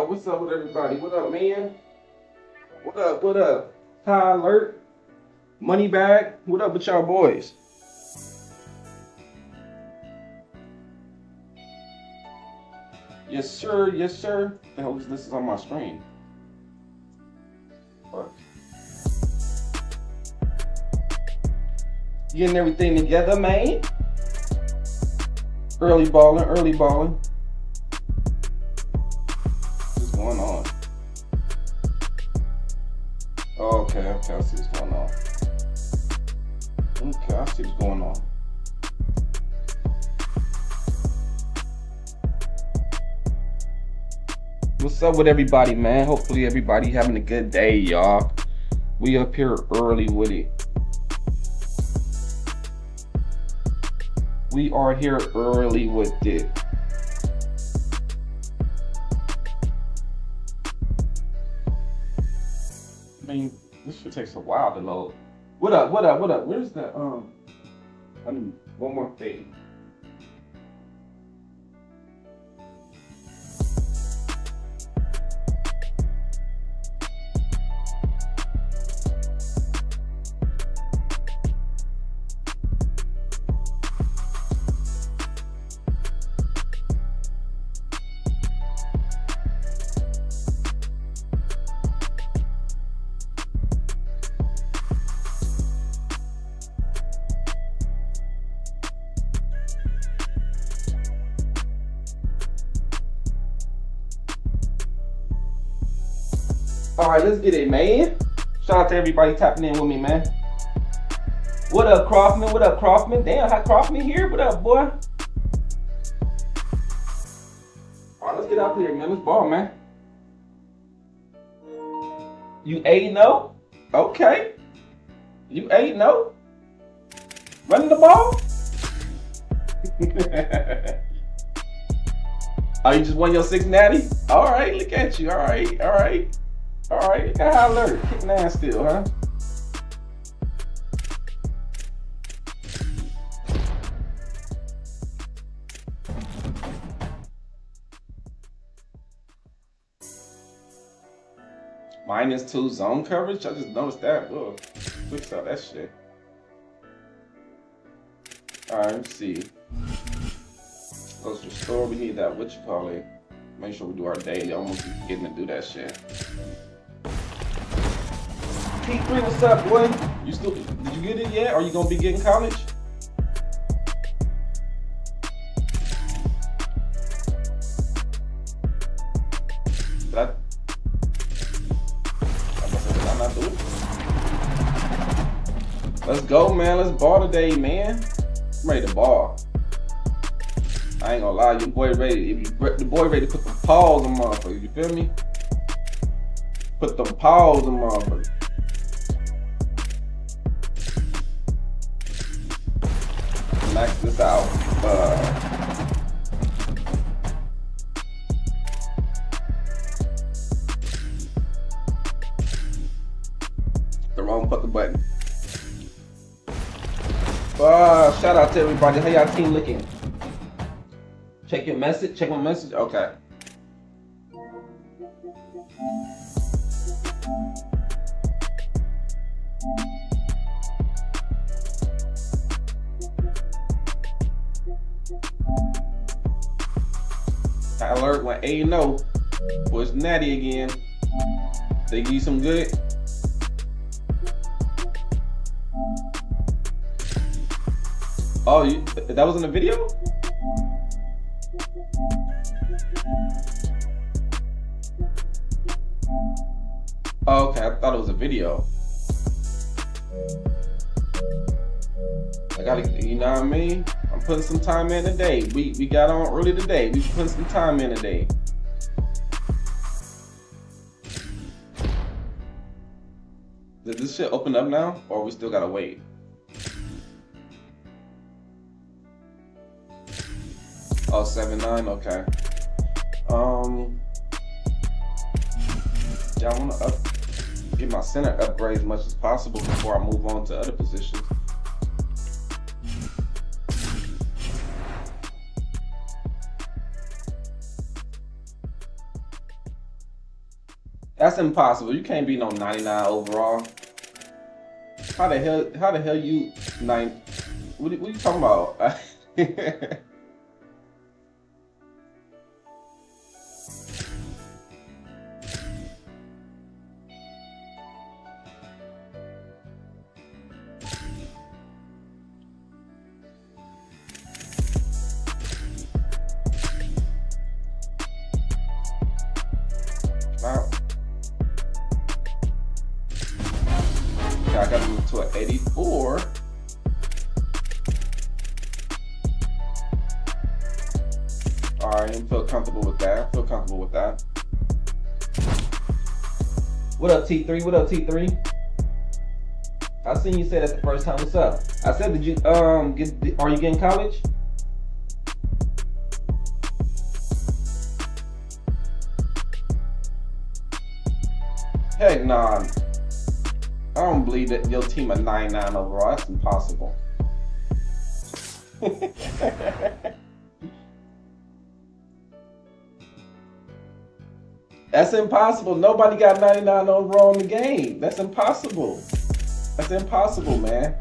What's up with everybody? What up, man? What up? High alert, money bag. What up with y'all boys? Yes, sir. Yes, sir. The hell is this is on my screen? Fuck. Getting everything together, man. Early balling, early balling. What's going on? Oh, okay, I see what's going on. Okay, I see what's going on. What's up with everybody, man? Hopefully everybody having a good day, y'all. We up here early with it. We are here early with it. I mean, this shit takes a while to load. What up? Where's the I need one more thing. All right, let's get it, man. Shout out to everybody tapping in with me, man. What up, Croftman? What up, Croftman? Damn, how Croftman here? What up, boy? All right, let's get out there, man. Let's ball, man. You 8-0? Okay. You 8-0? Running the ball? Oh, you just won your 6 natty? All right, look at you. All right. Look at how alert. Kicking ass still, huh? -2 zone coverage? I just noticed that. Whoa. Fix out that shit. Alright, let's see. Let's restore. We need that, what you call it? Make sure we do our daily. I almost keep forgetting to do that shit. P3, what's up, boy? You still, did you get it yet? Are you gonna be getting college? Did I not do it? Let's go, man. Let's ball today, man. I'm ready to ball. I ain't gonna lie, your boy ready. The boy ready to put the paws on motherfuckers. You feel me? Put them paws on motherfuckers. Max this out. The wrong put the button. Shout out to everybody. How y'all team looking? Check your message. Check my message. Okay. Alert when A no. Boy, it's Natty again. They give you some good. Oh, that was in the video? Oh, okay, I thought it was a video. I gotta, you know what I mean? I'm putting some time in today. We got on early today. We putting some time in today. Did this shit open up now, or we still gotta wait? Oh, 7-9, okay. Yeah, I wanna get my center upgrade as much as possible before I move on to other positions. That's impossible. You can't be no 99 overall. How the hell you 9? What are you talking about? I got to move to an 84. Alright, I feel comfortable with that. What up, T3? What up, T3? I seen you say that the first time. What's up? I said, did you are you getting college? Heck nah. I don't believe that your team a 99 overall. That's impossible. That's impossible. Nobody got 99 overall in the game. That's impossible. That's impossible, man.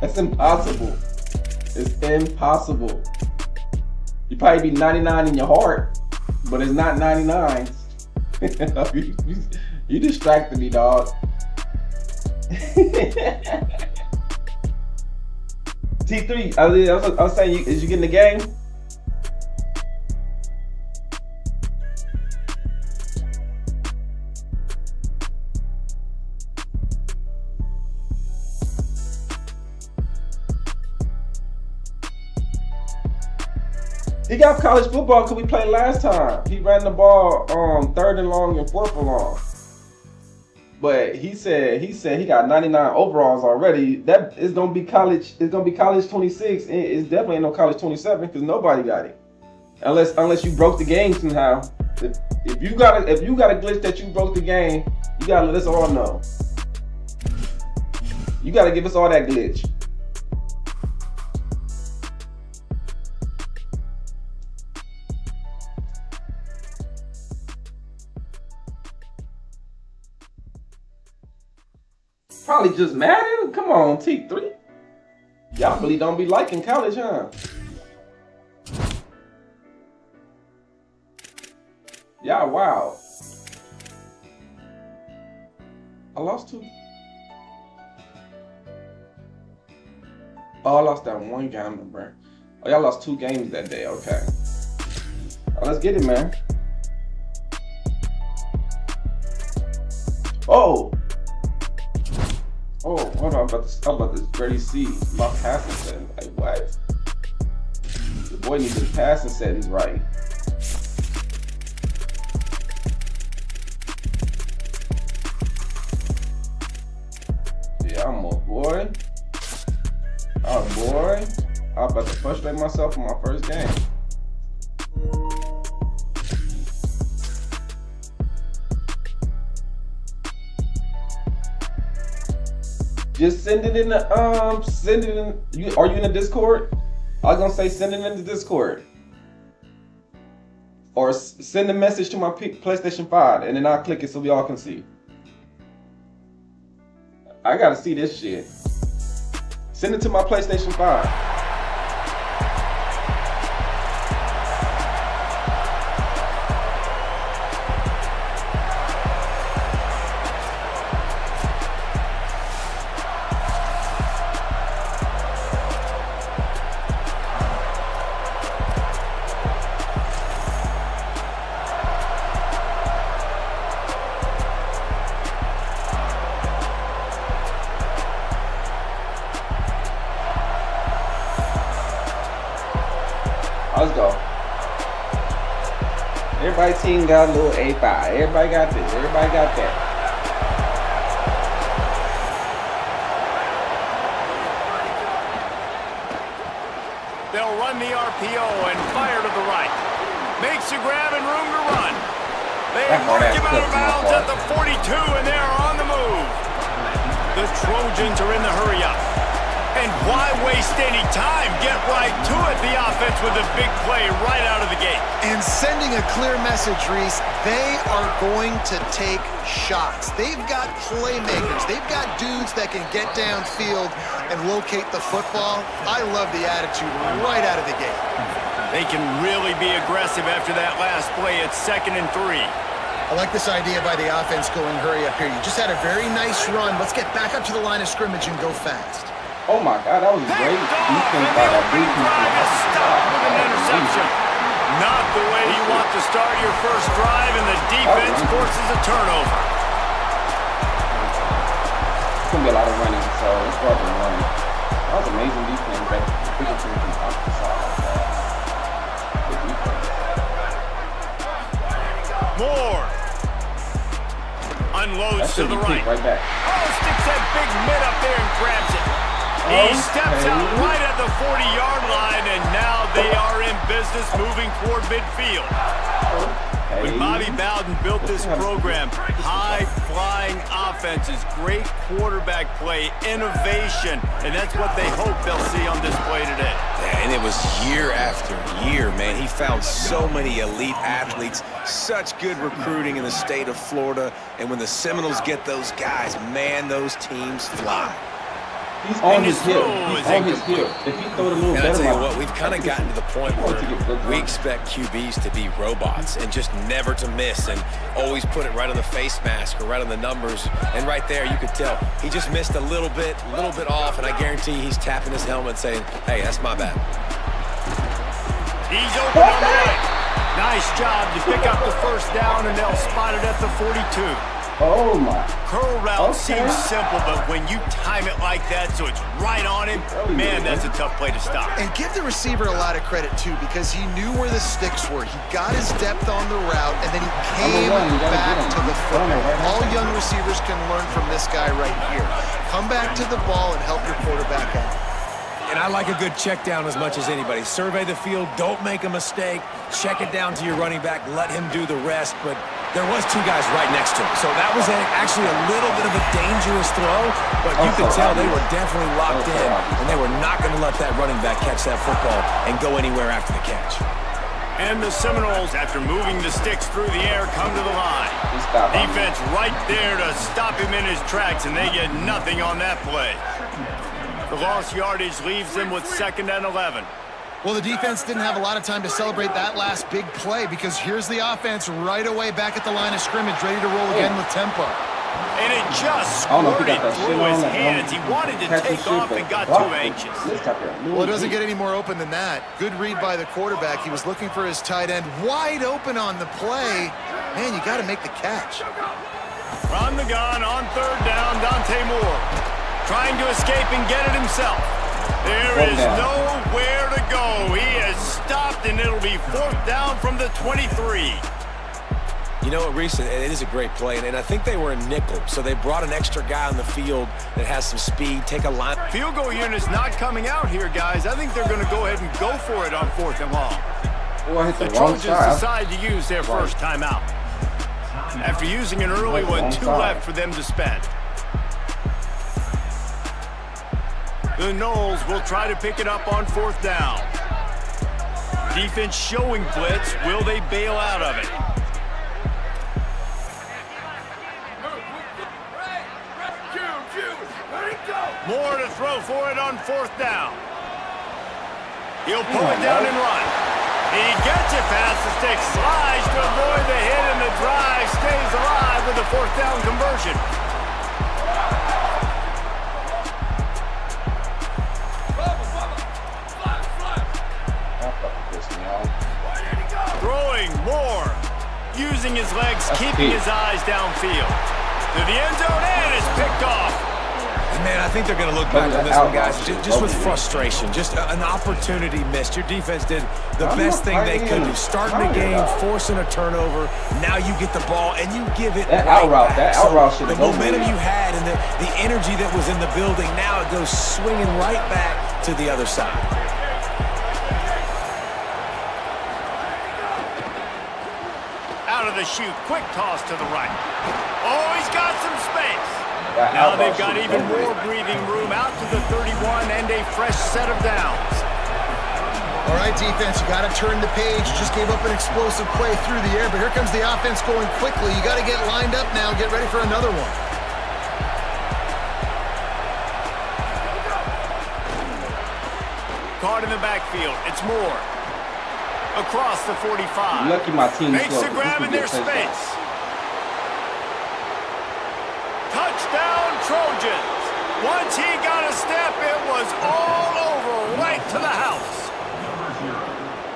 That's impossible. It's impossible. You probably be 99 in your heart, but it's not 99. You distracted me, dog. T3, I was saying, is you getting the game? He got college football because we played last time. He ran the ball 3rd and long and 4th and long. But he said he got 99 overalls already. That is gonna be college. It's gonna be college 26. It's definitely ain't no college 27 because nobody got it, unless you broke the game somehow. If you got a glitch that you broke the game, you gotta let us all know. You gotta give us all that glitch. Probably just Madden. Come on, T3. Y'all really don't be liking college, huh? Y'all wow. I lost 2. Oh, I lost that one game, bro. Oh, y'all lost 2 games that day. Okay. Oh, let's get it, man. Oh. Hold on, I'm about to already see my passing settings. Like, what? The boy needs his passing settings right. Yeah, I'm a boy. Oh, boy. I'm about to frustrate myself in my first game. Just send it in the are you in the Discord? I was gonna say send it in the Discord. Or send a message to my PlayStation 5 and then I'll click it so we all can see. I gotta see this shit. Send it to my PlayStation 5. Let's go. Everybody team got a little A5. Everybody got this. Everybody got that. They'll run the RPO and fire to the right. Makes a grab and room to run. They mark him out of bounds at the 42 and they're on the move. The Trojans are in the hurry up. And why waste any time? Get right to it, the offense, with a big play right out of the gate. And sending a clear message, Reese, they are going to take shots. They've got playmakers. They've got dudes that can get downfield and locate the football. I love the attitude right out of the gate. They can really be aggressive after that last play. It's 2nd and 3. I like this idea by the offense going hurry up here. You just had a very nice run. Let's get back up to the line of scrimmage and go fast. Oh my God, that was great defense by that defense. Stop with an interception. Not the way you want to start your first drive, and the defense forces a turnover. It's going to be a lot of running, so let's go up and run. That was amazing defense. That bigger team from off the side like that. Good defense. Moore. Unloads to the right. Right back. Oh, sticks that big mid up there and grabs it. He steps out right at the 40-yard line, and now they are in business moving toward midfield. When Bobby Bowden built this program, high-flying offenses, great quarterback play, innovation, and that's what they hope they'll see on display today. Yeah, and it was year after year, man. He found so many elite athletes, such good recruiting in the state of Florida, and when the Seminoles get those guys, man, those teams fly. He's on his heel. He's on his heel. If he throw it a little better, I'll tell you what, we've kind of gotten to the point where we expect QBs to be robots and just never to miss and always put it right on the face mask or right on the numbers. And right there, you could tell he just missed a little bit off, and I guarantee he's tapping his helmet saying, hey, that's my bad. He's open on the right. Nice job to pick up the first down, and they'll spot it at the 42. Oh my. Curl route seems simple, but when you time it like that so it's right on him, man, that's a tough play to stop. And give the receiver a lot of credit, too, because he knew where the sticks were. He got his depth on the route, and then he came back to the football. All young receivers can learn from this guy right here. Come back to the ball and help your quarterback out. And I like a good check down as much as anybody. Survey the field, don't make a mistake, check it down to your running back, let him do the rest, but there was two guys right next to him. So that was actually a little bit of a dangerous throw, but you could tell they were definitely locked in, and they were not going to let that running back catch that football and go anywhere after the catch. And the Seminoles, after moving the sticks through the air, come to the line. Defense right there to stop him in his tracks, and they get nothing on that play. The lost yardage leaves them with 2nd and 11. Well, the defense didn't have a lot of time to celebrate that last big play because here's the offense right away back at the line of scrimmage, ready to roll again with tempo. And it just squirted through his hands. He wanted to take off and got too anxious. Well, it doesn't get any more open than that. Good read by the quarterback. He was looking for his tight end wide open on the play. Man, you got to make the catch. On the gun on 3rd down, Dante Moore. Trying to escape and get it himself. There is nowhere to go. He is stopped, and it'll be 4th down from the 23. You know what, Reese, it is a great play, and I think they were in nickel, so they brought an extra guy on the field that has some speed, take a line. Field goal unit's not coming out here, guys. I think they're going to go ahead and go for it on 4th and long. Oh, I hit The the wrong Trojans side. decide to use their first timeout. After using an early one, 2 left for them to spend. The Noles will try to pick it up on 4th down. Defense showing blitz. Will they bail out of it? Moore to throw for it on 4th down. He'll pull it down and run. He gets it past the stick, slides to avoid the hit, and the drive stays alive with a 4th down conversion. Throwing Moore, using his legs, keeping his eyes downfield. To the end zone, and it's picked off. Man, I think they're going to look back on this one, guys, just with frustration. Just an opportunity missed. Your defense did the best thing they could do. Starting the game, forcing a turnover. Now you get the ball, and you give it that right out route, back. that out route should the go momentum away. you had and the energy that was in the building, now it goes swinging right back to the other side. Out of the chute, quick toss to the right. Oh, he's got some space. Now they've got even more breathing room out to the 31 and a fresh set of downs. All right, defense, you got to turn the page. You just gave up an explosive play through the air, but here comes the offense going quickly. You got to get lined up now, get ready for another one. Caught in the backfield, it's Moore. Across the 45. Lucky my team Makes slow, a grab in their space. Touchdown, Trojans. Once he got a step, it was all over, right to the house.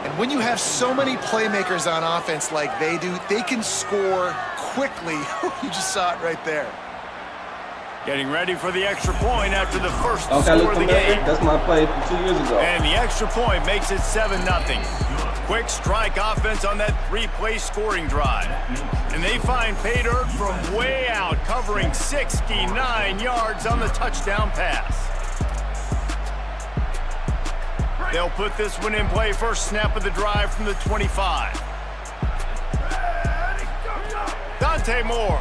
And when you have so many playmakers on offense like they do, they can score quickly. You just saw it right there. Getting ready for the extra point after the first Don't that score look of the familiar? game. That's my play from 2 years ago. And the extra point makes it 7-0. Quick strike offense on that 3-play scoring drive. And they find pay dirt from way out, covering 69 yards on the touchdown pass. They'll put this one in play first snap of the drive from the 25. Dante Moore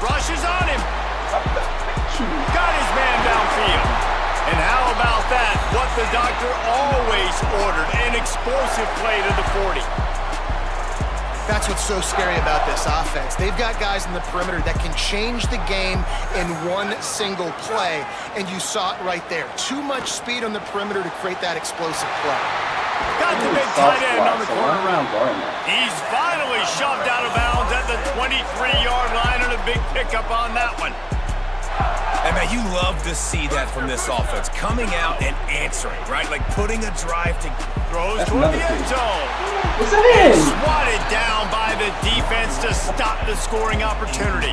rushes on him. Got his man downfield. And how about that? What the doctor always ordered, an explosive play to the 40. That's what's so scary about this offense. They've got guys in the perimeter that can change the game in one single play, and you saw it right there. Too much speed on the perimeter to create that explosive play. Got the big tight end on the corner route. He's finally shoved out of bounds at the 23-yard line, and a big pickup on that one. And man, you love to see that from this offense, coming out and answering, right? Like putting a drive to Throws toward the end zone. What's that? Swatted down by the defense to stop the scoring opportunity.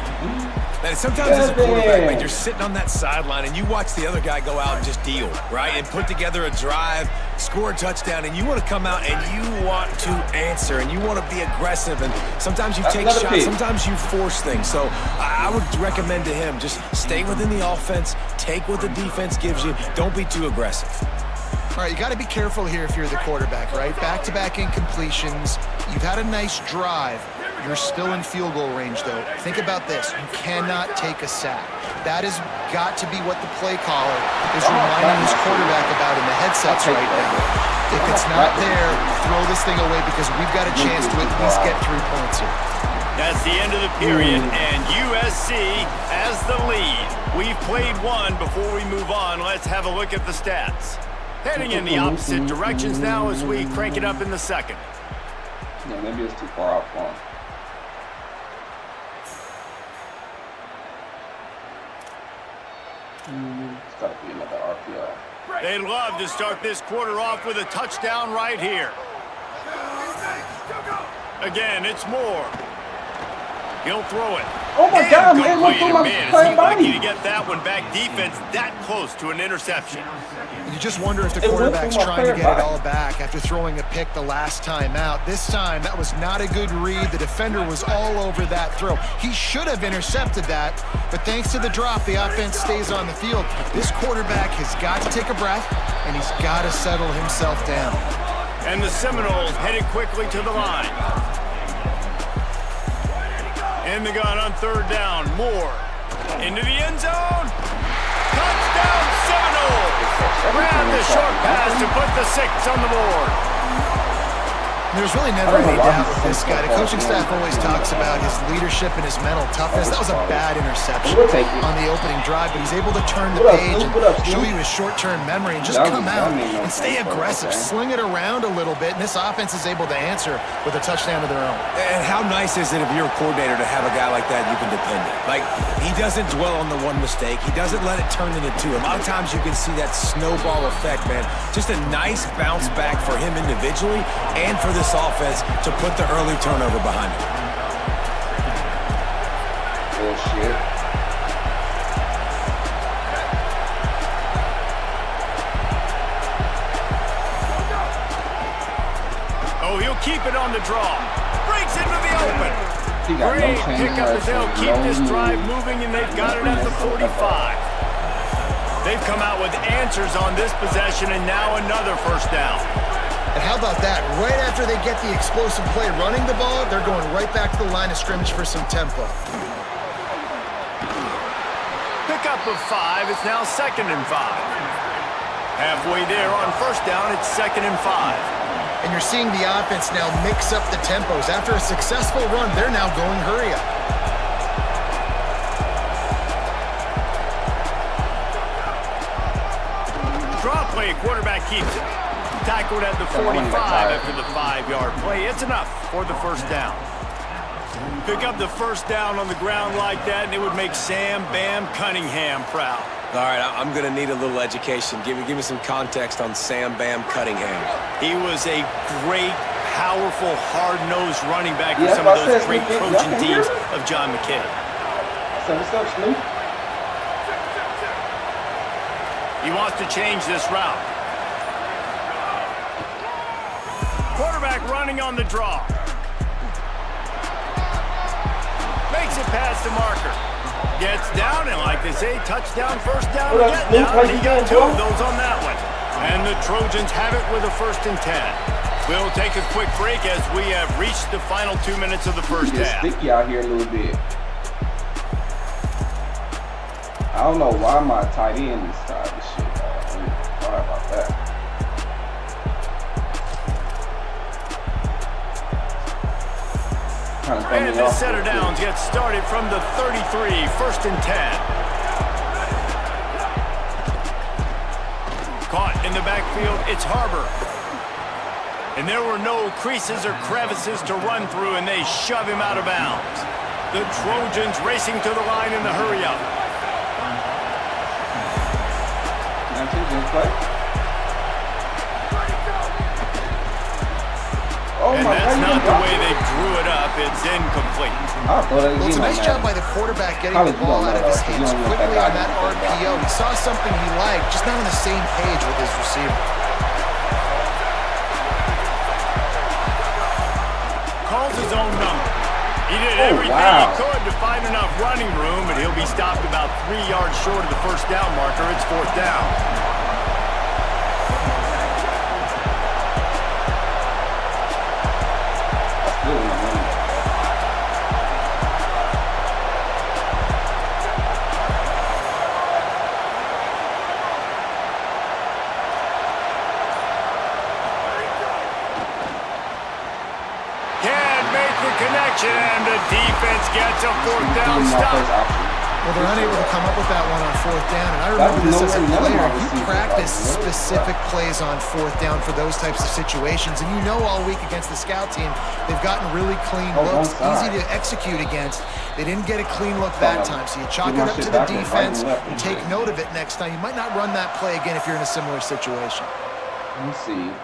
And sometimes as a quarterback, man, you're sitting on that sideline and you watch the other guy go out and just deal, right? And put together a drive, score a touchdown, and you want to come out and you want to answer and you want to be aggressive. And sometimes you take shots, sometimes you force things. So I would recommend to him, just stay within the offense, take what the defense gives you. Don't be too aggressive. All right, you got to be careful here if you're the quarterback, right? Back-to-back incompletions. You've had a nice drive. You're still in field goal range, though. Think about this. You cannot take a sack. That has got to be what the play caller is reminding his quarterback about in the headsets right now. If it's not there, throw this thing away because we've got a chance to at least get 3 points here. That's the end of the period, and USC has the lead. We've played one. Before we move on, let's have a look at the stats. Heading in the opposite directions now as we crank it up in the second. Yeah, maybe it's too far out for him. It's got to be another RPO. They'd love to start this quarter off with a touchdown right here. Again, it's Moore. He'll throw it. Oh my God, man, went through my Man, it entire seemed lucky body. to get that one back. Defense that close to an interception. You just wonder if the It went quarterback's through my trying to get it body. all back after throwing a pick the last time out. This time, that was not a good read. The defender was all over that throw. He should have intercepted that, but thanks to the drop, the offense stays on the field. This quarterback has got to take a breath, and he's got to settle himself down. And the Seminoles headed quickly to the line. In the gun on third down. Moore into the end zone. Touchdown Seminoles. Grab the short pass to put the 6 on the board. There's really never any doubt with this guy. The coaching staff always talks about his leadership and his mental toughness. That was a bad interception on the opening drive, but he's able to turn the page and show you his short-term memory and just come out and stay aggressive, sling it around a little bit, and this offense is able to answer with a touchdown of their own. And how nice is it if you're a coordinator to have a guy like that you can depend on? Like, he doesn't dwell on the one mistake. He doesn't let it turn into two. A lot of times you can see that snowball effect, man. Just a nice bounce back for him individually and for this offense to put the early turnover behind him. Bullshit. Oh, he'll keep it on the draw. Breaks into the open. He got no Great chance pickup as they'll to keep this no drive move. moving, and they've got it at the 45. They've come out with answers on this possession, and now another first down. And how about that? Right after they get the explosive play running the ball, they're going right back to the line of scrimmage for some tempo. Pickup of 5. It's now 2nd and 5. Halfway there on first down, it's 2nd and 5. And you're seeing the offense now mix up the tempos. After a successful run, they're now going hurry up. Draw play, quarterback keeps it. Tackled at the 45 after the 5-yard play. It's enough for the first down. Pick up the first down on the ground like that, and it would make Sam Bam Cunningham proud. All right, I'm going to need a little education. Give me some context on Sam Bam Cunningham. He was a great, powerful, hard-nosed running back for some of those great Trojan teams of John McKay. So what's up, Snoop? He wants to change this route. Quarterback running on the draw. Makes it past the marker. Gets down, and like they say, touchdown, first down, What up, get Snoop? down. How And you he got doing, 2 of boy? those on that one. And the Trojans have it with a 1st and 10. We'll take a quick break as we have reached the final 2 minutes of the first It's half. sticky out here a little bit. I don't know why my tight end is tired of shit. Sorry about that. And this set of downs gets started from the 33, 1st and 10. Caught in the backfield, it's Harbor. And there were no creases or crevices to run through, and they shove him out of bounds. The Trojans racing to the line in the hurry up. Oh And my that's God, not the way they drew it up. It's incomplete. Well, it's a nice job by the quarterback getting the ball out of his hands quickly on that RPO. He saw something he liked, just not on the same page with his receiver. Calls his own number. He did everything he could to find enough running room, but he'll be stopped about 3 yards short of the first down marker. It's 4th down. And the defense gets a 4th down stop. Well, they're unable to come up with that one on 4th down. And I remember this as a player. You practice specific plays on 4th down for those types of situations. And you know all week against the scout team, they've gotten really clean looks, easy to execute against. They didn't get a clean look that time. So you chalk it up to the defense and take note of it next time. You might not run that play again if you're in a similar situation. Let me see.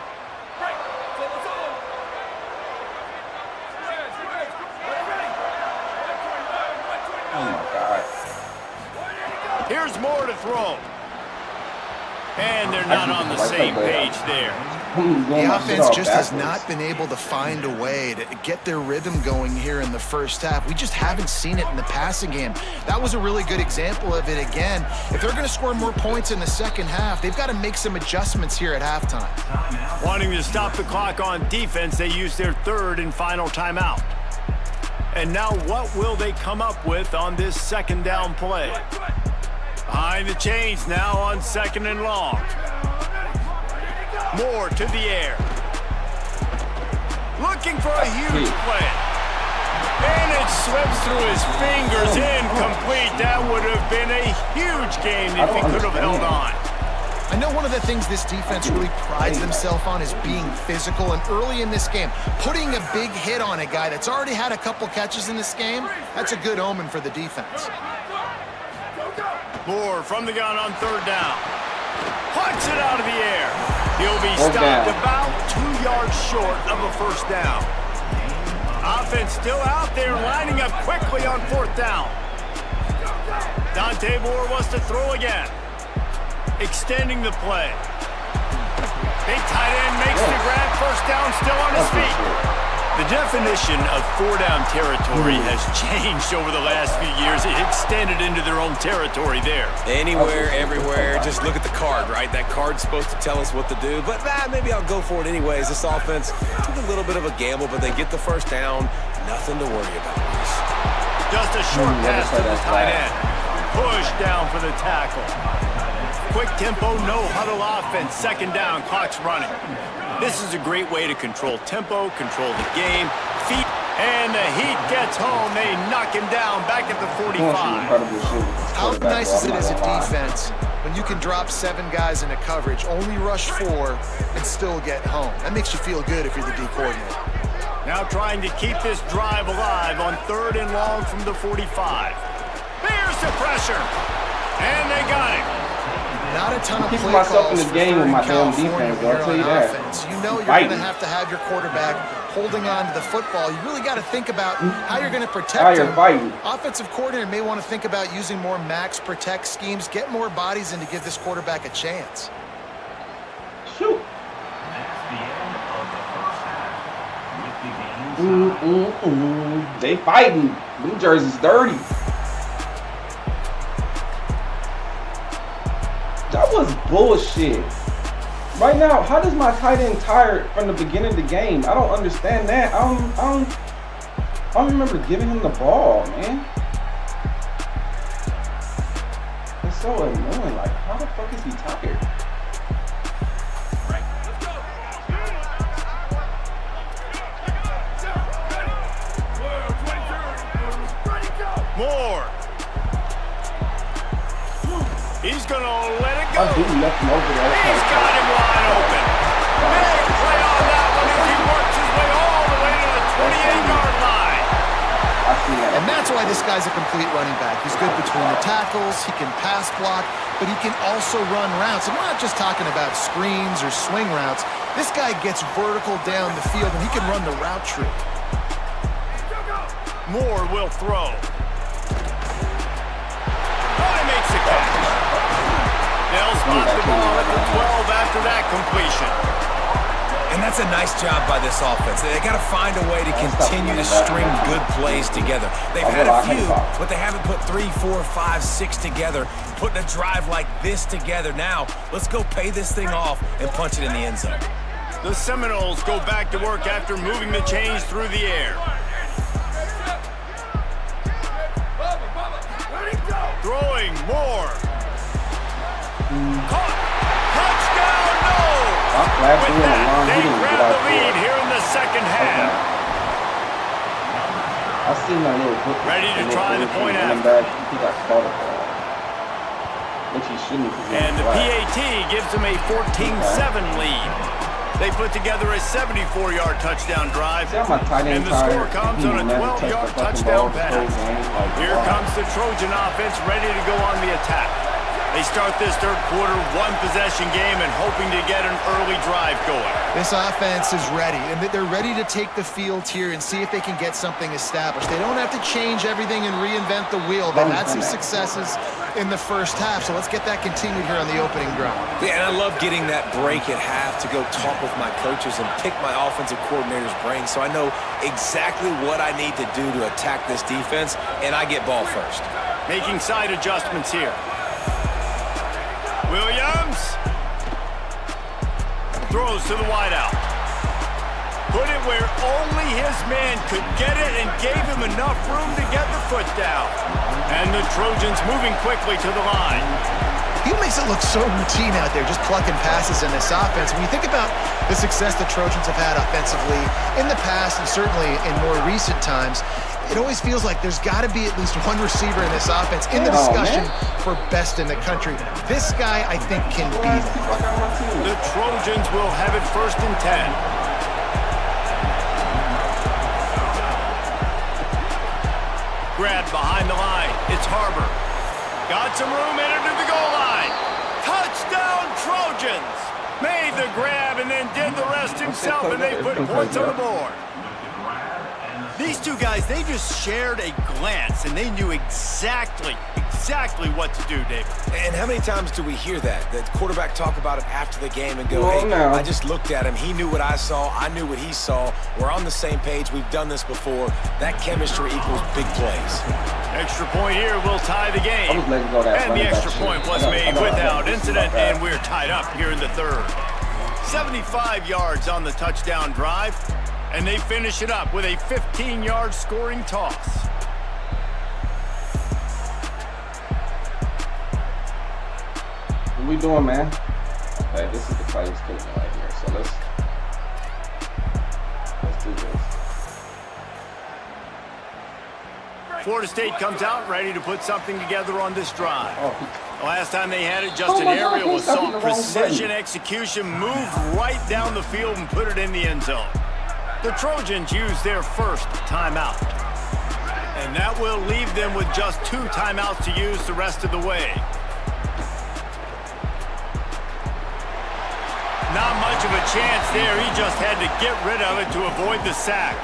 throw. And they're not on the same page there. The offense just has not been able to find a way to get their rhythm going here in the first half. We just haven't seen it in the passing game. That was a really good example of it again. If they're going to score more points in the second half, they've got to make some adjustments here at halftime. Wanting to stop the clock on defense, they use their third and final timeout. And now what will they come up with on this second down play? Behind the chains now on second and long. Moore to the air. Looking for a huge play. And it slips through his fingers. Incomplete. That would have been a huge game if he could have held on. I know one of the things this defense really prides themselves on is being physical, and early in this game, putting a big hit on a guy that's already had a couple catches in this game, that's a good omen for the defense. Moore from the gun on third down. Puts it out of the air. He'll be stopped about 2 yards short of a first down. Offense still out there, lining up quickly on fourth down. Dante Moore wants to throw again. Extending the play. Big tight end makes the grab. First down, still on his feet. The definition of four-down territory has changed over the last few years. It extended into their own territory there. Anywhere, everywhere, just look at the card, right? That card's supposed to tell us what to do, but maybe I'll go for it anyways. This offense took a little bit of a gamble, but they get the first down. Nothing to worry about. Just a short pass to the tight end. Push down for the tackle. Quick tempo, no huddle offense. Second down, clock's running. This is a great way to control tempo, control the game, feet, and the Heat gets home. They knock him down back at the 45. How nice is it as a defense when you can drop 7 guys into coverage, only rush 4, and still get home? That makes you feel good if you're the D coordinator. Now trying to keep this drive alive on third and long from the 45. There's the pressure, and they got him. Not a ton of play myself in calls the game with my damn California defense, I'll tell you that. Offense. You know you're going to have your quarterback holding on to the football. You really got to think about how you're going to protect him. Offensive coordinator may want to think about using more max protect schemes, get more bodies in to give this quarterback a chance. Shoot. They fighting. New Jersey's dirty. That was bullshit. Right now, how does my tight end tired from the beginning of the game? I don't understand that. I don't remember giving him the ball, man. It's so annoying. Like, how the fuck is he tired? Moore. He's going to let it go. Left him over there. He's got him wide open. Big play on that one as he works his way all the way to the 28-yard line. And that's why this guy's a complete running back. He's good between the tackles. He can pass block, but he can also run routes. And we're not just talking about screens or swing routes. This guy gets vertical down the field, and he can run the route tree. Moore will throw. Boy makes the catch. They'll spot the ball at the 12 after that completion. And that's a nice job by this offense. They got to find a way to continue to string good plays together. They've had a few, but they haven't put 3, 4, 5, 6 together. Putting a drive like this together now, let's go pay this thing off and punch it in the end zone. The Seminoles go back to work after moving the chains through the air. Throwing Moore. Caught. Touchdown, no! With that, they grab the lead here in the second half. I seen that little hook. Ready to try the point after. He got caught up there. Which he shouldn't. And the PAT gives them a 14-7 lead. They put together a 74-yard touchdown drive, and the score comes on a 12-yard touchdown pass. Here comes the Trojan offense ready to go on the attack. They start this third quarter, one-possession game, and hoping to get an early drive going. This offense is ready, and they're ready to take the field here and see if they can get something established. They don't have to change everything and reinvent the wheel. They've had some successes. in the first half. So let's get that continued here on the opening drive. Yeah, and I love getting that break at half to go talk with my coaches and pick my offensive coordinator's brain so I know exactly what I need to do to attack this defense, and I get ball first. Making side adjustments here. Williams throws to the wideout. Put it where only his man could get it and gave him enough room to get the foot down. And the Trojans moving quickly to the line. He makes it look so routine out there, just plucking passes in this offense. When you think about the success the Trojans have had offensively in the past and certainly in more recent times, it always feels like there's got to be at least one receiver in this offense in the discussion for best in the country. This guy, I think, can be that. The Trojans will have it 1st and 10. Grabbed behind the line. It's Harbor. Got some room, entered to the goal line. Touchdown, Trojans! Made the grab and then did the rest himself, and they put points on the board. These two guys, they just shared a glance, and they knew exactly what to do, David. And how many times do we hear that? The quarterback talk about it after the game and go, Well, hey, no. I just looked at him. He knew what I saw. I knew what he saw. We're on the same page. We've done this before. That chemistry equals big plays. Extra point here will tie the game. I was letting go that And the running back extra shit. point was I made got without that. incident, Bad. and we're tied up here in the 3rd. 75 yards on the touchdown drive, and they finish it up with a 15-yard scoring toss. What we doing, man? Okay, this is the Claims Kingdom right here. So let's do this. Florida State comes out ready to put something together on this drive. Oh, The last time they had it, Justin my God, Ariel he's assault, the wrong precision button. execution, moved right down the field and put it in the end zone. The Trojans use their first timeout. And that will leave them with just 2 timeouts to use the rest of the way. Not much of a chance there. He just had to get rid of it to avoid the sack.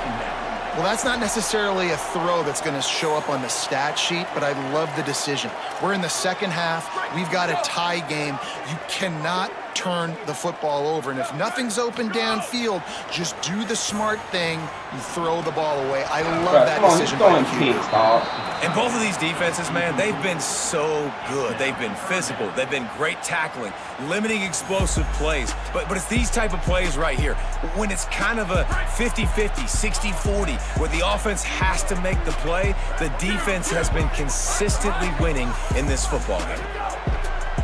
Well, that's not necessarily a throw that's going to show up on the stat sheet, but I love the decision. We're in the second half. We've got a tie game. You cannot turn the football over. And if nothing's open downfield, just do the smart thing. You throw the ball away. I love that decision by the QB. And both of these defenses, man, they've been so good. They've been physical. They've been great tackling, limiting explosive plays. But it's these type of plays right here. When it's kind of a 50-50, 60-40, where the offense has to make the play, the defense has been consistently winning in this football game.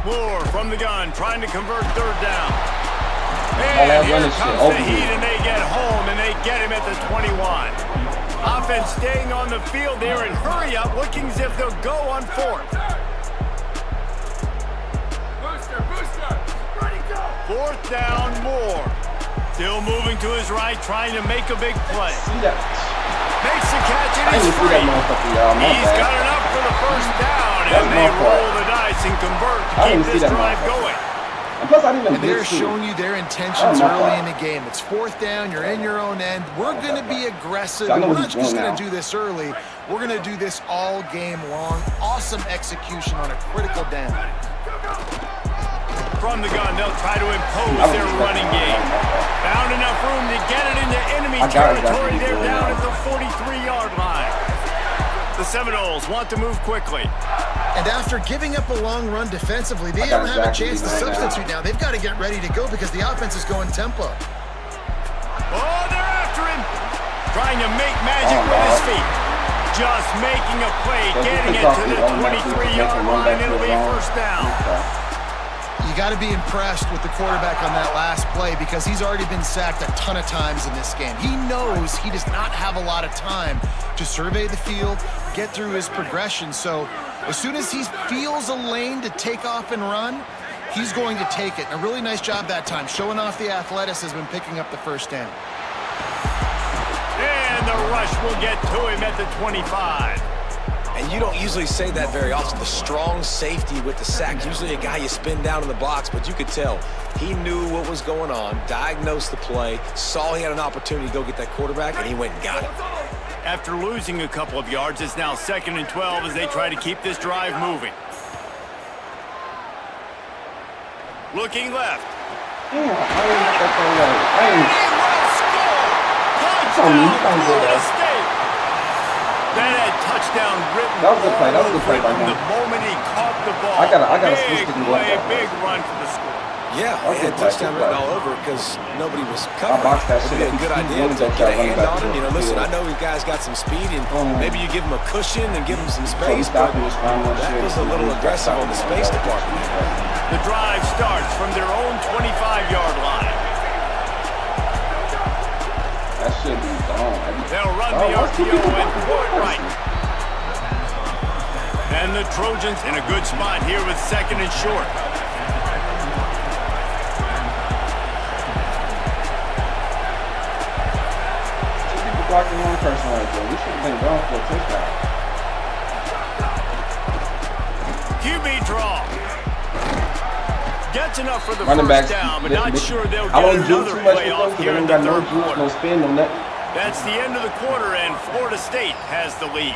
Moore from the gun, trying to convert 3rd down. that And here running shit comes over the here. Heat, and they get home, and they get him at the 21. Offense staying on the field there and hurry up, looking as if they'll go on 4th. Booster, ready, go. 4th down, Moore. Still moving to his right, trying to make a big play. See that? Makes the catch, and I he's didn't see that free. motherfucker, y'all. My He's bad. got enough for the 1st down, That's and they my fault. roll the dice and convert to I keep didn't see this that drive motherfucker. going. And plus, I didn't even And they're see it. showing you their intentions Oh, my early God. in the game. It's 4th down. You're in your own end. We're going to be aggressive. I know We're what not he's just doing going to now. do this early. We're going to do this all game long. Awesome execution on a critical down. From the gun, they'll try to impose their running game. Found enough room to get it into enemy I got it, territory. that's They're what he's down doing at the 43-yard line. The Seminoles want to move quickly. And after giving up a long run defensively, they I got don't have a exactly chance to right now. substitute now. They've got to get ready to go because the offense is going tempo. Oh, they're after him. Trying to make magic Oh, with his no. feet. Just making a play, So getting this it is to the off the 23-yard run line. back to It'll the be zone. 1st down. You got to be impressed with the quarterback on that last play because he's already been sacked a ton of times in this game. He knows he does not have a lot of time to survey the field, get through his progression. So as soon as he feels a lane to take off and run, he's going to take it. And a really nice job that time, showing off the athleticism and picking up the 1st down. And the rush will get to him at the 25. And you don't usually say that very often, the strong safety with the sack. Usually a guy you spin down in the box, but you could tell he knew what was going on, diagnosed the play, saw he had an opportunity to go get that quarterback, and he went and got it. After losing a couple of yards, it's now 2nd and 12 as they try to keep this drive moving. Looking left. Damn, I didn't get that thing right. I He ain't. will score. on me. Touchdown, Don't do Florida that. State. That had touchdown written. That was a good play. That was a good play by from him. the moment he caught the ball. I gotta Big switch to the play, left. big run for the score. Yeah, I'll they get had that, touchdown get written that. all over because nobody was I covering. boxed that It'd shit be up. a good He's idea willing to to get a try running hand back on him. to You know, the listen, field. I know you guys got some speed, and maybe you give him a cushion and give him some So space, he's but stopping this round one that shit. was a little aggressive on the space department. The drive starts from their own 25-yard line. That should be gone. They'll run the what's RPO the and throw it right. And the Trojans in a good spot here with 2nd and short. Blocking one person right there. We should have been going for a touchdown. QB draw. Gets enough for the Running first backs. down, but not sure they'll I get don't do another too much play with them off because here they in don't the got no third juice, quarter. no spin, no nothing. That's the end of the quarter, and Florida State has the lead.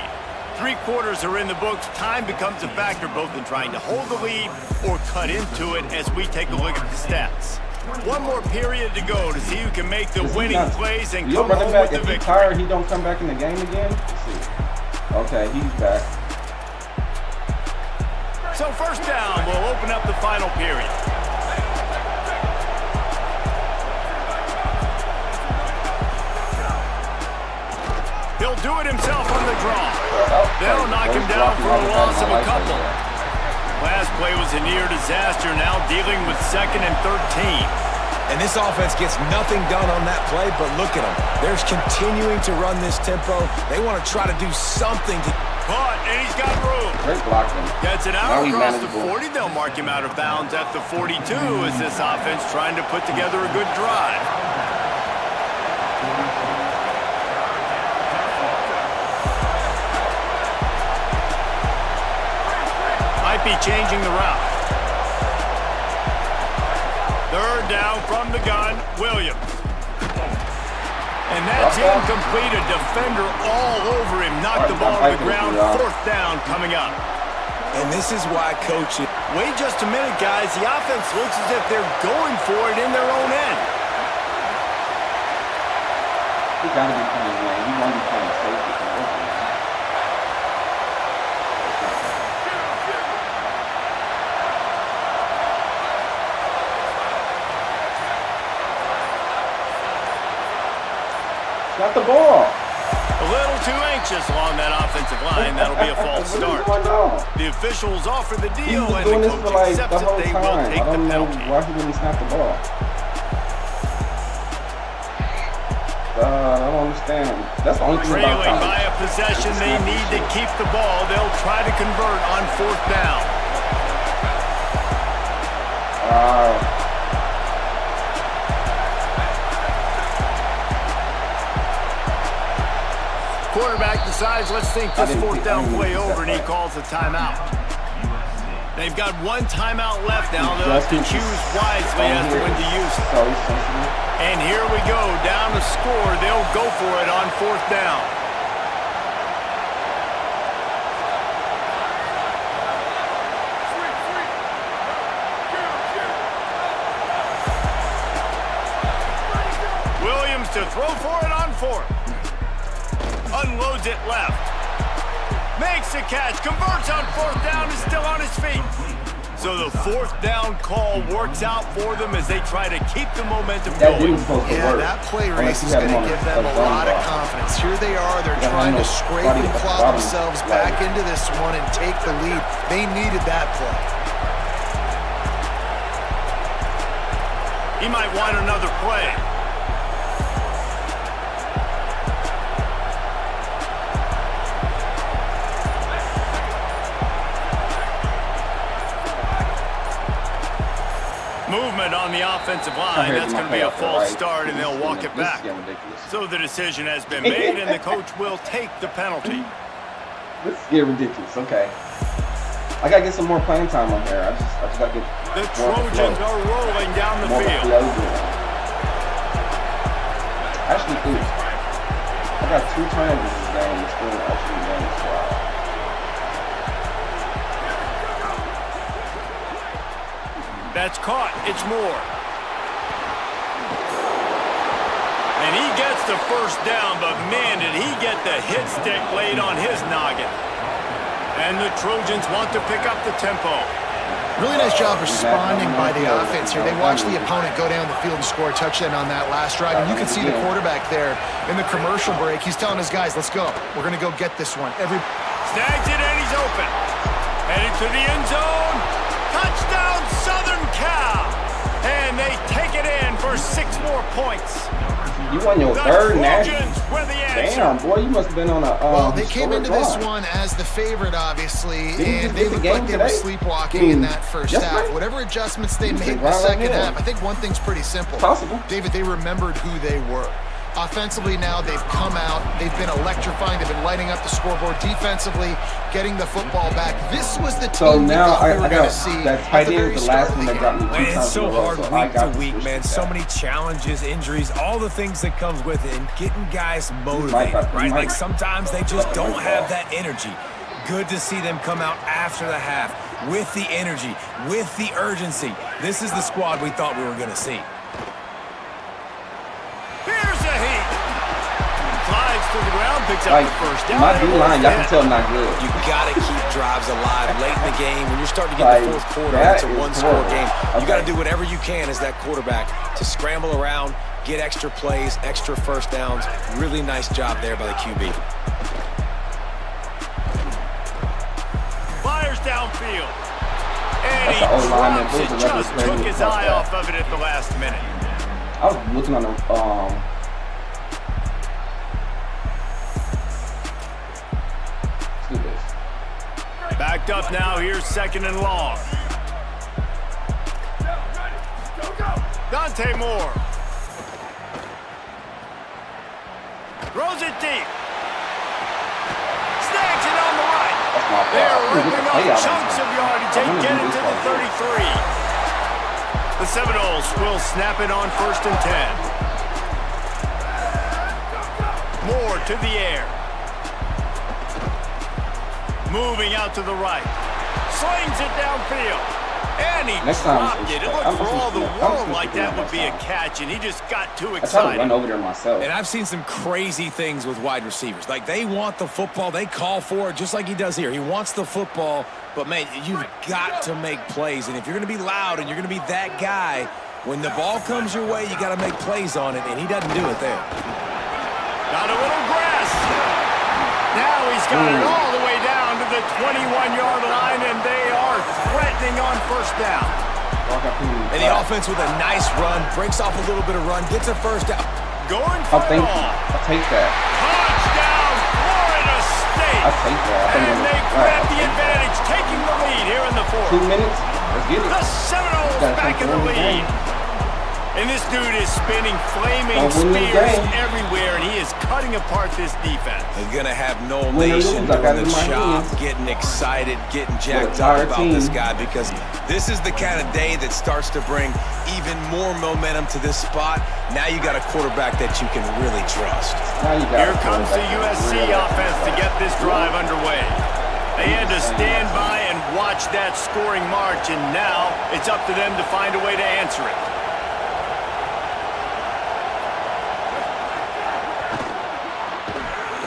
3 quarters are in the books. Time becomes a factor both in trying to hold the lead or cut into it as we take a look at the stats. One more period to go to see who can make the winning plays and Your come running home back, with the if he's victory. tired, he don't come back in the game again? Let's see. Okay, he's back. So first down will open up the final period. He'll do it himself on the draw. They'll knock him down for a loss of a couple. Last play was a near disaster, now dealing with 2nd and 13. And this offense gets nothing done on that play, but look at them. They're continuing to run this tempo. They want to try to do something to... Caught, and he's got room. Great blocking. Gets it Now out he's across the manageable. 40. They'll mark him out of bounds at the 42 as this offense trying to put together a good drive. Might be changing the route. 3rd down from the gun, Williams. And that's incomplete. A defender all over him. Knocked the ball to the ground. 4th down coming up. And this is why coaching... Wait just a minute, guys. The offense looks as if they're going for it in their own end. He gotta be playing, man. He won't be playing safety. Got the ball. A little too anxious along that offensive line. That'll be a false start. The officials offer the He deal, was and doing the this for coach like accepts the it. whole They will time. take I the don't know penalty. why he didn't snap the ball. I don't understand. That's the only thing about Trailing college. by a possession, they need to keep the ball. They'll try to convert on 4th down. Quarterback decides, let's think this 4th down play over, and he calls a timeout. They've got 1 timeout left now. They'll have to choose wisely as to when to use it. And here we go, down to score. They'll go for it on 4th down. Williams to throw for it on 4th. Unloads it left. Makes the catch, converts on 4th down, is still on his feet. So the 4th down call works out for them as they try to keep the momentum going. Yeah, that play race is going to give them a lot of confidence. Here they are, they're trying to scrape and claw themselves back into this one and take the lead. They needed that play. He might want another play. Movement on the offensive line. That's going to be a false start, and they'll walk it back. So the decision has been made, and the coach will take the penalty. This is getting ridiculous. Okay. I gotta get some more playing time on here. I just gotta get the Trojans are rolling down the field. Actually, I got 2 turnovers this game. It's still actually going to try. That's caught. It's Moore. And he gets the first down, but man, did he get the hit stick laid on his noggin. And the Trojans want to pick up the tempo. Really nice job responding by the offense here. They watched the opponent go down the field and score a touchdown on that last drive. And you can see the quarterback there in the commercial break. He's telling his guys, let's go. We're going to go get this one. Snags it and he's open. Headed to the end zone. Touchdown, Southern Cal. And they take it in for 6 more points. You won your third national. With the answer. Damn, boy, you must have been on a. Well, they came into this one as the favorite, obviously, and they looked like they were sleepwalking in that first half. Whatever adjustments they made in the second half, I think one thing's pretty simple. David, they remembered who they were. Offensively now, they've come out. They've been electrifying. They've been lighting up the scoreboard. Defensively, getting the football back. This was the team we thought we were going to see at the very start of the game. Man, it's so hard week to week, man. So many challenges, injuries, all the things that comes with it, and getting guys motivated, right? Like sometimes they just don't have that energy. Good to see them come out after the half with the energy, with the urgency. This is the squad we thought we were going to see. To the ground, picks up the first down. My D-line, y'all can tell not good. You got to keep drives alive late in the game. When you're starting to get the fourth quarter, it's a one-score game. You got to do whatever you can as that quarterback to scramble around, get extra plays, extra first downs. Really nice job there by the QB. Fires downfield. And he drops it, just took his eye off of it at the last minute. I was looking on the backed up now, here's 2nd and long. Dante Moore. Throws it deep. Snags it on the right. They're ripping up chunks of yardage. They get it to the 33. The Seminoles will snap it on 1st and 10. Moore to the air. Moving out to the right. Slings it downfield. And he dropped it. It looked for all the world like that would be a catch, and he just got too excited. I tried to run over there myself. And I've seen some crazy things with wide receivers. Like, they want the football. They call for it just like he does here. He wants the football, but, man, you've got to make plays. And if you're going to be loud and you're going to be that guy, when the ball comes your way, you got to make plays on it, and he doesn't do it there. Got a little grass. Now he's got it all the way down to the 21-yard line, and they are threatening on 1st down. And the offense with a nice run, breaks off a little bit of run, gets a 1st down. Going for it all. I'll take that. Touchdown, Florida State. I'll take that. And they grab the advantage, taking the lead here in the 4th. 2 minutes. Let's get it. The Seminoles back in the lead. And this dude is spinning flaming spears everywhere, and he is cutting apart this defense. They're going to have Noel Nation doing the chop, getting excited, getting jacked up about this guy, because this is the kind of day that starts to bring even more momentum to this spot. Now you got a quarterback that you can really trust. Here comes the USC offense to get this drive underway. They had to stand by and watch that scoring march, and now it's up to them to find a way to answer it.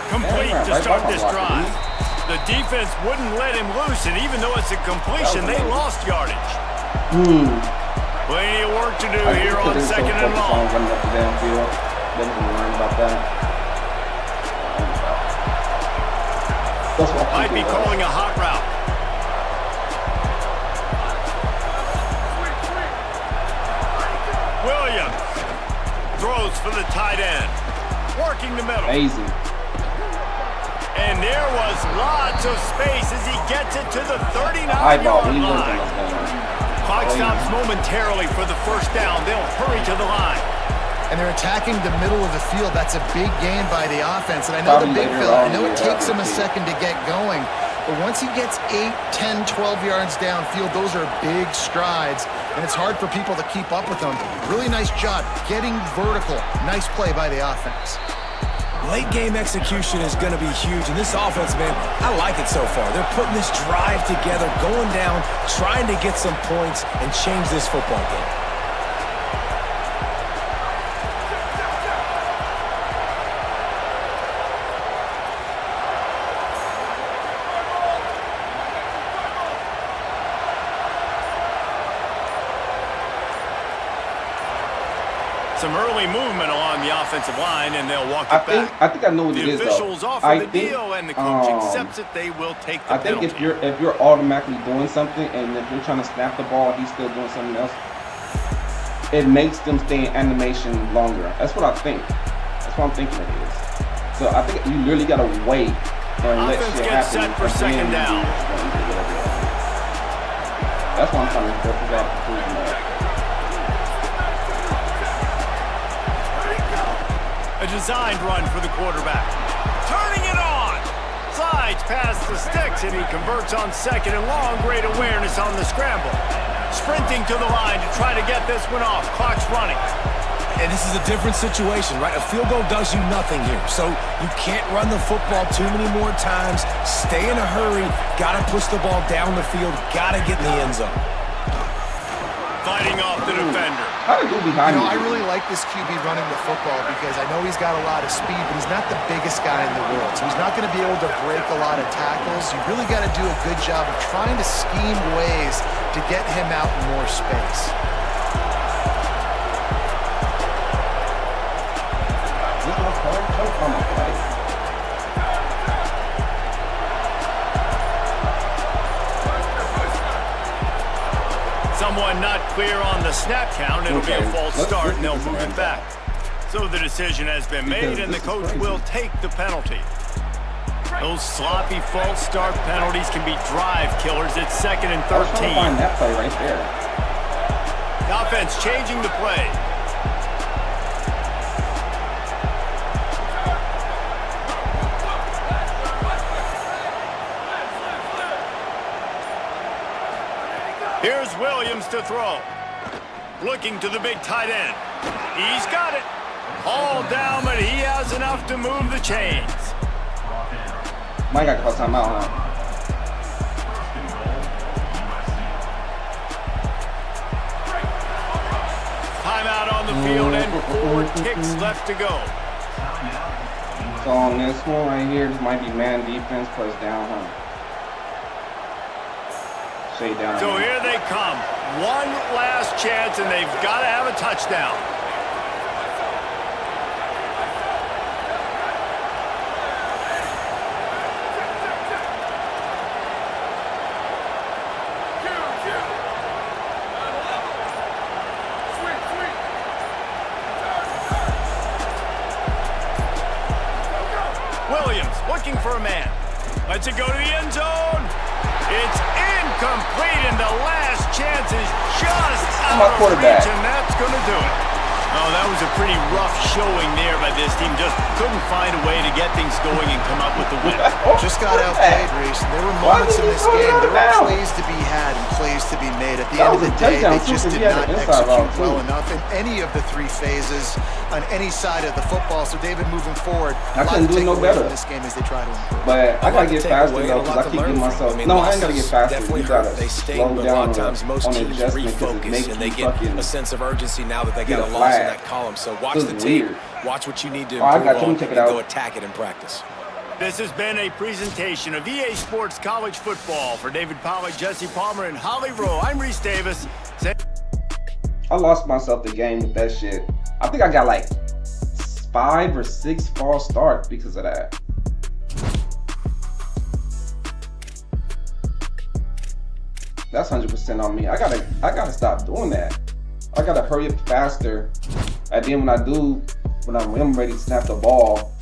Complete to start this drive. The defense wouldn't let him loose, and even though it's a completion, they lost yardage. Plenty of work to do here on 2nd and long. Might be calling a hot route. Williams throws for the tight end. Working the middle. Amazing. And there was lots of space as he gets it to the 39-yard line. Clock stops momentarily for the 1st down. They'll hurry to the line. And they're attacking the middle of the field. That's a big gain by the offense. And I know the big fella, I know it takes him a second to get going. But once he gets 8, 10, 12 yards downfield, those are big strides. And it's hard for people to keep up with them. Really nice job getting vertical. Nice play by the offense. Late game execution is going to be huge, and this offense, man, I like it so far. They're putting this drive together, going down, trying to get some points and change this football game. Some early movement along the offensive line, and they'll walk it back. I think I know what it is, The officials offer the deal, and the coach accepts it. They will take the penalty. I think if you're automatically doing something, and if you're trying to snap the ball, he's still doing something else, it makes them stay in animation longer. That's what I think. That's what I'm thinking it is. So I think you really gotta wait and let shit happen. Set for second down. That's what I'm trying to figure out the conclusion of. A designed run for the quarterback. Turning it on. Slides past the sticks, and he converts on second and long. Great awareness on the scramble. Sprinting to the line to try to get this one off. Clock's running. And this is a different situation, right? A field goal does you nothing here. So you can't run the football too many more times. Stay in a hurry. Got to push the ball down the field. Got to get in the end zone. Fighting off the defender. How did you go behind I really like this QB running the football because I know he's got a lot of speed, but he's not the biggest guy in the world. So he's not going to be able to break a lot of tackles. You really got to do a good job of trying to scheme ways to get him out in more space. Someone not clear on the snap count. It'll be a false start, and they'll move it back. So the decision has been made, and the coach will take the penalty. Those sloppy false start penalties can be drive killers. It's second and 13. I was trying to find that play right there. The offense changing the play. Here's Williams to throw. Looking to the big tight end. He's got it. All down, but he has enough to move the chains. Mike got to call timeout, huh? Timeout on the field and 4 kicks left to go. So on this one right here, this might be man defense plus down, huh? Down. So here they come. One last chance, and they've got to have a touchdown. Williams looking for a man. Lets it go to the end zone. It's incomplete, and the last chance is just out of reach, and that's going to do it. Oh, that was a pretty rough showing there by this team. Just couldn't find a way to get things going and come up with the win. Just got outplayed, Reese. There were moments in this game. There were plays to be had and plays to be made. At the end of the day, they just did not execute well enough in any of the three phases on any side of the football. So David, moving forward, I couldn't do no better in this game as they try to improve. But I gotta get faster though, because I keep getting myself. No, I ain't gotta get faster. You gotta slow down on adjustment because it makes and they you get a sense of urgency now that they got a loss in that column. So watch the tape, watch what you need to improve on, and go attack it in practice. This has been a presentation of EA Sports College Football. For David Pollack, Jesse Palmer, and Holly Rowe, I'm Reese Davis. I lost myself the game with that shit. I think I got like 5 or 6 false starts because of that. That's 100% on me. I gotta stop doing that. I gotta hurry up faster. And then when I'm ready to snap the ball,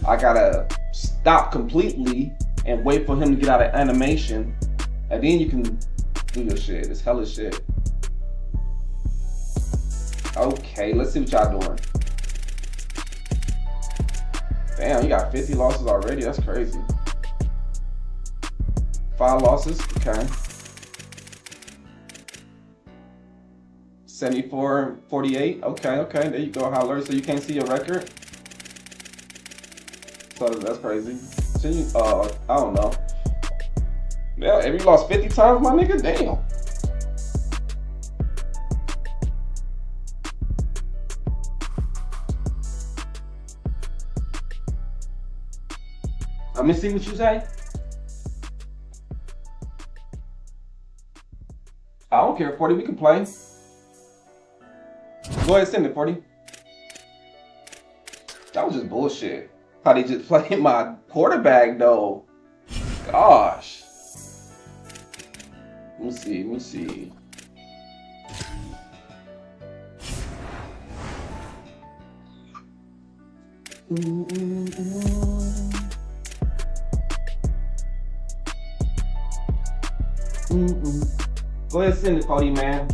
I gotta stop completely and wait for him to get out of animation. And then you can do your shit. It's hella shit. Okay, let's see what y'all doing. Damn, you got 50 losses already. That's crazy. 5 losses. Okay. 74-48. Okay. There you go, Howler. So you can't see your record. So that's crazy. So you, I don't know. Yeah, if you lost 50 times, my nigga, damn. Let me see what you say. I don't care, 40, we can play. Go ahead, send it, 40. That was just bullshit. How they just played my quarterback, though. Gosh. Let me see. Go ahead, send it, Cody, man.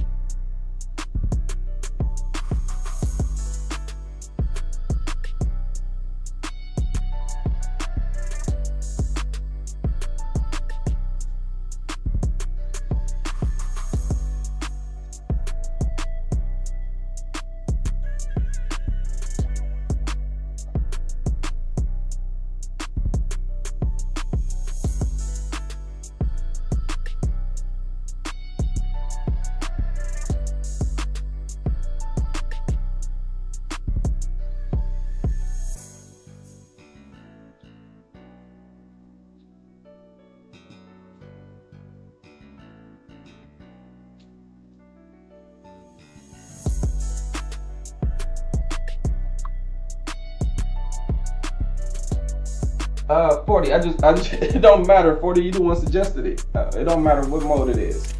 Uh, 40, I just, it don't matter. 40, you the one suggested it. It don't matter what mode it is.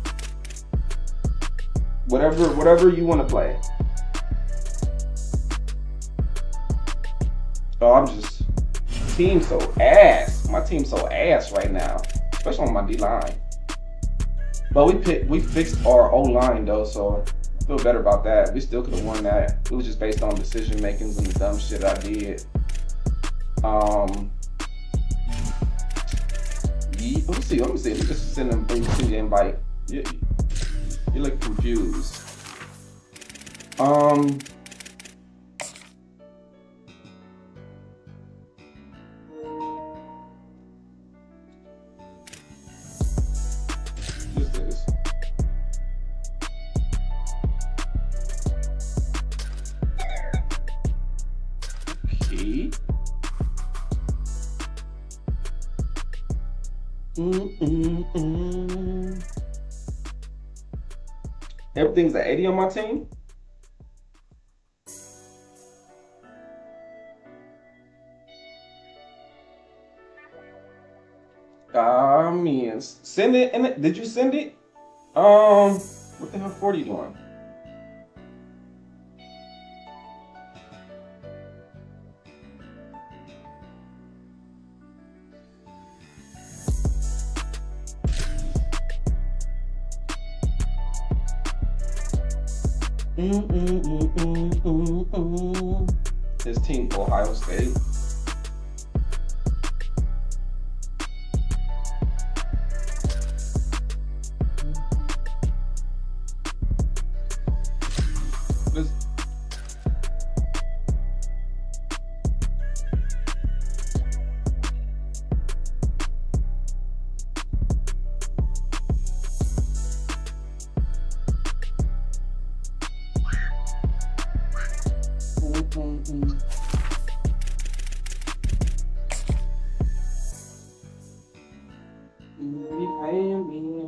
Whatever you want to play. Oh, I'm just, team so ass. My team's so ass right now, especially on my D line. But we fixed our O line though, so I feel better about that. We still could have won that. It was just based on decision makings and the dumb shit I did. Let me see. Let me just send them the invite. You look confused. Just this. Okay. Everything's at 80 on my team. Man, send it. And did you send it? What the hell 40 doing? His team, Ohio State.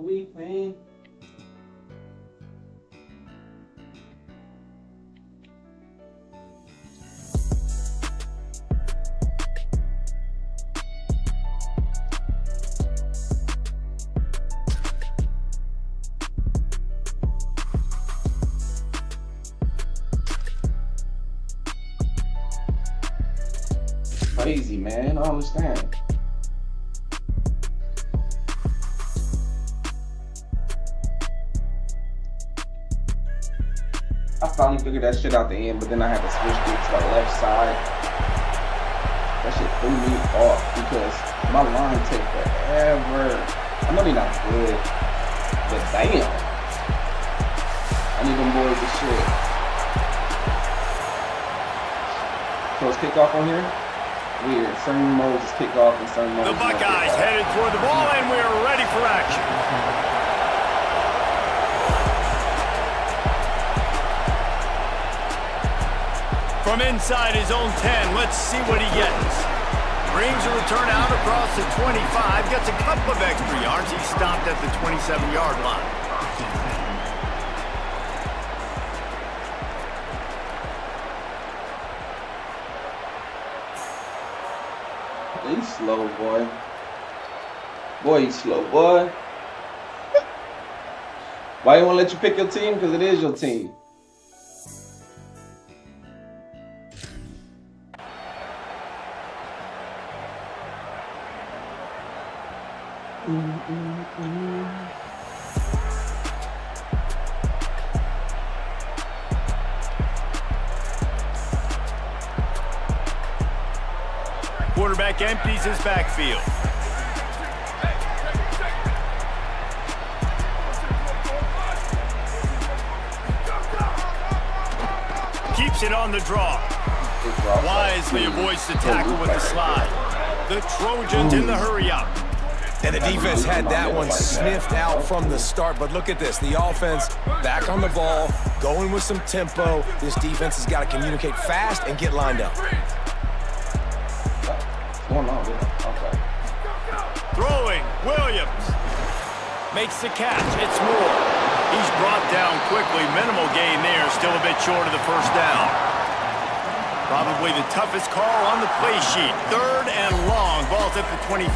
We playing. Crazy, man. I don't understand. I finally figured that shit out the end, but then I had to switch it to the left side. That shit threw me off because my line take forever. I know they're not good, but damn. I need them boys to shit. So it's kickoff on here? weird. Certain modes is kick off and certain modes. The Buckeyes headed toward the ball, and we are ready for action. From inside his own 10, let's see what he gets. Brings a return out across the 25, gets a couple of extra yards. He stopped at the 27-yard line. He's slow, boy. Boy, he's slow, boy. Why you want to let you pick your team? Because it is your team. Quarterback empties his backfield. Keeps it on the draw. Wisely avoids the tackle with the slide. The Trojans in the hurry up. And the defense had that one sniffed out from the start. But look at this. The offense back on the ball, going with some tempo. This defense has got to communicate fast and get lined up. Okay. Throwing, Williams. Makes the catch. It's Moore. He's brought down quickly. Minimal gain there. Still a bit short of the first down. Probably the toughest call on the play sheet. 3rd and long. Ball's at the 25.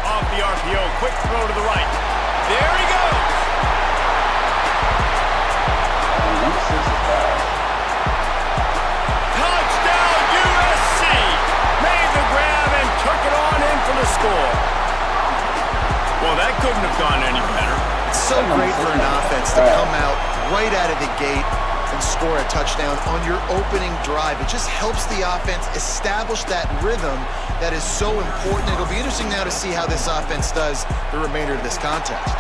Off the RPO. Quick throw to the right. There he goes. Touchdown USC. Made the grab and took it on in for the score. Well, that couldn't have gone any better. It's so great for an offense to come out right out of the gate and score a touchdown on your opening drive. It just helps the offense establish that rhythm that is so important. It'll be interesting now to see how this offense does the remainder of this contest.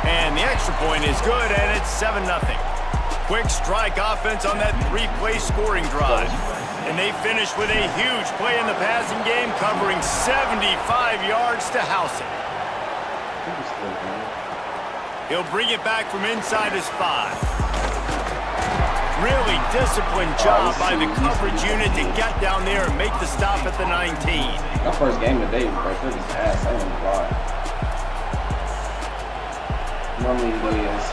And the extra point is good, and it's 7-0. Quick strike offense on that 3-play scoring drive. And they finish with a huge play in the passing game, covering 75 yards to house it. He'll bring it back from inside his 5. Really disciplined job by the coverage unit to get down there and make the stop at the 19. My first game today was pretty ass. I ain't gonna lie. Normally it is.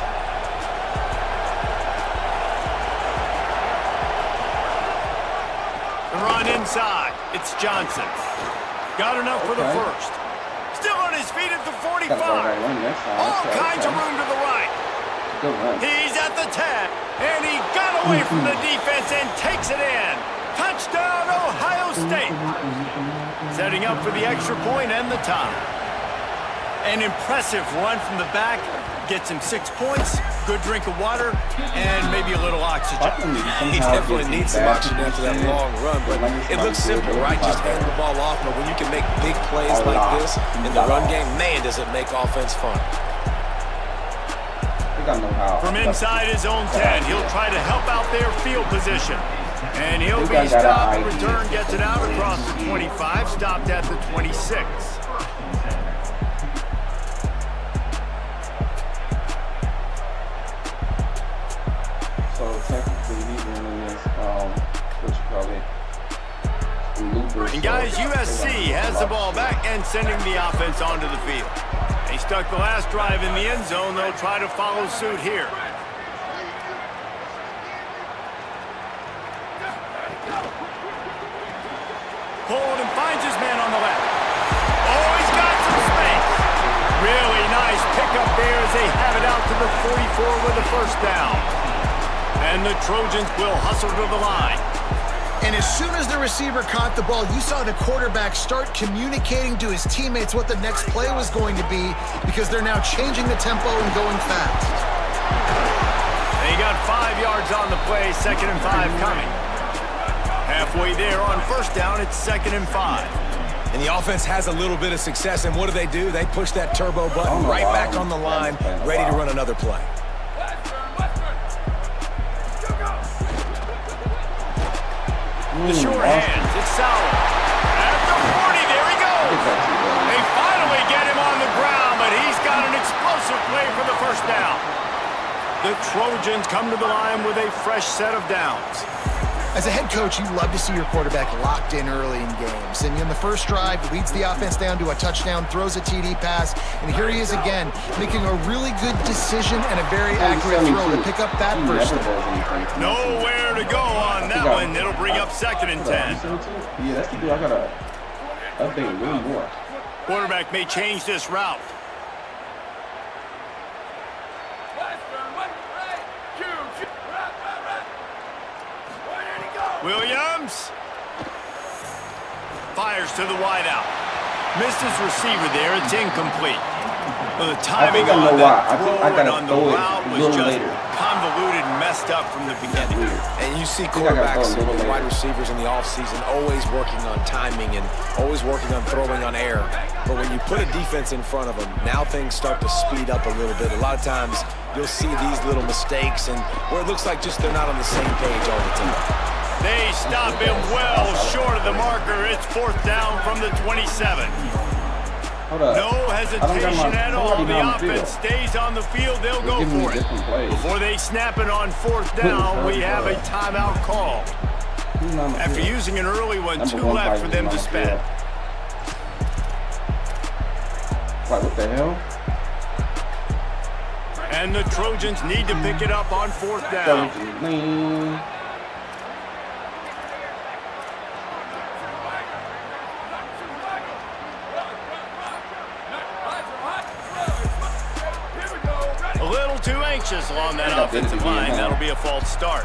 The run inside. It's Johnson. Got enough for the first. Still on his feet at the 45. All kinds of room to the right. He's at the 10. And he got away from the defense and takes it in. Touchdown, Ohio State. Setting up for the extra point and the tie. An impressive run from the back. Gets him 6 points, good drink of water, and maybe a little oxygen. He definitely needs some oxygen after that long run, but it looks simple, right? Just hand the ball off, but when you can make big plays like this in the run game, man, does it make offense fun. From inside his own 10, he'll try to help out their field position. And he'll be stopped. Return gets it out across the 25, stopped at the 26. So technically he's running this, what you call it, loopers. And guys, USC has the ball back and sending the offense onto the field. They stuck the last drive in the end zone. They'll try to follow suit here. Holden finds his man on the left. Oh, he's got some space. Really nice pickup there as they have it out to the 44 with the first down. And the Trojans will hustle to the line. And as soon as the receiver caught the ball, you saw the quarterback start communicating to his teammates what the next play was going to be because they're now changing the tempo and going fast. They got 5 yards on the play, 2nd and 5 coming. Halfway there on first down, it's 2nd and 5. And the offense has a little bit of success, and what do? They push that turbo button right back on the line, ready to run another play. The short hands, it's solid. At the 40, there he goes. They finally get him on the ground, but he's got an explosive play for the first down. The Trojans come to the line with a fresh set of downs. As a head coach, you love to see your quarterback locked in early in games. And in the first drive, leads the offense down to a touchdown, throws a TD pass, and here he is again, making a really good decision and a very accurate throw to pick up that first down. Nowhere to go on that one. It'll bring up 2nd and 10. Yeah, that's the dude I gotta update way more. Quarterback may change this route. Williams fires to the wideout. Missed his receiver there. It's incomplete. Well, the timing on that throw and on the route was just convoluted and messed up from the beginning. And you see quarterbacks and wide receivers in the offseason always working on timing and always working on throwing on air. But when you put a defense in front of them, now things start to speed up a little bit. A lot of times you'll see these little mistakes and where it looks like just they're not on the same page all the time. They stop him well short of the marker. It's 4th down from the 27. No hesitation at all. The offense stays on the field. They'll go for it. Before they snap it on 4th down, we have a timeout call. After using an early one, 2 left for them to spend. What the hell? And the Trojans need to pick it up on 4th down. Too anxious along that offensive line. That'll be a false start.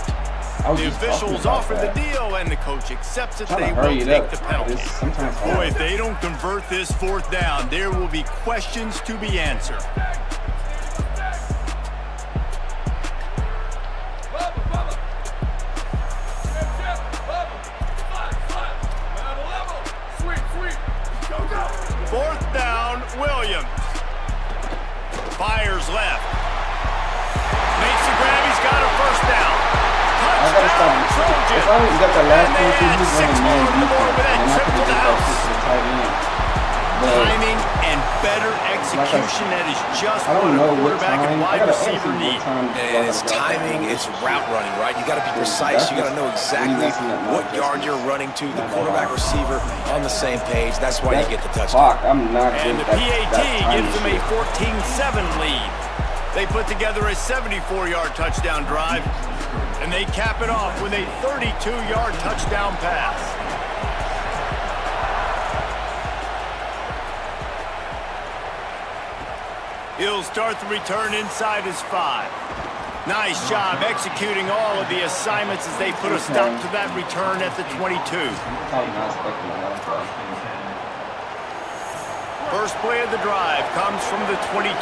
The officials offer the deal, and the coach accepts it. They will take the penalty. Boy, if they don't convert this 4th down, there will be questions to be answered. Fourth down, Williams. Fires left. Makes the grab, he's got a first down. Touchdown, Trojans. You got the last And they add 6 more on the board with that trip to the house. Timing and better execution, that is just what a quarterback and wide receiver need. And it's timing, it's route running, right? You got to be precise. You got to know exactly what yard you're running to. The quarterback, receiver on the same page. That's why you get the touchdown. And the PAT gives them a 14-7 lead. They put together a 74-yard touchdown drive, and they cap it off with a 32-yard touchdown pass. He'll start the return inside his 5. Nice job executing all of the assignments as they put a stop to that return at the 22. First play of the drive comes from the 22.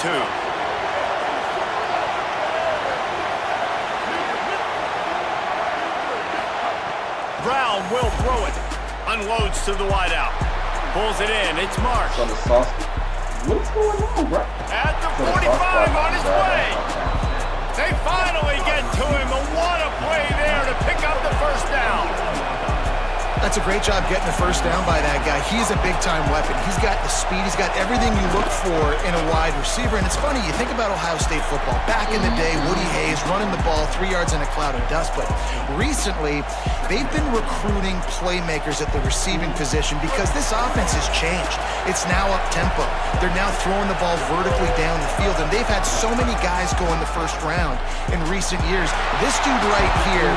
Brown will throw it. Unloads to the wideout. Pulls it in. It's Marsh. What's going on, bro? At the 45 on his way. They finally get to him. And what a play there to pick up the first down. That's a great job getting the first down by that guy. He's a big-time weapon. He's got the speed. He's got everything you look for in a wide receiver. And it's funny, you think about Ohio State football. Back in the day, Woody Hayes running the ball 3 yards in a cloud of dust. But recently, they've been recruiting playmakers at the receiving position because this offense has changed. It's now up-tempo. They're now throwing the ball vertically down the field. And they've had so many guys go in the first round in recent years. This dude right here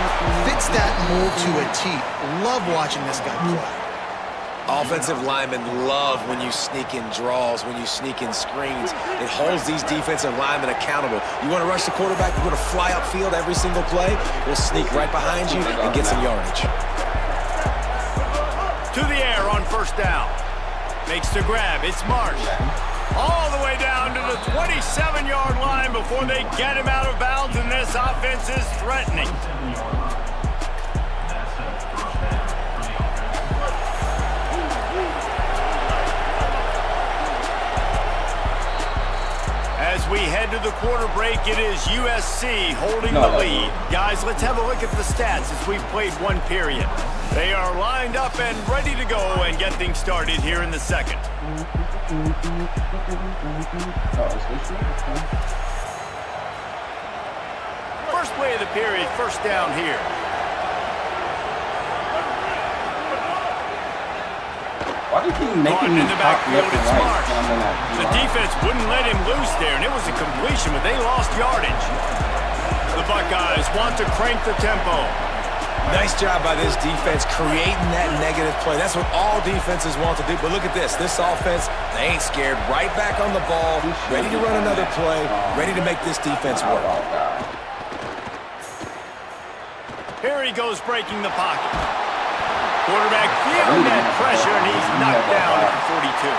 fits that mold to a T. Love watching this guy play. Offensive linemen love when you sneak in draws, when you sneak in screens. It holds these defensive linemen accountable. You want to rush the quarterback, you want to fly upfield every single play, we'll sneak right behind you and get some yardage. To the air on first down. Makes the grab. It's Marsh. All the way down to the 27-yard line before they get him out of bounds, and this offense is threatening. As we head to the quarter break, it is USC holding the lead. Guys, let's have a look at the stats as we've played one period. They are lined up and ready to go and get things started here in the second. First play of the period, first down here. Why do you keep making me in the pop backfield, left and it's right? Marsh. The defense wouldn't let him loose there, and it was a completion, but they lost yardage. The Buckeyes want to crank the tempo. Nice job by this defense creating that negative play. That's what all defenses want to do. But look at this. This offense, they ain't scared. Right back on the ball, ready to run another play, ready to make this defense work. Here he goes breaking the pocket. Quarterback feeling that pressure, and he's knocked down at the 42.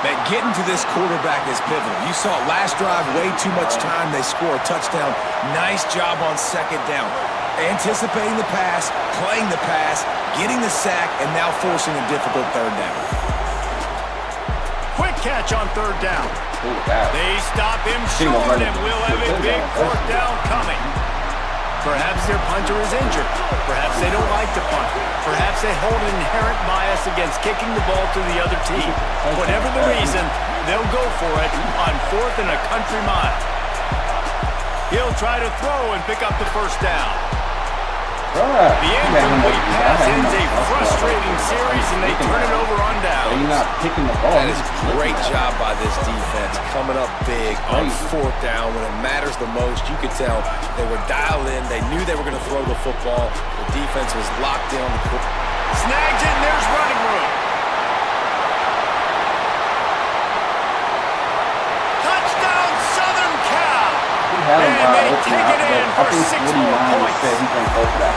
Man, getting to this quarterback is pivotal. You saw it last drive, way too much time. They score a touchdown. Nice job on second down. Anticipating the pass, playing the pass, getting the sack, and now forcing a difficult third down. Quick catch on third down. They stop him short, and we'll have a big fourth down coming. Perhaps their punter is injured. Perhaps they don't like to punt. Perhaps they hold an inherent bias against kicking the ball to the other team. Whatever the reason, they'll go for it on 4th and a country mile. He'll try to throw and pick up the first down. The incomplete pass ends a frustrating series, and they turn it over on downs. You're not picking the ball. That is a great job by this defense, coming up big on 4th down when it matters the most. You could tell they were dialed in. They knew they were going to throw the football. The defense was locked in on the court. Snags it, and there's running room. Touchdown, Southern Cal. And they take it in for 6 more points. Said he's going to go for that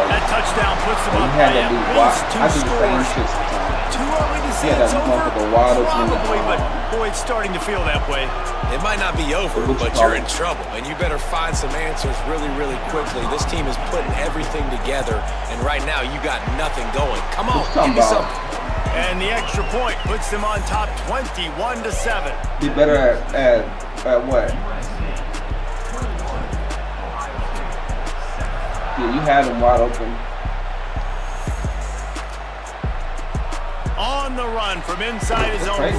That touchdown puts them up by at least 2 scores. Too early to say it's over? Probably, but boy, it's starting to feel that way. It might not be over, but you're in trouble, and you better find some answers really, really quickly. This team is putting everything together, and right now you got nothing going. Come on, give me something. And the extra point puts them on top 21-7. Be better at what? Yeah, you had him wide open. On the run from inside his own 5.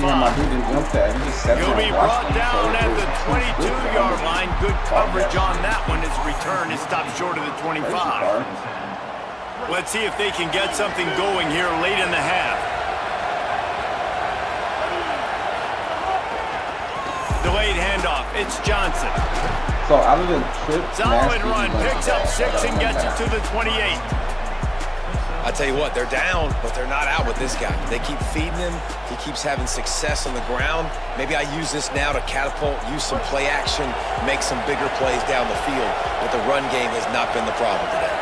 He'll be brought down at the 22-yard line. Good coverage on that one. His return is stopped short of the 25. Let's see if they can get something going here late in the half. Delayed handoff. It's Johnson. So out of the trip, solid run, picks up 6 and gets it to the 28. I tell you what, they're down, but they're not out with this guy. They keep feeding him. He keeps having success on the ground. Maybe I use this now to catapult, use some play action, make some bigger plays down the field. But the run game has not been the problem today.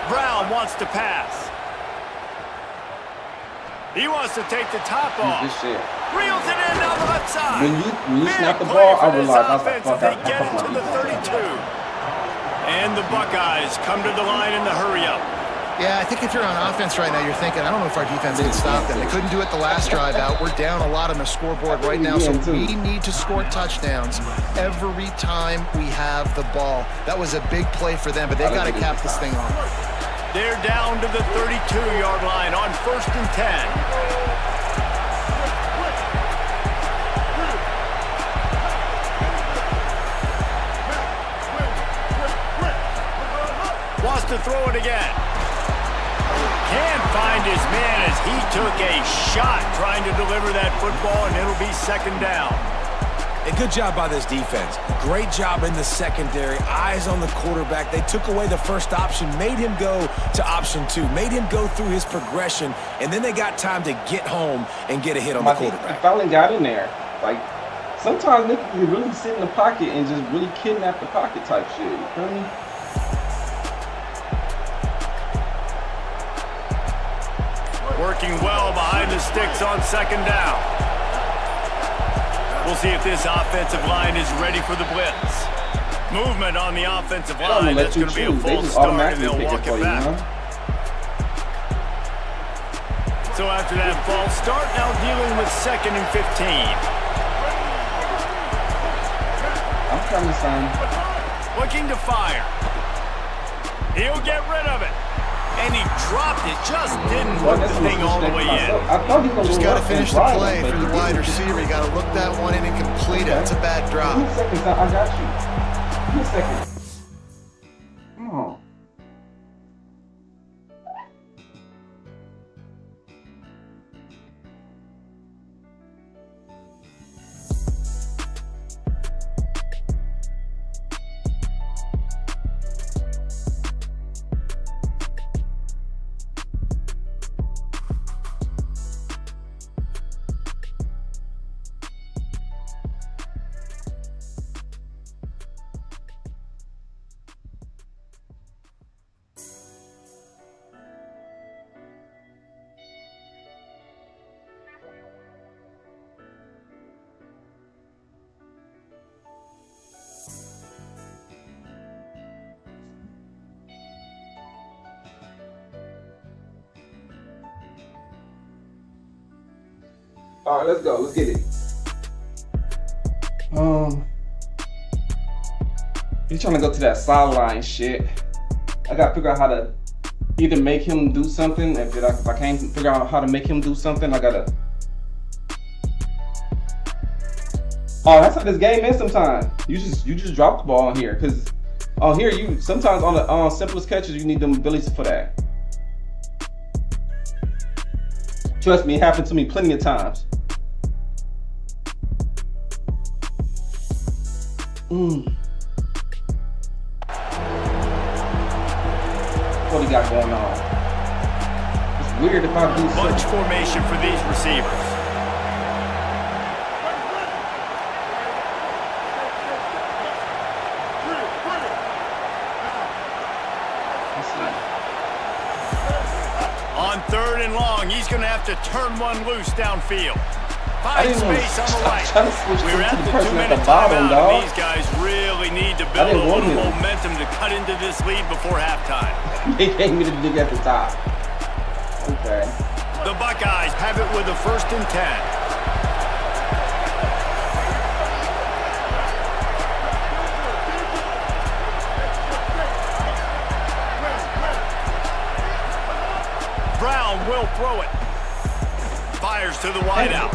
Brown wants to pass. He wants to take the top off. Reels it in down the left side. When you snap the ball, I realized I was like, fuck, they get it to the 32. And the Buckeyes come to the line in the hurry-up. Yeah, I think if you're on offense right now, you're thinking, I don't know if our defense can stop them. They couldn't do it the last drive out. We're down a lot on the scoreboard right now, so we need to score touchdowns every time we have the ball. That was a big play for them, but they've got to cap this thing off. They're down to the 32-yard line on 1st and 10. Wants to throw it again. Can't find his man as he took a shot trying to deliver that football, and it'll be 2nd down. A good job by this defense. Great job in the secondary. Eyes on the quarterback. They took away the first option, made him go to option 2, made him go through his progression, and then they got time to get home and get a hit on the quarterback. He finally got in there. Like, sometimes niggas can really sit in the pocket and just really kidnap the pocket type shit. You feel me? Working well behind the sticks on 2nd down. We'll see if this offensive line is ready for the blitz. Movement on the offensive line. That's going to be a false start, and they'll walk it back. So after that false start, now dealing with 2nd and 15. I'm coming, son. Looking to fire. He'll get rid of it. And he dropped it, just didn't hook the thing all the way in. I thought he was Just got to finish the play for the wide receiver. You got to look that one in and complete it. It's a bad drop. Give me a second, son. I got you. Give me a second. Come on. All right, let's go. Let's get it. He's trying to go to that sideline shit. I gotta figure out how to either make him do something. If I can't figure out how to make him do something, I gotta. Oh, that's how this game is sometimes. You just drop the ball on here, cause on here you sometimes on the simplest catches you need them abilities for that. Trust me, it happened to me plenty of times. What he got going on? It's weird if I do Bunch formation for these receivers. On 3rd and long, he's going to have to turn one loose downfield. Find space on the right. We're at the 2-minute timeout, and these guys really need to build a little momentum to cut into this lead before halftime. They gave me the dig at the top. Okay. The Buckeyes have it with a 1st and 10. Brown will throw it. Fires to the wideout.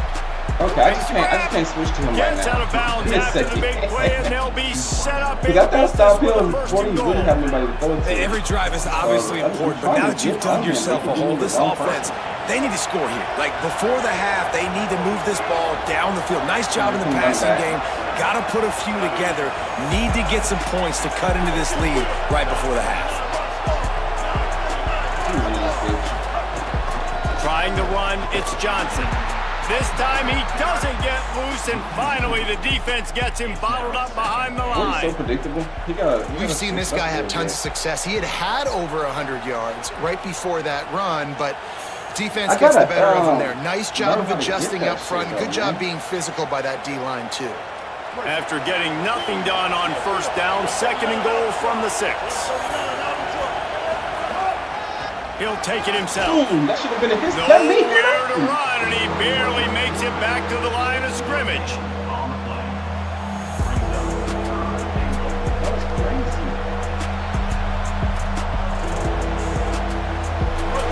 Okay, I just can't switch to him right now. Gets out of bounds after the big play, and they'll be set up in that stop business hill with the 1st before and you goal. really have anybody to throw it to. Every drive is obviously important, but now that you've dug yourself a hole, this offense, they need to score here. Like, before the half, they need to move this ball down the field. Nice job in the passing game. Got to put a few together. Need to get some points to cut into this lead right before the half. Trying to run, it's Johnson. This time he doesn't get loose, and finally the defense gets him bottled up behind the line. So predictable. We've seen this guy have tons of success. He had over 100 yards right before that run, but defense gets the better of him there. Nice job of adjusting up front. Good job being physical by that D-line, too. After getting nothing done on 1st down, 2nd and goal from the 6. He'll take it himself. That should have been a his. Nowhere to run, and he barely makes it back to the line of scrimmage.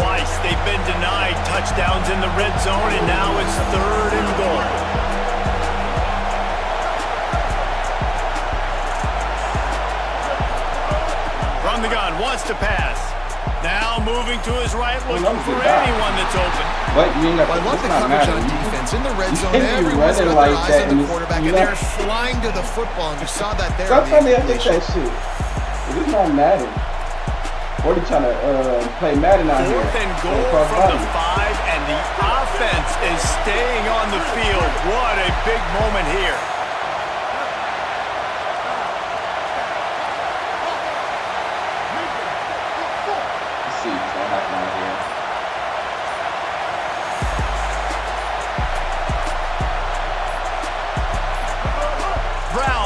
Twice they've been denied touchdowns in the red zone, and now it's 3rd and goal. From the gun, wants to pass. Now moving to his right, looking for anyone that's open. But you I love the coverage on defense. In the red zone, everyone's got their eyes on the quarterback, and they're flying to the football, and you saw that there. Stop trying to hit that shit. It is not Madden. Or they trying to play Madden out here. 4th and goal from the 5, and the offense is staying on the field. What a big moment here.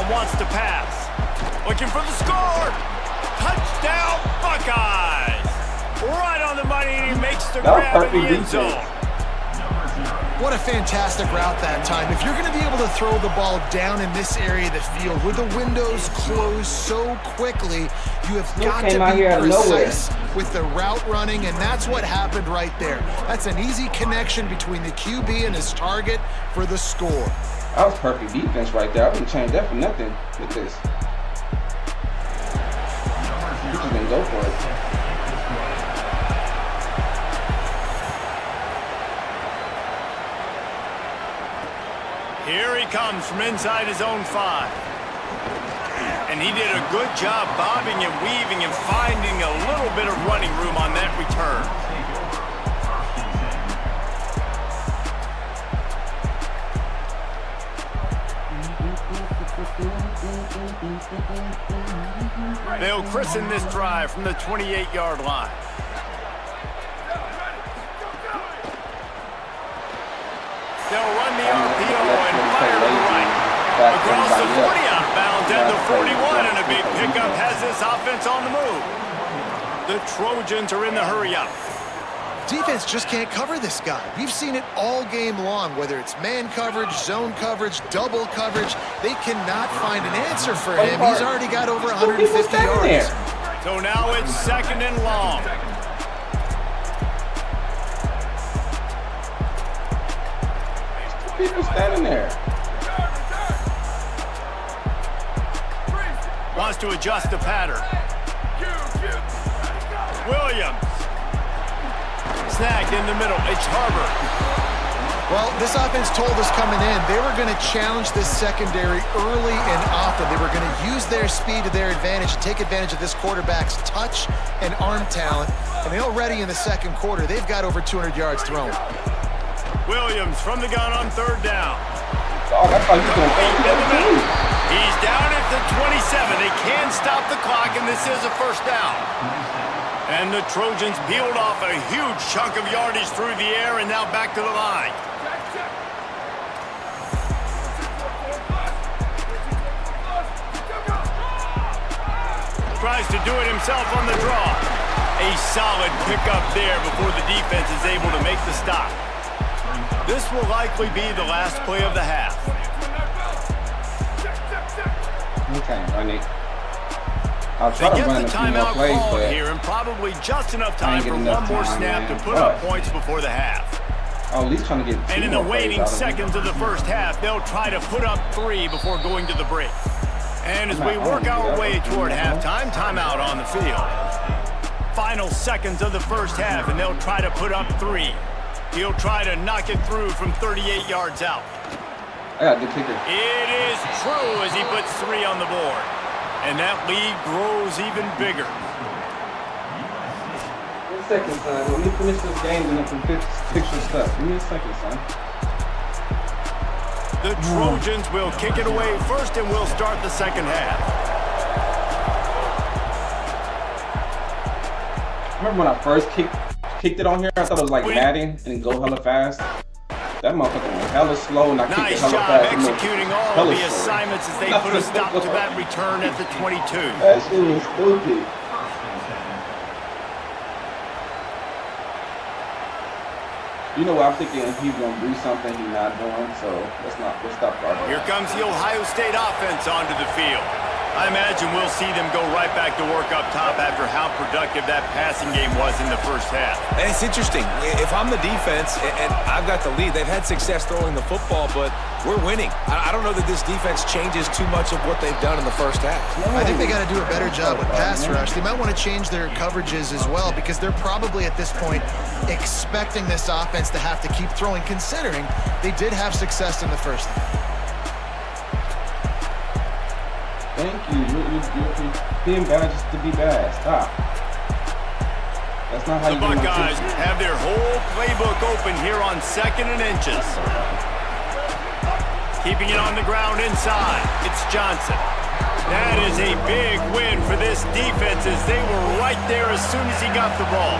Wants to pass. Looking for the score. Touchdown, Buckeyes. Right on the money, and he makes the grab in the end zone. What a fantastic route that time. If you're going to be able to throw the ball down in this area of the field where the windows close so quickly, you have got to be precise with the route running, and that's what happened right there. That's an easy connection between the QB and his target for the score. That was perfect defense right there. I wouldn't change that for nothing with this. You just didn't go for it. Here he comes from inside his own 5. And he did a good job bobbing and weaving and finding a little bit of running room on that return. They'll christen this drive from the 28-yard line. They'll run the RPO and fire to the right. Across the 40 outbound and the 41, and a big pickup has this offense on the move. The Trojans are in the hurry-up. Defense just can't cover this guy. We've seen it all game long, whether it's man coverage, zone coverage, double coverage. They cannot find an answer for him. He's already got over 150 yards. So now it's 2nd and long. People standing there. Wants to adjust the pattern. Williams. Snagged in the middle. It's Harbor. Well, this offense told us coming in they were going to challenge this secondary early and often. They were going to use their speed to their advantage and take advantage of this quarterback's touch and arm talent. And already in the second quarter, they've got over 200 yards thrown. Williams from the gun on 3rd down. Oh, that's how you doing. He's down at the 27. They can stop the clock, and this is a 1st down. And the Trojans peeled off a huge chunk of yardage through the air and now back to the line. Tries to do it himself on the draw. A solid pickup there before the defense is able to make the stop. This will likely be the last play of the half. Okay, Ronnie. They get the timeout called here, and probably just enough time for one more snap to put up points before the half. Oh, at least trying to get. And in the waning seconds of the first half, they'll try to put up 3 before going to the break. And as we work our way toward halftime, timeout on the field. Final seconds of the first half, and they'll try to put up 3. He'll try to knock it through from 38 yards out. I got the kicker. It is true as he puts 3 on the board. And that lead grows even bigger. 1 second, son. Let me finish this game and then fix your stuff. Give me a second, son. The Trojans will kick it away first, and we'll start the second half. Remember when I first kicked it on here? I thought it was like Madden and go hella fast. That motherfucker went hella slow, and I kicked it hella fast. Nice job executing all of the assignments as they put a stop to that return at the 22. That shit was stupid. You know what? I'm thinking he's gonna do something he's not doing, so let's stop talking. Here comes the Ohio State offense onto the field. I imagine we'll see them go right back to work up top after how productive that passing game was in the first half. And it's interesting. If I'm the defense and I've got the lead, they've had success throwing the football, but we're winning. I don't know that this defense changes too much of what they've done in the first half. I think they got to do a better job with pass rush. They might want to change their coverages as well, because they're probably at this point expecting this offense to have to keep throwing, considering they did have success in the first half. Thank you. You're being bad just to be bad. Stop. That's not how the Buckeyes have their whole playbook open here on 2nd and inches. Keeping it on the ground inside. It's Johnson. That is a big win for this defense, as they were right there as soon as he got the ball.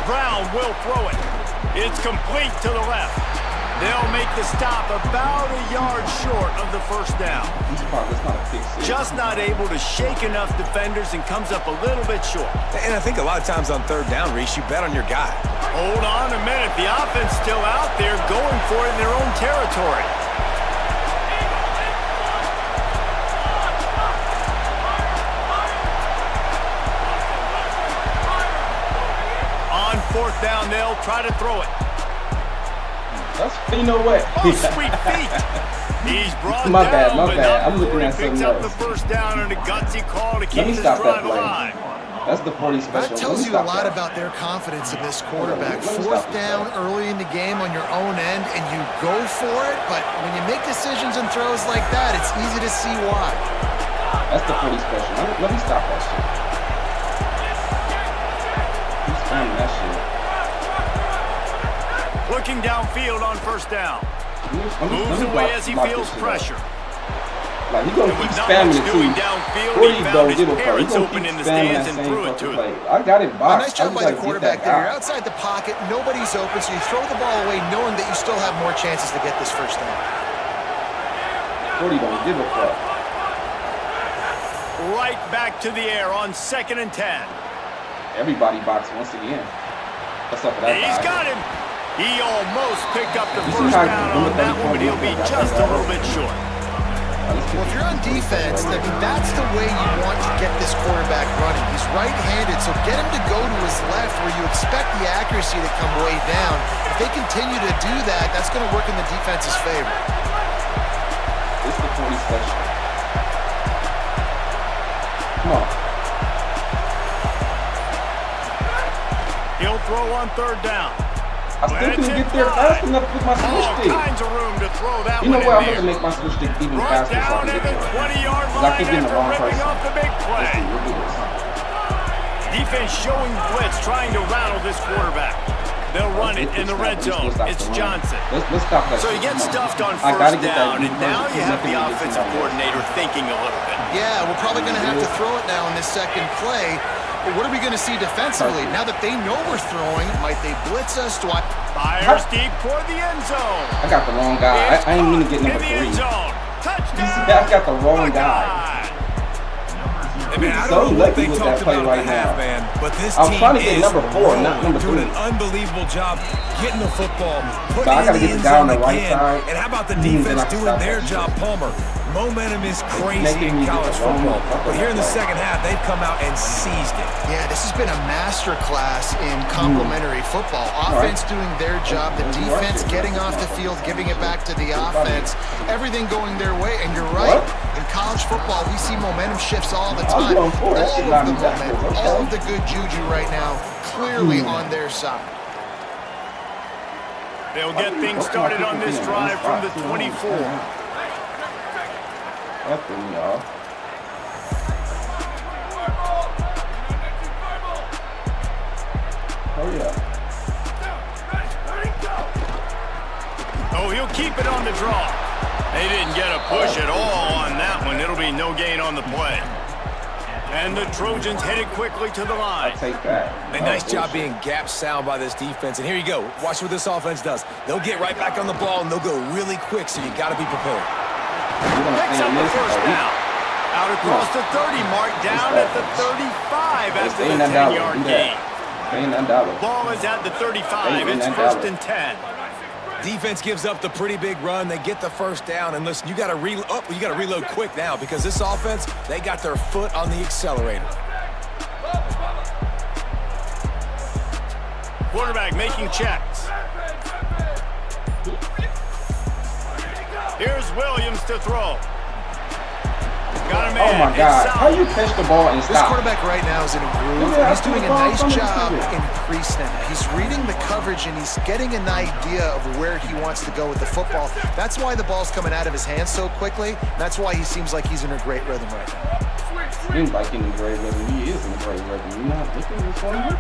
Brown will throw it. It's complete to the left. They'll make the stop about a yard short of the first down. Just not able to shake enough defenders and comes up a little bit short. And I think a lot of times on third down, Reese, you bet on your guy. Hold on a minute. The offense still out there going for it in their own territory. On fourth down, they'll try to throw it. You know what? Oh, sweet feet. He's brought My down, bad. I'm looking at picks something up the else. first down and a gutsy call to keep Let me this stop that drive play. alive. That's the 40 special. That tells you a lot about their confidence in this quarterback. Fourth down early in the game on your own end, and you go for it, but when you make decisions and throws like that, it's easy to see why. That's the 40 special. Let me stop that shit. He's spamming that shit. Looking downfield on first down. Moves Let me away as he block feels this shit pressure. Like, he's going to keep With not spamming much it doing too. downfield, 40 he don't found his give a fuck. He's parents going to open keep in the spamming stands that and same threw it fucking to play. him. I got it boxed. Nice job by the quarterback there. You're Guy. outside the pocket, nobody's open, so you throw the ball away knowing that you still have more chances to get this first down. 40 don't give a fuck. Right back to the air on 2nd and 10. Everybody boxed once again. What's up with that He's guy? got him. He almost picked up the You see first how down number on that 34 one, but he'll be just a little bit short. Well, if you're on defense, I mean, that's the way you want to get this quarterback running. He's right-handed, so get him to go to his left where you expect the accuracy to come way down. If they continue to do that, that's going to work in the defense's favor. This is the 40 special. Come on. He'll throw on third down. I still couldn't get there fast enough with my switch All stick. kinds of room to throw that You know one what? I'm in going to there. make my switch stick even Brought faster so I down can at get the there. 20-yard Because I line keep getting the after wrong ripping person. off the big Let's play. see, we'll do this. Defense showing blitz, trying to rattle this quarterback. They'll run it in the red zone. It's Johnson. Let's stop that. So he shit. gets Come on. stuffed on I gotta first get that down, and now you have the offensive coordinator thinking a little bit. Yeah, we're probably going to have to throw it now in this second play. But what are we going to see defensively? Now that they know we're throwing, might they blitz us? Fires deep toward the end zone. I got the wrong guy. I ain't mean to get number in the 3. end zone. Touchdown. I got the wrong guy. I mean, I So don't know what lucky they with talked that play about right in the half, now. man, but this I'm team trying to get is number 4, not number doing 3. an unbelievable job getting the football, putting So I it gotta in the get end the guy on zone the right again. side. And how about the Then defense I can doing stop their that job, shit. Palmer? Momentum is crazy Making in me get college the wrong football. motherfucker But here in the that play. second half, they've come out and seized it. Yeah, this has been a master class in complementary football. Offense doing their job, the defense getting off the field, giving it back to the offense, everything going their way. And you're right, in college football, we see momentum shifts all the time. going for it. That All shit of got the me backwards. momentum, Okay. all of the good juju right now, clearly on their side. They'll get things started on this drive from the 24. That thing, y'all. Oh, yeah. Oh, he'll keep it on the draw. They didn't get a push at all on that one. It'll be no gain on the play. And the Trojans headed quickly to the line. I'll take that. A nice job being gap sound by this defense. And here you go. Watch what this offense does. They'll get right back on the ball, and they'll go really quick, so you got to be prepared. Picks up the first down. Out across the 30 mark, down at the 35 after the 10-yard gain. Ball is at the 35. It's 1st and 10. Defense gives up the pretty big run. They get the first down, and listen, you got to reload quick now because this offense, they got their foot on the accelerator. Quarterback making checks. Here's Williams to throw. Got a man Oh, my God. inside. How you catch the ball and This stop? quarterback right now is in a groove. Yeah, He's doing a nice that's job what I'm in pre-snap. He's reading the coverage, and he's getting an idea of where he wants to go with the football. That's why the ball's coming out of his hands so quickly. That's why he seems like he's in a great rhythm right now. Seems like in a great rhythm. He is in a great rhythm. You're not looking at this one here?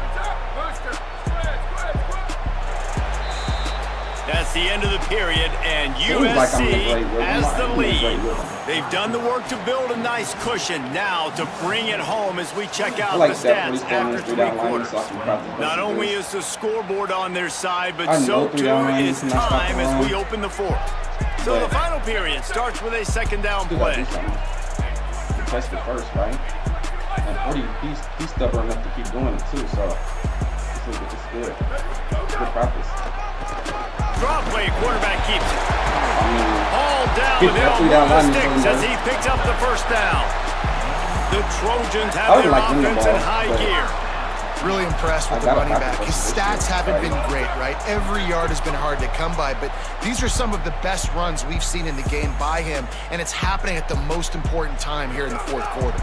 That's the end of the period, and Seems like I'm in USC great rhythm. has the I'm in lead. great rhythm. They've done the work to build a nice cushion. Now to bring it home as we check out I like the that when stats he's throwing after this 3 three down line quarters. so I can practice Not versus only this. is the scoreboard on their side, but I so know 3 too down line is is not time as wrong. we open the fourth. So But the final period starts with a second down Still gotta play. do something. He touched it first, right? And 40, he's stubborn enough to keep doing it too, so it's good. Good practice. Draw play, quarterback keeps it. I mean, All down keep the that 3 middle down of the line sticks is as he picks up the first down. The Trojans I have would their like them to offense ball, in high but- gear. Really impressed with I the gotta running practice back. His this stats year, haven't right? been great, right? Every yard has been hard to come by, but these are some of the best runs we've seen in the game by him, and it's happening at the most important time here in the fourth quarter.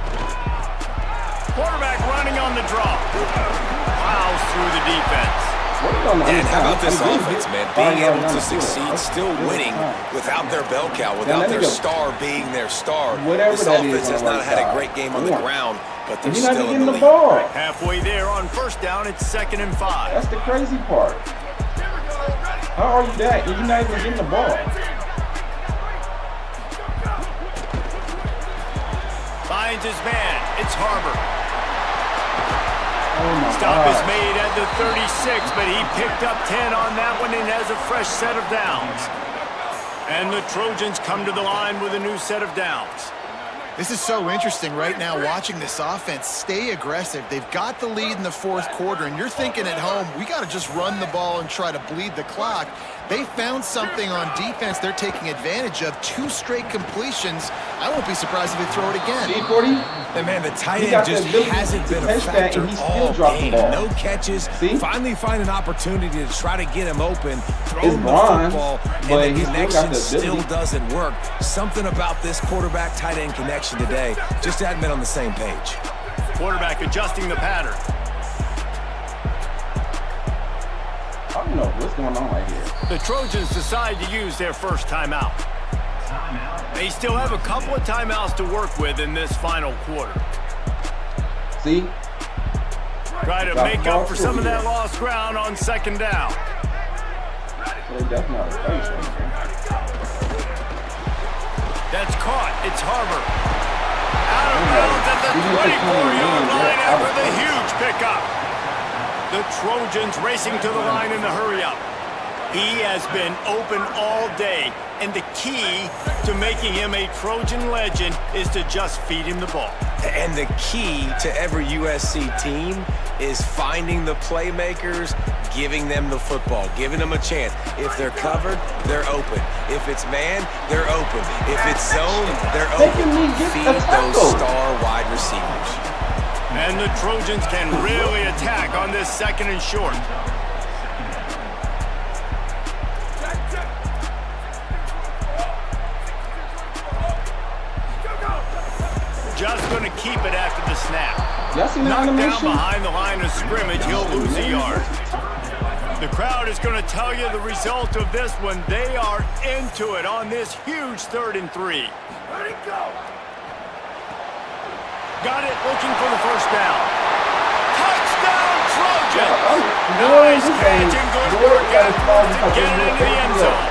Quarterback running on the draw. Plows through the defense. And how about this offense, man? Being able to succeed, still winning without their bell cow, without their star being their star. Whatever This that is offense on has the not right had a side. great game on the ground, but they're And you're not still in getting the the lead. ball. Halfway there on first down, it's 2nd and 5. That's the crazy part. How are you that? You're not even getting the ball. Finds his man. It's Harbor. Oh my Stop God. is made at the 36, but he picked up 10 on that one and has a fresh set of downs. And the Trojans come to the line with a new set of downs. This is so interesting right now, watching this offense stay aggressive. They've got the lead in the fourth quarter, and you're thinking at home, we got to just run the ball and try to bleed the clock. They found something on defense they're taking advantage of. 2 straight completions. I won't be surprised if they throw it again. G40, And man, the tight He end got the just ability hasn't to been a catch that, factor and he still all dropped the game. ball. No catches. See? Finally find an opportunity to try to get him open, throw It's him the bronze, football, but and he the still got connection the still ability. doesn't work. Something about this quarterback tight end connection today just hadn't been on the same page. Quarterback adjusting the pattern. I don't know what's going on right here. The Trojans decide to use their first timeout. They still have a couple of timeouts to work with in this final quarter. See? Try to Got make the ball up for some of through that here. lost ground on second down. So they definitely out of place right here. That's caught. It's Harbor. Out of bounds at the Even if it's 24-yard coming in, line they're out after of the place. huge pickup. The Trojans racing to the line in the hurry-up. He has been open all day, and the key to making him a Trojan legend is to just feed him the ball. And the key to every USC team is finding the playmakers, giving them the football, giving them a chance. If they're covered, they're open. If it's man, they're open. If it's zone, they're Taking open. me, get Feed the those tackle. star wide receivers. And the Trojans can really attack on this 2nd and short. Just going to keep it after the snap. Y'all seen that Knocked down animation? behind the line of scrimmage, he'll lose a yard. The crowd is going to tell you the result of this one. They are into it on this huge 3rd and 3. Got it, looking for the first down. Touchdown, Trojan! Nice catch and good work out to get it into the end zone.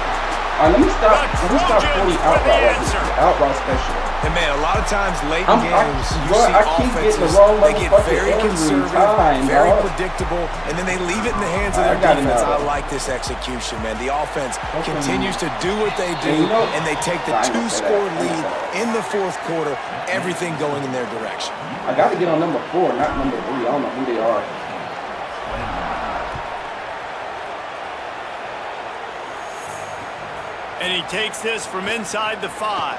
All right, let me stop 40 out route right answer. here. Out route special. And man, a lot of times late in I games, you keep see getting the offenses, wrong they get motherfucker very every conservative, time, very dog. predictable, and then they leave it in the hands of I their got it defense. now, I though. like this execution, man. The offense Okay. continues to do what they do, And you know- and they take the I ain't gonna say that. 2-score I ain't lead gonna say in the fourth quarter, everything going in their direction. I got to get on number 4, not number 3. I don't know who they are. And he takes this from inside the 5.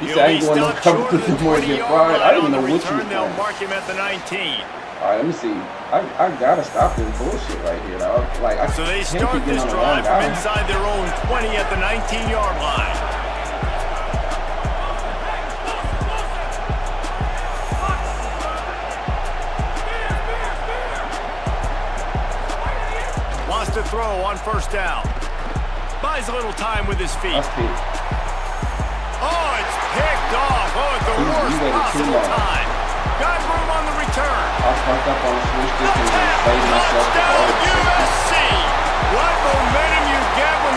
He He'll said I be ain't going no stopped cover short to of the the more get 20-yard fried. I line didn't on know the what you return. They'll were mark him at the 19. All right, let me see. I got to stop this bullshit right here, dog. Like, I So they can't start keep getting this on the wrong drive from guy. inside their own 20 at the 19-yard line. Wants to throw on first down. Buys a little time with his feet. That's big. Oh, it's picked off. Oh, at the You worst waited too possible long. time. Got room on the return. I fucked up on the switch The distance and tap, saved myself. touchdown USC. What momentum you get when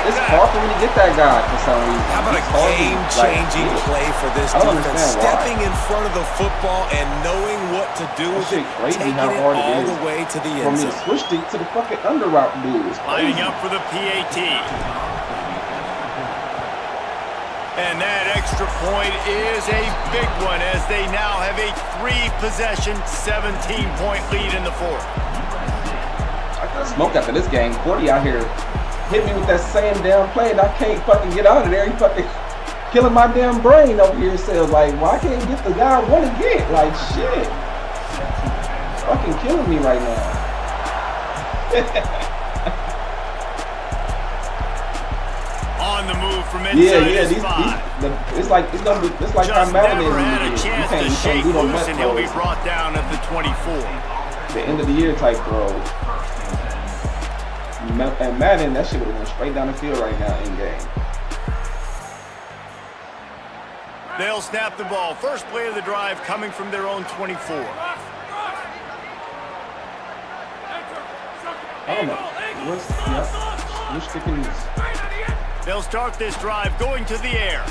it's hard for me to get that guy for some reason. How about a It's hard to, game-changing play for this I don't defense? understand why. Stepping in front of the football and knowing what to do That with shit it, crazy taking how it hard it all is the way to the for end me zone. to switch to the fucking under route dude. It's crazy. Lining up for the PAT. And that extra point is a big one as they now have a 3-possession, 17-point lead in the fourth. I could smoke after this game. 40 out here hit me with that same damn play and I can't fucking get out of there. He fucking killing my damn brain over here. So like, why can't I get the guy I want to get? Like, shit. Fucking killing me right now. On the move from inside his 5. It's like how Just Madden never is. had a chance to shake do no loose, mess and he'll be throws. brought down at the 24. The end of the year type throws. And Madden, that shit would have went straight down the field right now in game. They'll snap the ball. First play of the drive coming from their own 24. I don't know. You're sticking this. They'll start this drive going to the air.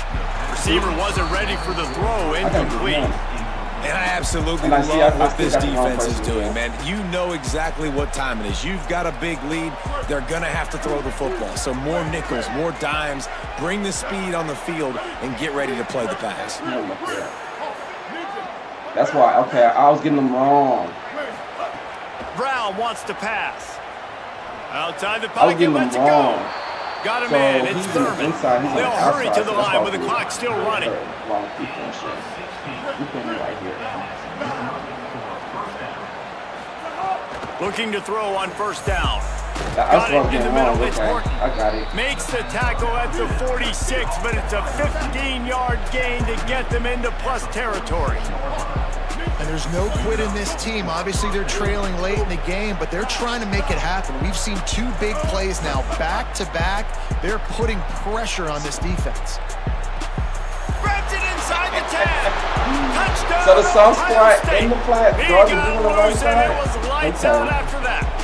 Receiver wasn't ready for the throw, incomplete. And I absolutely And I see- love I what think this that's the wrong defense is person, doing, yeah. man. You know exactly what time it is. You've got a big lead. They're going to have to throw the football. So more nickels, more dimes, bring the speed on the field, and get ready to play the pass. That's why, okay, I was getting them wrong. Brown wants to pass. Outside the I was pocket, getting them let's wrong. go. Got him So in. he's It's on the Thurman. inside, he's on the They'll hurry outside, to the so that's line why with the we- clock still running. Wrong people and shit. You put me right here. Looking to throw on first down. That's Got what I was it in the getting middle. wrong. It's Okay, Horton. I got it. Makes the tackle at the 46, but it's a 15-yard gain to get them into plus territory. And there's no quit in this team. Obviously, they're trailing late in the game, but they're trying to make it happen. We've seen 2 big plays now, back-to-back. They're putting pressure on this defense. Grabs it inside the 10. Touchdown. So the soft Ohio spot State. in the flat, He Georgia got doing the right loose, and it side. was lights Okay. out after that.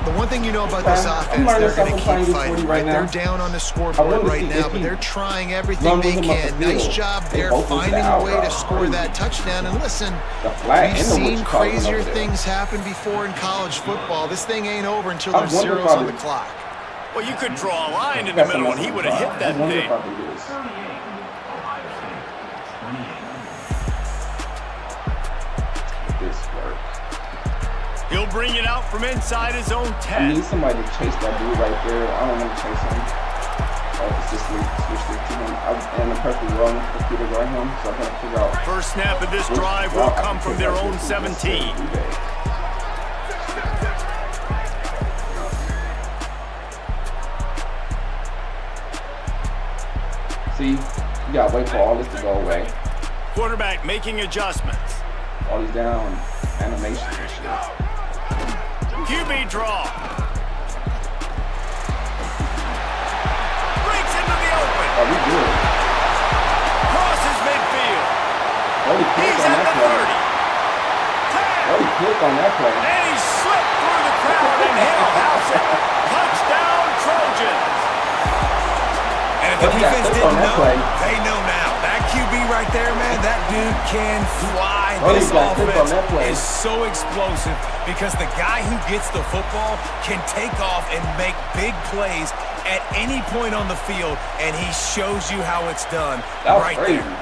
The one thing you know about this I'm offense, learning they're going to something playing keep this 40 fighting. right now. They're down on the I scoreboard wanted to right see now, if but he they're trying everything runs they him up the can. Nice field. job They there both went finding to a way to out, score crazy. that touchdown. And listen, The flat we've and the seen witch calling crazier over there. things happen before in college football. This thing ain't over until I there's wonder if zeros I on the would- clock. Well, you could draw a line in the That's middle, and enough he of would the have hit vibe. that I wonder thing. if I do this. This work. He'll bring it out from inside his own I 10. need somebody to chase that dude right there. I don't want to chase him. It's just switch it to him. And the person wrong computer guard him, so I gotta figure out. First snap of this which drive will route I come can from take their right own here to 17. this day. See, you gotta wait for all this to go away. Quarterback making adjustments. All these down animations and shit. QB draw. Breaks into the open. Oh, we good. Crosses midfield. Holy click He's on at that the play. 30. 10. Holy click on that play. And he slipped through the crowd and he'll house it. Touchdown, Trojans. And if the Look at defense that, didn't on that know, play. they know now. That QB right there, man, that dude can fly. Oh, This he got clipped on offense that play. is so explosive because the guy who gets the football can take off and make big plays at any point on the field, and he shows you how it's done That was right crazy. there.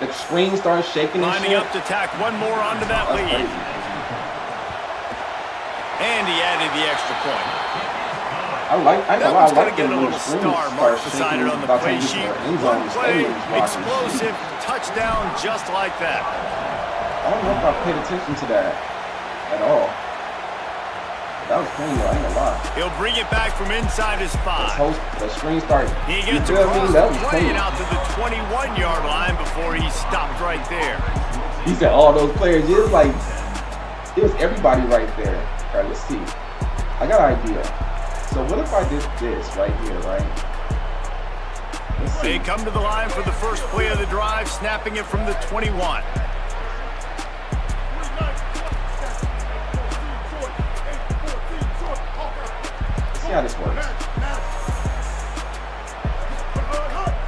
The screen started shaking and Lining shit. up to tack one more onto that That's lead. crazy. And he added the extra point. I like That the one's going to way get a when little the screen star starts mark beside shaking it on the about play time you sheet. get to the end zone, One the play, stadium's rocking. explosive, touchdown just like that. I don't know if I paid attention to that at all. That was clean though, I ain't gonna lie. He'll bring it back from inside his 5. The screen started. He You gets feel me? across That the was plane clean. out to the 21-yard line before he stopped right there. He said all those players. It was like, it was everybody right there. All right, let's see. I got an idea. So what if I did this right here, right? Let's see. They come to the line for the first play of the drive, snapping it from the 21. See how this works.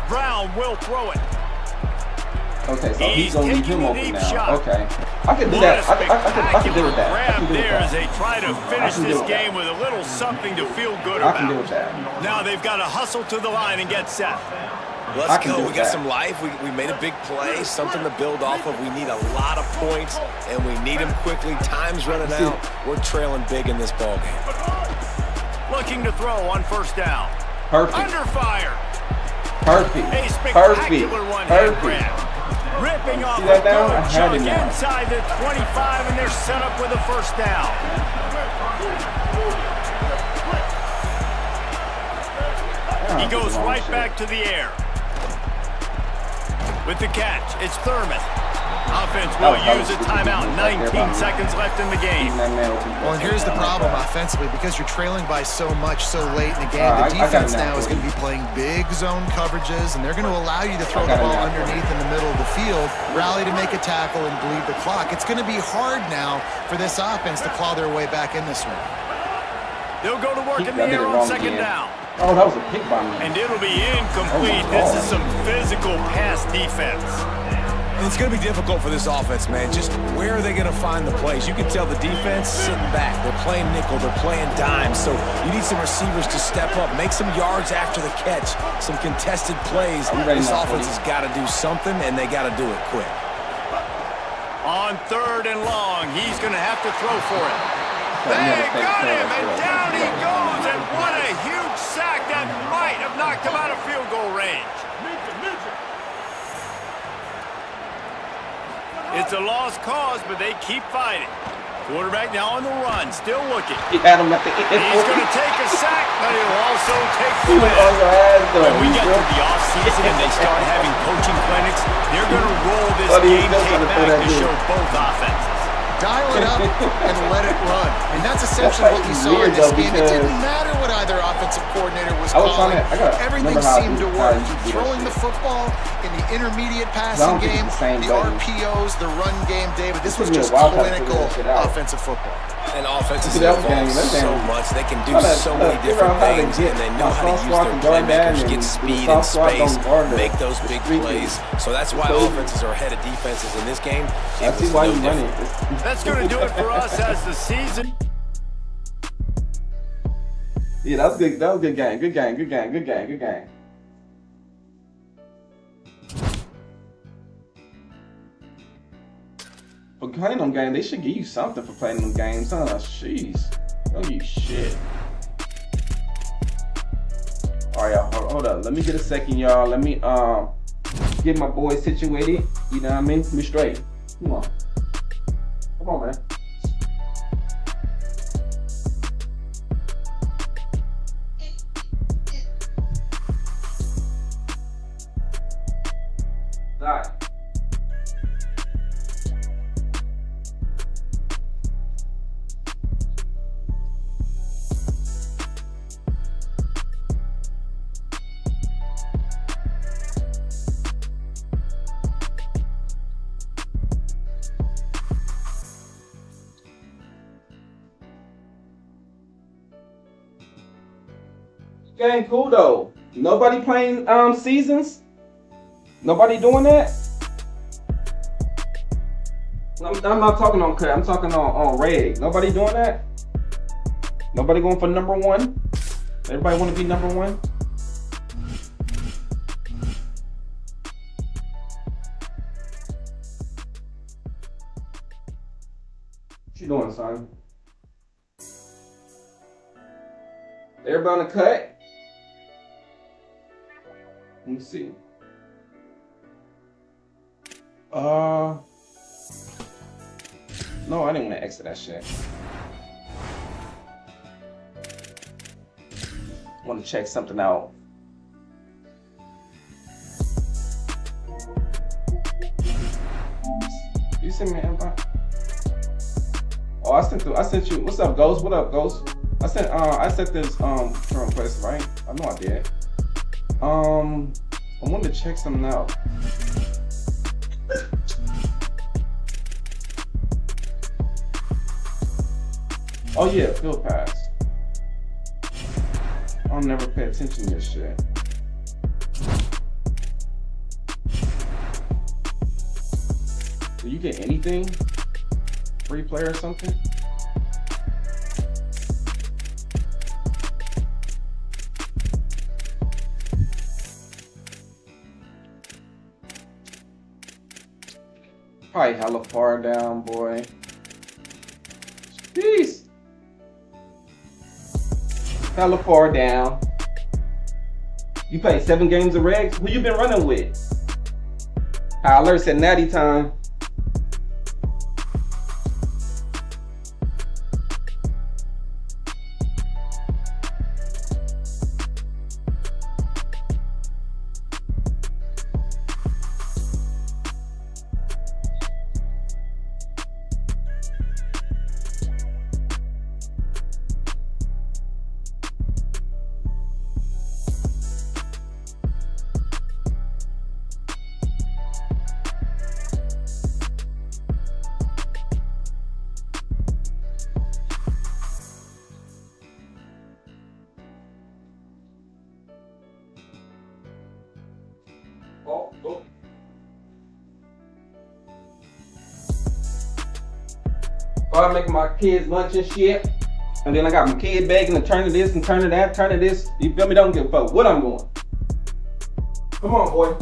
Brown will throw it. Okay, so he's He's gonna leave taking him the open deep now. shot. Okay, I can do What that. a I can deal with that. I grab can deal with there as that. they try to finish can deal this with that. game with a little something to feel good I can deal with about. that. Now they've got to hustle to the line and get set. I Let's can go. do We got that. some life. We made a big play, something to build off of. We need a lot of points, and we need them quickly. Time's running out. We're trailing big in this ball game. Looking to throw on first down. Perfect. Under fire. Perfect. A Perfect. spectacular one-hand Perfect. grab. Ripping off See a that down? I good had chunk it now. inside the 25, and they're set up with a first down. He goes right back to the air. With the catch, it's Thurman. Offense will use a timeout. 19 seconds left in the game. Well, and here's the problem offensively, because you're trailing by so much so late in the game. I The got defense it now, now is going to be playing big zone coverages, and they're going to allow you to throw the ball underneath in the middle of the field, rally to make a tackle, and bleed the clock. It's going to be hard now for this offense to claw their way back in this one. They'll go to work in the air on second down. Oh, that was a pick by me. And it'll be incomplete. Oh, This is some physical pass defense. And it's going to be difficult for this offense, man. Just where are they going to find the plays? You can tell the defense sitting back. They're playing nickel. They're playing dime. So you need some receivers to step up, make some yards after the catch, some contested plays. This offense has got to do something, and they got to do it quick. On third and long, he's going to have to throw for it. They got him, and down he goes, and what a huge sack that might have knocked him out of field goal range. It's a lost cause, but they keep fighting. Quarterback now on the run, still looking. He had him at the end. He's going to take a sack, but he'll also take He the was win. on your ass, though. When we get to the offseason and they start having coaching clinics, they're going to roll this Buddy, game he's tape gonna throw back that to in. show both offenses. Dial it up and let it run. And that's essentially what you saw in this game. It didn't matter what either offensive coordinator was calling. Everything seemed to work. Throwing the football in the intermediate passing game, the RPOs, the run game, David. This was just clinical offensive football. And offenses evolve so much. They can do so many different things, and they know how to use their playmakers, get speed and space, make those big plays. So that's why offenses are ahead of defenses in this game. I see why you running. That's going to do it for us as the season. Yeah, that was good. That was a good game. Good game. Good game. Good game. Good game. For playing them games, they should give you something for playing them games, huh? Jeez. Don't give you shit. Alright, y'all. Hold up. Let me get a second, y'all. Let me get my boy situated. You know what I mean? Let me straight. Come on. Come on, man. Alright. Game cool though. Nobody playing seasons? Nobody doing that? I'm not talking on cut. I'm talking on reg. Nobody doing that? Nobody going for number one? Everybody want to be number one? What you doing, son? Everybody on the cut? Let me see. No, I didn't want to exit that shit. I want to check something out. You sent me an invite? Oh, I sent you. What's up, Ghost? What up, Ghost? I sent this friend request, right? I know I did. I wanted to check something out. Oh yeah, field pass. don't never pay attention to this shit. Do you get anything? Free play or something? Probably hella far down, boy. Peace. Hella far down. You played 7 games of regs? Who you been running with? High alert said natty time. Oh. I'm making my kids lunch and shit. And then I got my kid begging to turn to this and turn to that, turn to this. You feel me? Don't give a fuck what I'm doing. Come on, boy.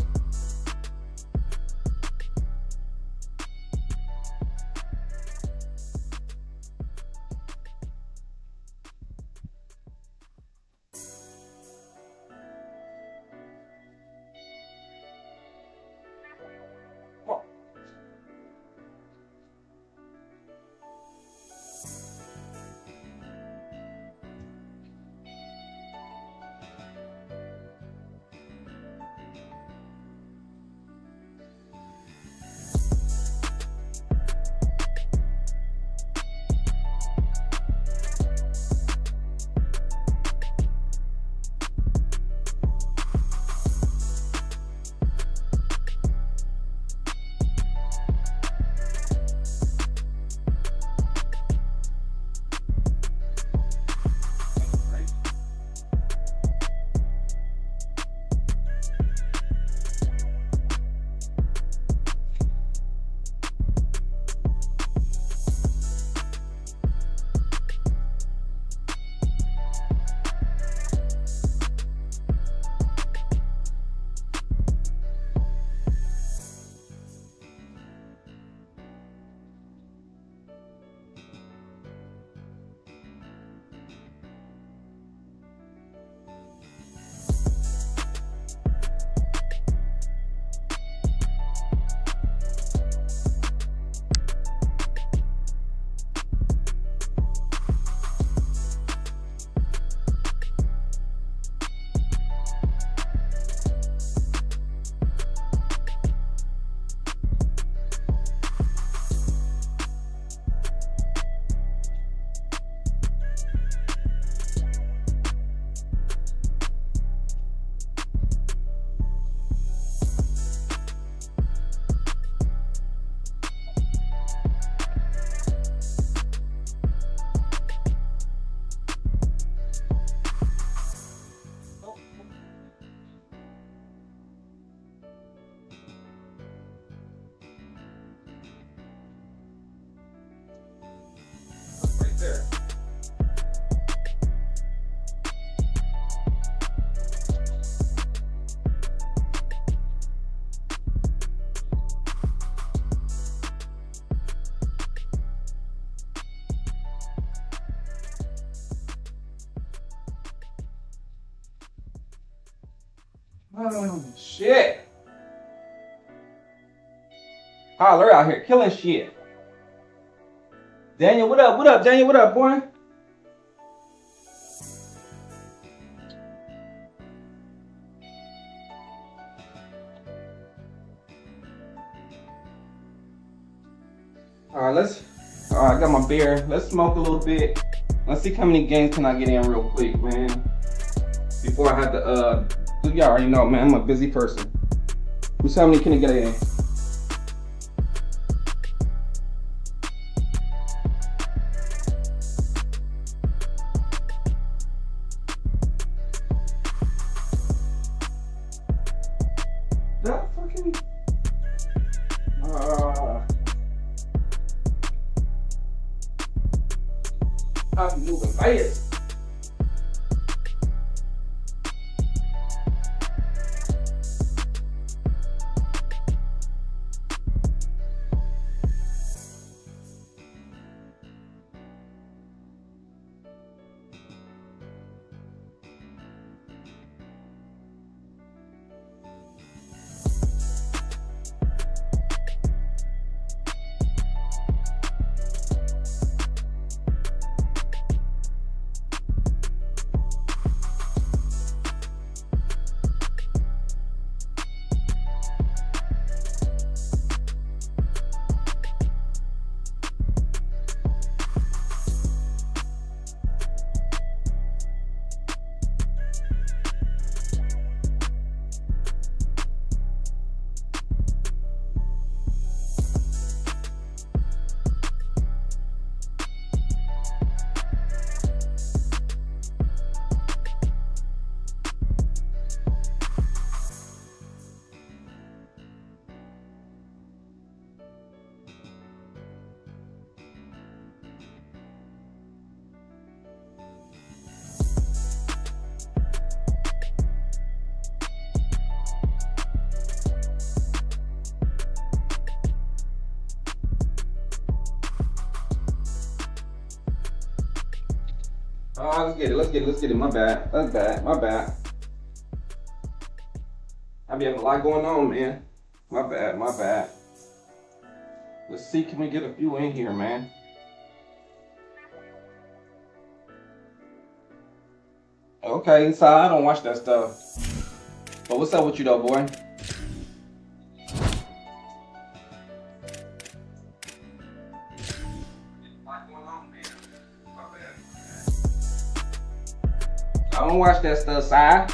There. Oh, shit. Holler out here killing shit. Daniel, what up? What up, Daniel? What up, boy? All right, I got my beer. Let's smoke a little bit. Let's see how many games can I get in real quick, man. Before I have to, y'all already know, man, I'm a busy person. Let's see how many can I get in. I'm moving fast. Let's get it. My bad. My bad. I be having a lot going on, man. My bad. Let's see, can we get a few in here, man? Okay, so I don't watch that stuff. But what's up with you though, boy? I don't watch that stuff, side.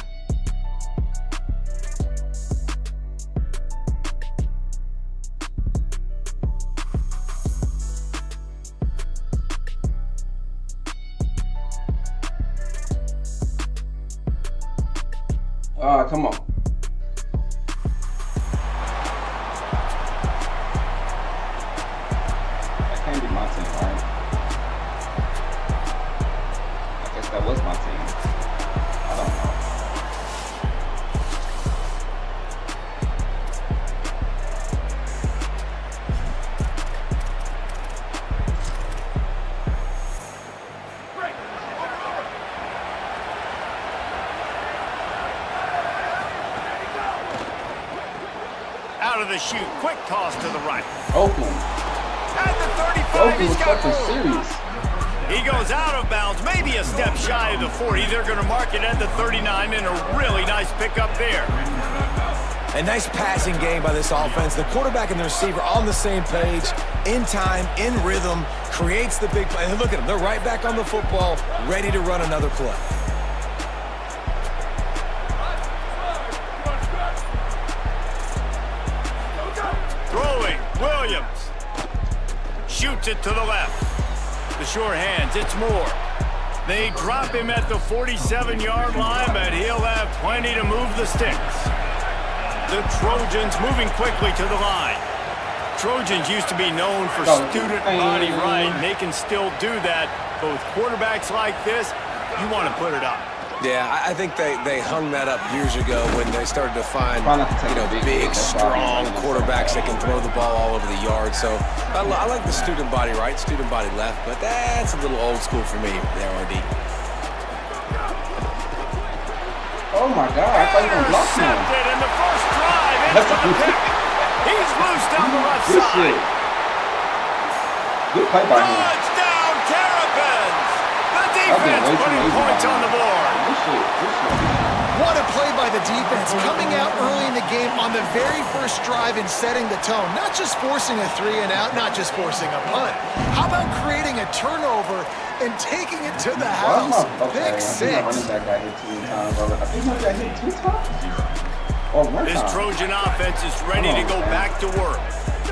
Come on. That can't be my team, right? I guess that was my team. I don't know. Out of the chute, quick toss to the right. Oakland. At the 35, Oakland he's was got fucking room. serious. He goes out of bounds, maybe a step shy of the 40. They're going to mark it at the 39, and a really nice pickup there. A nice passing game by this offense. The quarterback and the receiver on the same page, in time, in rhythm, creates the big play. And look at them. They're right back on the football, ready to run another play. Throwing, Williams. Shoots it to the left. The sure hands, it's Moore. They drop him at the 47-yard line, but he'll have plenty to move the sticks. The Trojans moving quickly to the line. Trojans used to be known for student body right, and they can still do that. But with quarterbacks like this, you want to put it up. Yeah, I think they hung that up years ago when they started to find, Try not to take a big, strong quarterbacks that can throw the ball all over the yard. So I like the student body right, student body left, but that's a little old school for me there, RD. Oh my God, I thought you were going to block him. Intercepted in the first drive into the pick. He's loose down the left Good side. shit. Good play by him. Touchdown, Terrapins! The defense way too putting lazy points by on him. the board. Good shit. What a play by the defense, coming out early in the game on the very first drive and setting the tone. Not just forcing a 3 and out, not just forcing a punt. How about creating a turnover and taking it to the house? Pick six. I think my running back got hit 2 times. I think he got hit 2 times. Or 1 This time. Trojan offense is ready to go back to work.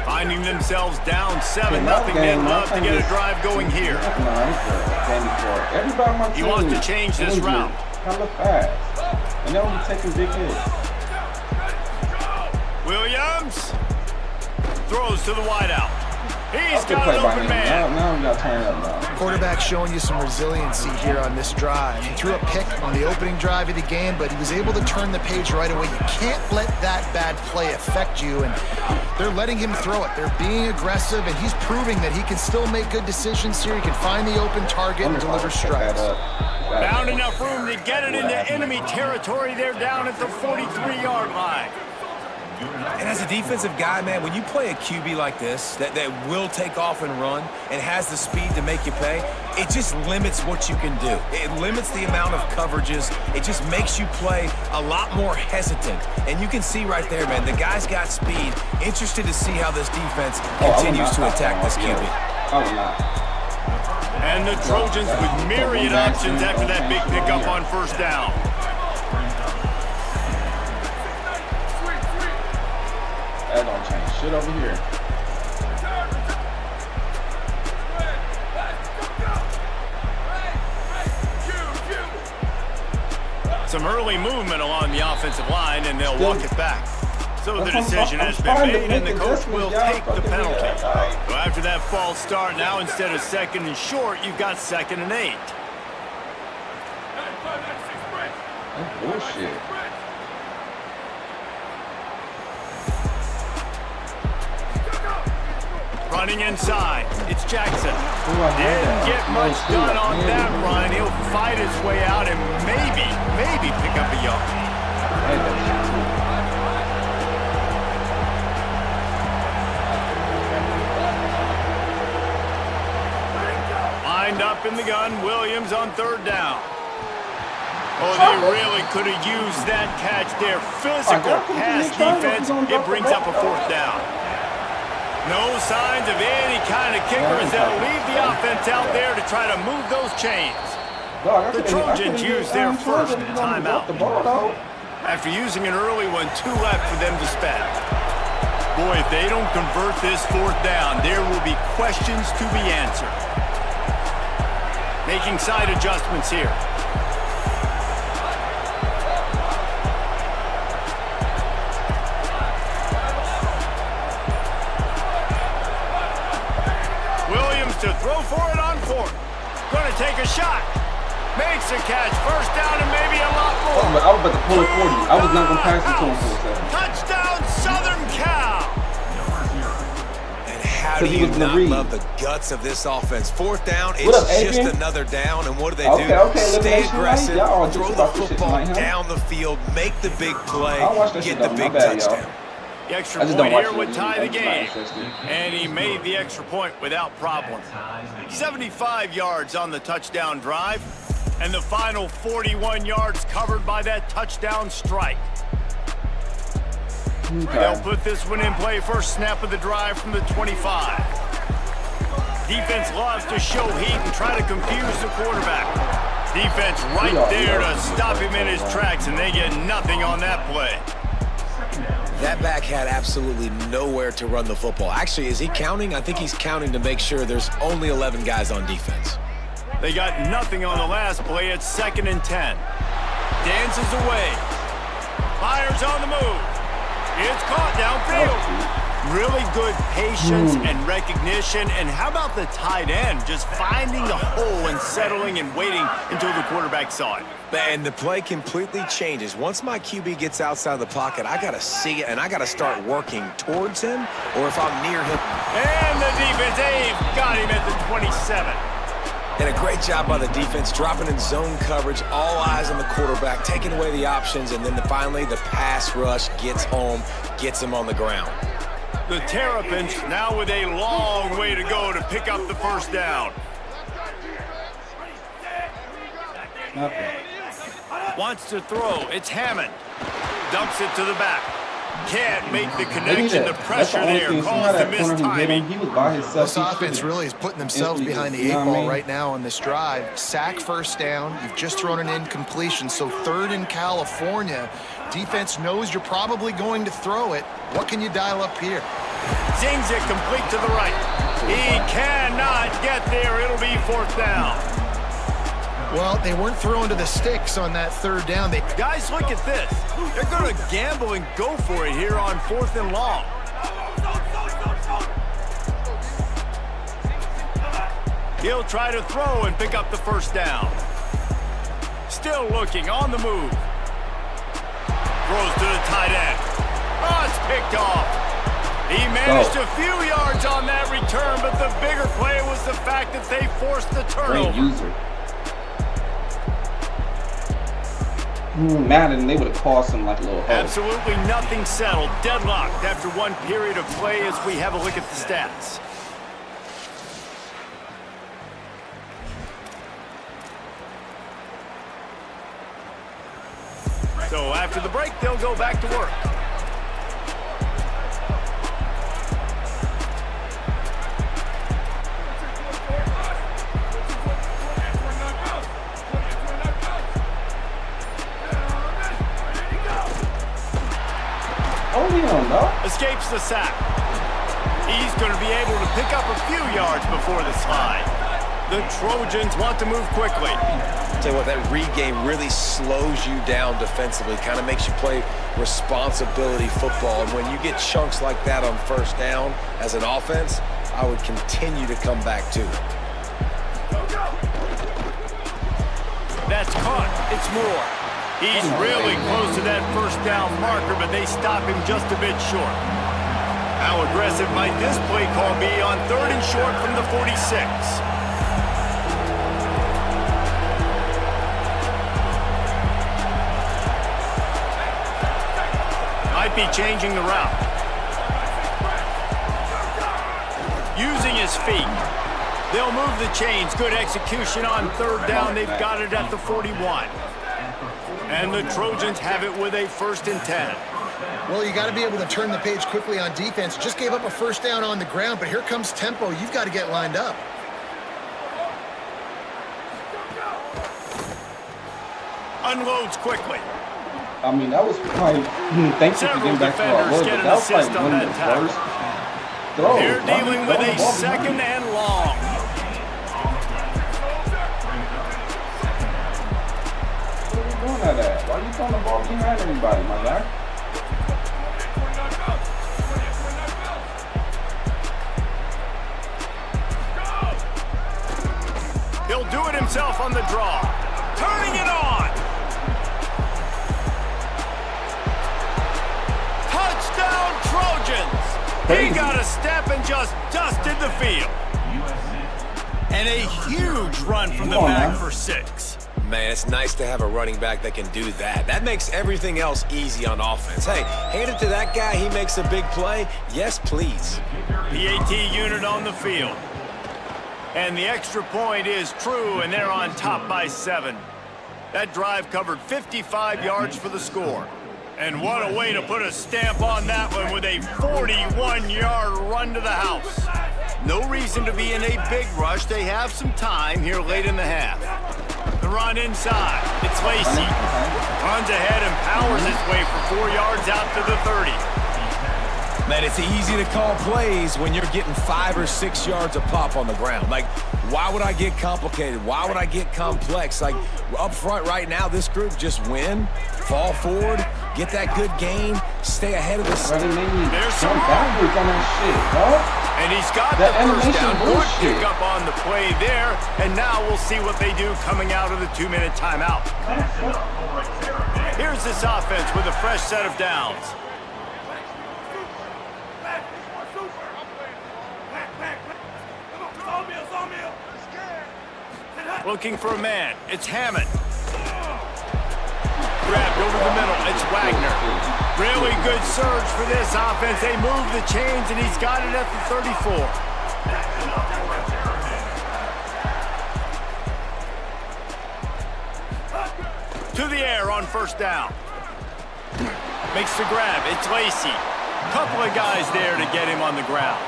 Finding themselves down 7-0, they'd love to get a drive going here. Everybody on my He team wants to change this injured. route. Hella fast. And they'll be taking big hits. Williams throws to the wideout. He's That's a good got play an by open him. man. Now we gotta turn it up now. Quarterback showing you some resiliency here on this drive. He threw a pick on the opening drive of the game, but he was able to turn the page right away. You can't let that bad play affect you, and they're letting him throw it. They're being aggressive, and he's proving that he can still make good decisions here. He can find the open target and deliver strikes. Found enough room to get it into enemy territory. They're down at the 43-yard line. And as a defensive guy, man, when you play a QB like this that will take off and run and has the speed to make you pay, it just limits what you can do. It limits the amount of coverages. It just makes you play a lot more hesitant. And you can see right there, man, the guy's got speed. Interested to see how this defense continues to attack this QB. And the Trojans with myriad options after that big pickup on first down. That don't change shit over here. Some early movement along the offensive line, and they'll walk it back. So the decision has been made, and the coach will take the penalty. So after that false start, now instead of 2nd and short, you've got 2nd and 8. That's bullshit. Running inside, it's Jackson. Didn't get much done on that run. He'll fight his way out and maybe pick up a yard. Lined up in the gun, Williams on 3rd down. Oh, they really could have used that catch there. Physical pass defense. It brings up a 4th down. No signs of any kind of kicker as they'll leave the offense out there to try to move those chains. The Trojans use their first timeout. After using an early one, 2 left for them to spend. Boy, if they don't convert this 4th down, there will be questions to be answered. Making side adjustments here. To throw for it on 4th. Going to take a shot. Makes a catch. First down and maybe a lot more. I was about to pull it 40. I was not going to pass it to him for a second. Touchdown, Southern Cal. And how do you not love the guts of this offense? 4th down, it's just another down. And what do? Stay aggressive, throw the football down the field, make the big play, get the big touchdown. The extra point here would tie the game. And he made the extra point without problem. 75 yards on the touchdown drive. And the final 41 yards covered by that touchdown strike. Okay. They'll put this one in play first snap of the drive from the 25. Defense loves to show heat and try to confuse the quarterback. Defense right there to stop him in his tracks, and they get nothing on that play. That back had absolutely nowhere to run the football. Actually, is he counting? I think he's counting to make sure there's only 11 guys on defense. They got nothing on the last play. It's 2nd and 10. Dances away. Fires on the move. It's caught downfield. Really good patience and recognition. And how about the tight end just finding the hole and settling and waiting until the quarterback saw it? And the play completely changes. Once my QB gets outside the pocket, I got to see it, and I got to start working towards him, or if I'm near him. And the defense, got him at the 27. And a great job by the defense, dropping in zone coverage, all eyes on the quarterback, taking away the options, and then finally the pass rush gets home, gets him on the ground. The Terrapins now with a long way to go to pick up the first down. Wants to throw. It's Hammond. Dumps it to the back. Can't make the connection. The pressure there caused the missed timing. This offense really is putting themselves behind the 8 ball right now on this drive. Sack first down. You've just thrown an incompletion. So 3rd in California. Defense knows you're probably going to throw it. What can you dial up here? Zings it complete to the right. He cannot get there. It'll be 4th down. Well, they weren't throwing to the sticks on that 3rd down. Guys, look at this. They're going to gamble and go for it here on 4th and long. He'll try to throw and pick up the first down. Still looking, on the move. Throws to the tight end. Oh, it's picked off. He managed a few yards on that return, but the bigger play was the fact that they forced the turnover. Great user. Madden, they would have cost him like a little hole. Absolutely nothing settled. Deadlocked after one period of play as we have a look at the stats. So after the break, they'll go back to work. Escapes the sack. He's going to be able to pick up a few yards before the slide. The Trojans want to move quickly. Tell you what, that read game really slows you down defensively, kind of makes you play responsibility football. And when you get chunks like that on first down as an offense, I would continue to come back to it. That's caught. It's Moore. He's really close to that first down marker, but they stop him just a bit short. How aggressive might this play call be on 3rd and short from the 46? Might be changing the route. Using his feet. They'll move the chains. Good execution on 3rd down. They've got it at the 41. And the Trojans have it with a 1st and 10. Well, you got to be able to turn the page quickly on defense. Just gave up a first down on the ground, but here comes tempo. You've got to get lined up. Unloads quickly. I mean, that was like, thanks for getting back to our word, but that was like one of the worst throws. They're dealing with a 2nd and long. Why are you throwing the ball behind everybody, my guy? He'll do it himself on the draw. Turning it on. Touchdown Trojans. He got a step and just dusted the field. And a huge run from the back for 6. Man, it's nice to have a running back that can do that. That makes everything else easy on offense. Hey, hand it to that guy. He makes a big play. Yes, please. PAT unit on the field. And the extra point is true, and they're on top by 7. That drive covered 55 yards for the score. And what a way to put a stamp on that one with a 41-yard run to the house. No reason to be in a big rush. They have some time here late in the half. The run inside. It's Lacy. Runs ahead and powers his way for 4 yards out to the 30. Man, it's easy to call plays when you're getting 5 or 6 yards a pop on the ground. Like, why would I get complicated? Why would I get complex? Like, up front right now, this group just win, fall forward, get that good gain, stay ahead of the There's some backwards on that shit, bro. And he's got the first down. Good pick up on the play there. And now we'll see what they do coming out of the 2-minute timeout. Here's this offense with a fresh set of downs. Looking for a man. It's Hammond. Grabbed over the middle. It's Wagner. Really good surge for this offense. They move the chains, and he's got it at the 34. To the air on first down. Makes the grab. It's Lacy. Couple of guys there to get him on the ground.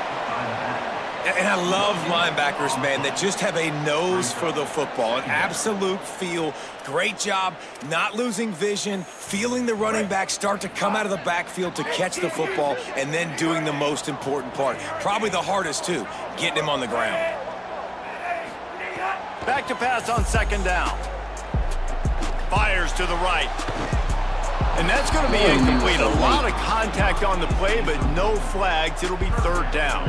And I love linebackers, man, that just have a nose for the football, an absolute feel. Great job not losing vision, feeling the running back start to come out of the backfield to catch the football, and then doing the most important part. Probably the hardest, too, getting him on the ground. Back to pass on 2nd down. Fires to the right. And that's going to be incomplete. A lot of contact on the play, but no flags. It'll be 3rd down.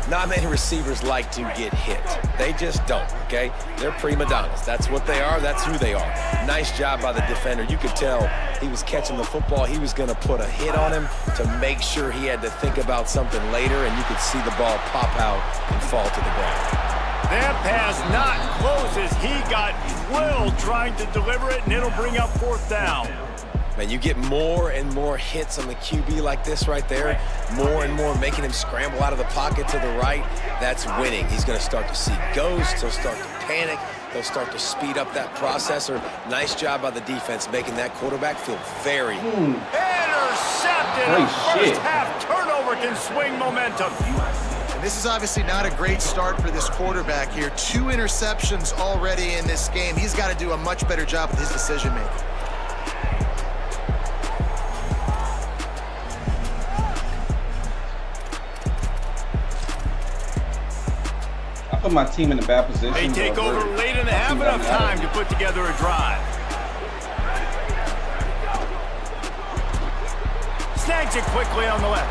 Not many receivers like to get hit. They just don't, okay? They're prima donnas. That's what they are. That's who they are. Nice job by the defender. You could tell he was catching the football. He was going to put a hit on him to make sure he had to think about something later, and you could see the ball pop out and fall to the ground. That pass not close as he got drilled trying to deliver it, and it'll bring up 4th down. Man, you get more and more hits on the QB like this right there, more and more making him scramble out of the pocket to the right. That's winning. He's going to start to see ghosts. He'll start to panic. He'll start to speed up that processor. Nice job by the defense making that quarterback feel very... Intercepted. Holy First shit. half turnover can swing momentum. And this is obviously not a great start for this quarterback here. 2 interceptions already in this game. He's got to do a much better job with his decision-making. Put my team in a bad position. They take over late and have enough time to put together a drive. Snags it quickly on the left.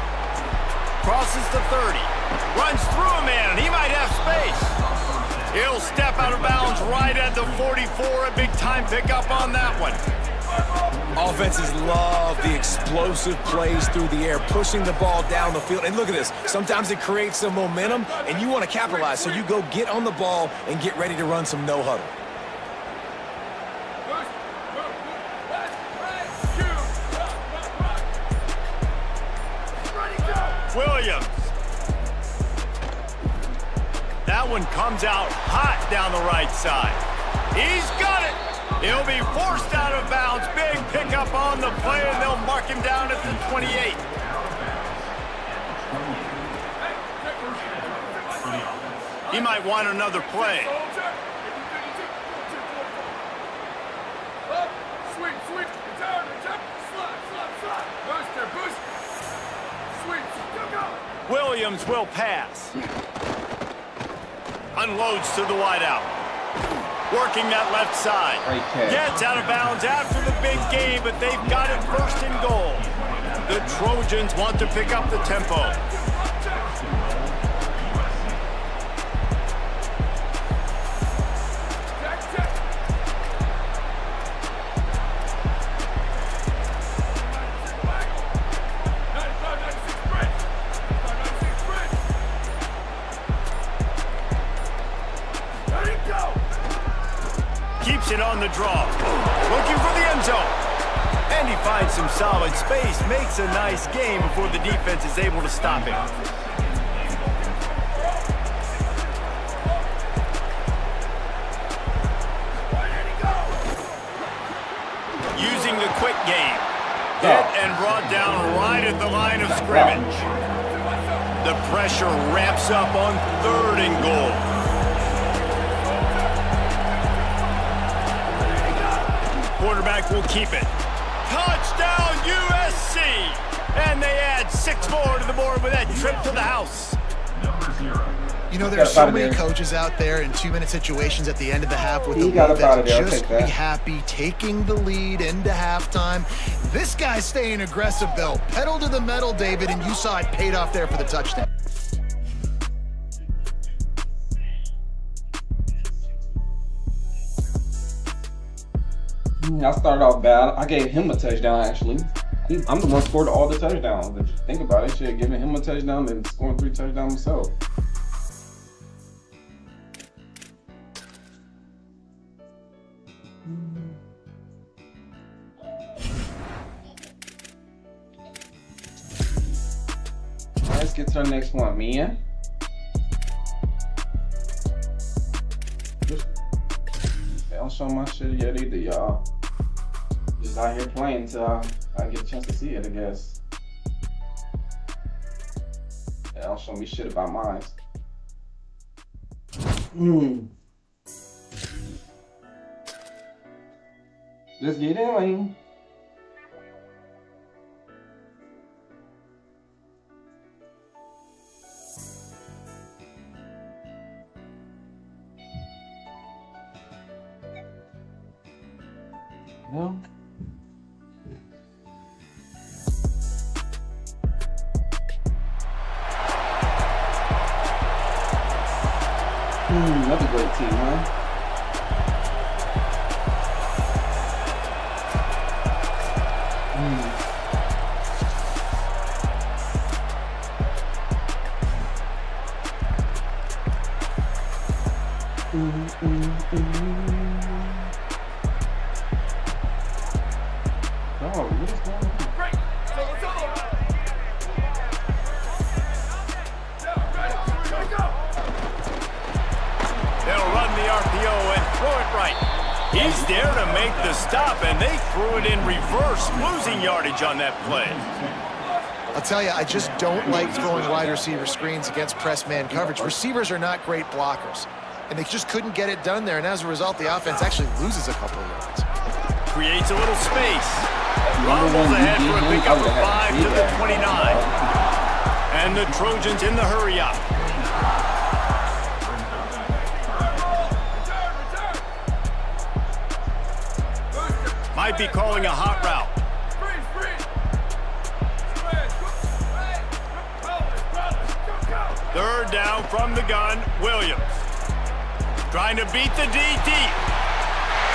Crosses the 30. Runs through a man. He might have space. He'll step out of bounds right at the 44. A big time pickup on that one. Offenses love the explosive plays through the air, pushing the ball down the field. And look at this. Sometimes it creates some momentum, and you want to capitalize. So you go get on the ball and get ready to run some no-huddle. Williams. That one comes out hot down the right side. He's got it. He'll be forced out of bounds. Big pickup on the play, and they'll mark him down at the 28. He might want another play. Williams will pass. Unloads to the wideout. Working that left side. Gets out of bounds after the big game, but they've got it 1st and goal. The Trojans want to pick up the tempo. Keeps it on the draw. Looking for the end zone. And he finds some solid space. Makes a nice game before the defense is able to stop him. Using the quick game. Hit and brought down right at the line of scrimmage. The pressure ramps up on 3rd and goal. Quarterback will keep it. Touchdown, USC! And they add 6 more to the board with that trip to the house. You know, there's so many coaches out there in 2-minute situations at the end of the half with the lead that just be happy taking the lead into halftime. This guy's staying aggressive, though. Pedal to the metal, David, and you saw it paid off there for the touchdown. I started off bad. I gave him a touchdown, actually. I'm the one who scored all the touchdowns. If you think about it, shit, giving him a touchdown and scoring 3 touchdowns himself. Let's get to the next one, man. They don't show my shit yet either, y'all. Just out here playing till I get a chance to see it, I guess. They don't show me shit about mine. Let's get in. No. Another great team, huh? Oh, what is going on? They'll run the RPO and throw it right. He's there to make the stop, and they threw it in reverse, losing yardage on that play. I'll tell you, I just don't like throwing wide receiver screens against press man coverage. Receivers are not great blockers, and they just couldn't get it done there, and as a result, the offense actually loses a couple of yards. Creates a little space. Rumbles ahead for a pickup of 5 to the 29. And the Trojans in the hurry-up. Might be calling a hot route. Third down from the gun, Williams. Trying to beat the DT.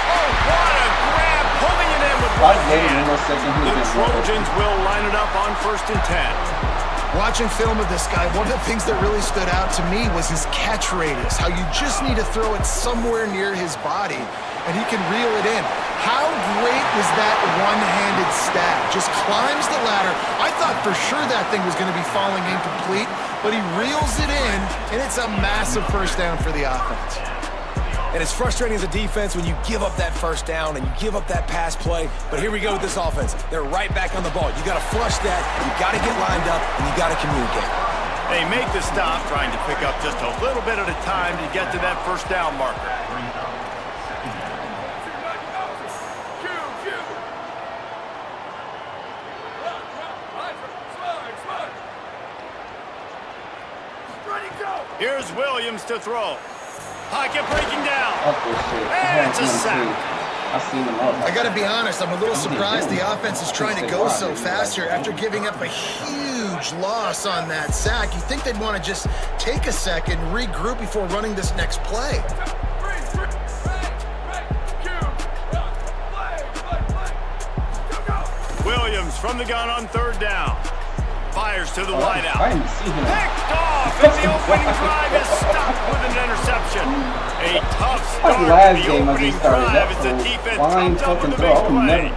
Oh, what a grab, pulling it in with one hand. The Trojans will line it up on 1st and 10. Watching film of this guy, one of the things that really stood out to me was his catch radius, how you just need to throw it somewhere near his body, and he can reel it in. How great was that one-handed stab? Just climbs the ladder. I thought for sure that thing was going to be falling incomplete, but he reels it in, and it's a massive first down for the offense. And it's frustrating as a defense when you give up that first down and you give up that pass play. But here we go with this offense. They're right back on the ball. You got to flush that, you got to get lined up, and you got to communicate. They make the stop, trying to pick up just a little bit at a time to get to that first down marker. Here's Williams to throw. Pocket breaking down. And it's a sack. I got to be honest, I'm a little surprised the offense is trying to go so fast here after giving up a huge loss on that sack. You'd think they'd want to just take a second, regroup before running this next play. Williams from the gun on 3rd down. Fires to the wideout. Picked off, and the opening drive is stopped with an interception. A tough start to the opening drive as the defense comes up with a big play.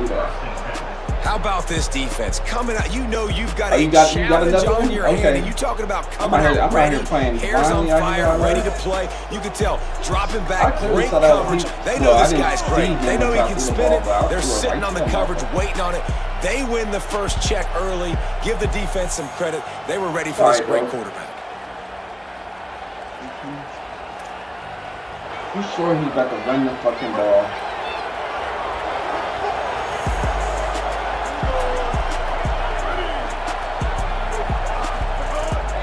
How about this defense? Coming out, you know you've got a challenge on your hand, and you talking about coming out ready, hairs on fire, ready to play. You can tell, dropping back, great coverage. They know this guy's great. They know he can spin it. They're sitting on the coverage, waiting on it. They win the first check early. Give the defense some credit. They were ready for this great quarterback. You sure he's about to run the fucking ball?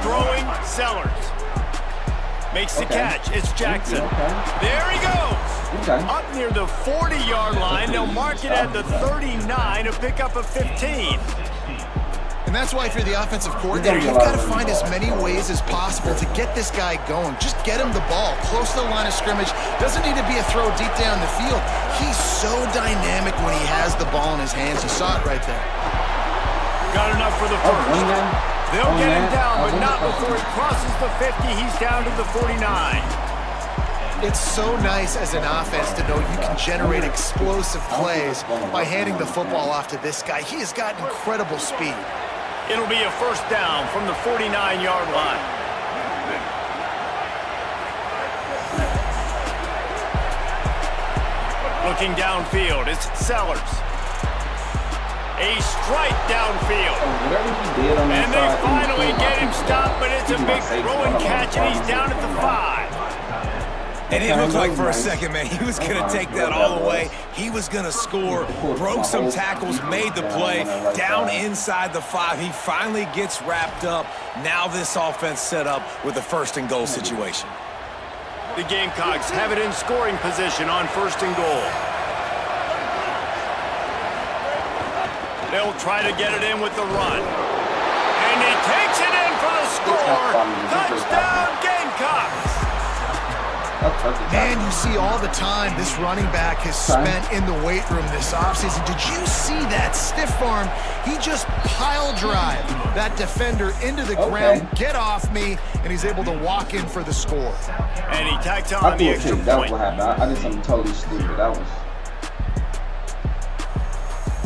Throwing, Sellers. Makes the catch. It's Jackson. There he goes. Up near the 40-yard line. They'll mark it at the 39, a pickup of 15. And that's why if you're the offensive coordinator, you've got to find as many ways as possible to get this guy going. Just get him the ball close to the line of scrimmage. Doesn't need to be a throw deep down the field. He's so dynamic when he has the ball in his hands. You saw it right there. Got enough for the first. They'll get him down, but not before he crosses the 50. He's down to the 49. It's so nice as an offense to know you can generate explosive plays by handing the football off to this guy. He has got incredible speed. It'll be a first down from the 49-yard line. Looking downfield, it's Sellers. A strike downfield. And they finally get him stopped, but it's a big throw and catch, and he's down at the 5. And it looked like for a second, man, he was going to take that all the way. He was going to score, broke some tackles, made the play, down inside the 5. He finally gets wrapped up. Now this offense set up with a 1st and goal situation. The Gamecocks have it in scoring position on 1st and goal. They'll try to get it in with the run. And he takes it in for the score. Touchdown, Gamecocks! That's perfect. Man, you see all the time this running back has spent in the weight room this offseason. Did you see that stiff arm? He just pile drive that defender into the ground, get off me, and he's able to walk in for the score. And he tacked on the extra point. That was what happened. I did something totally stupid. That was...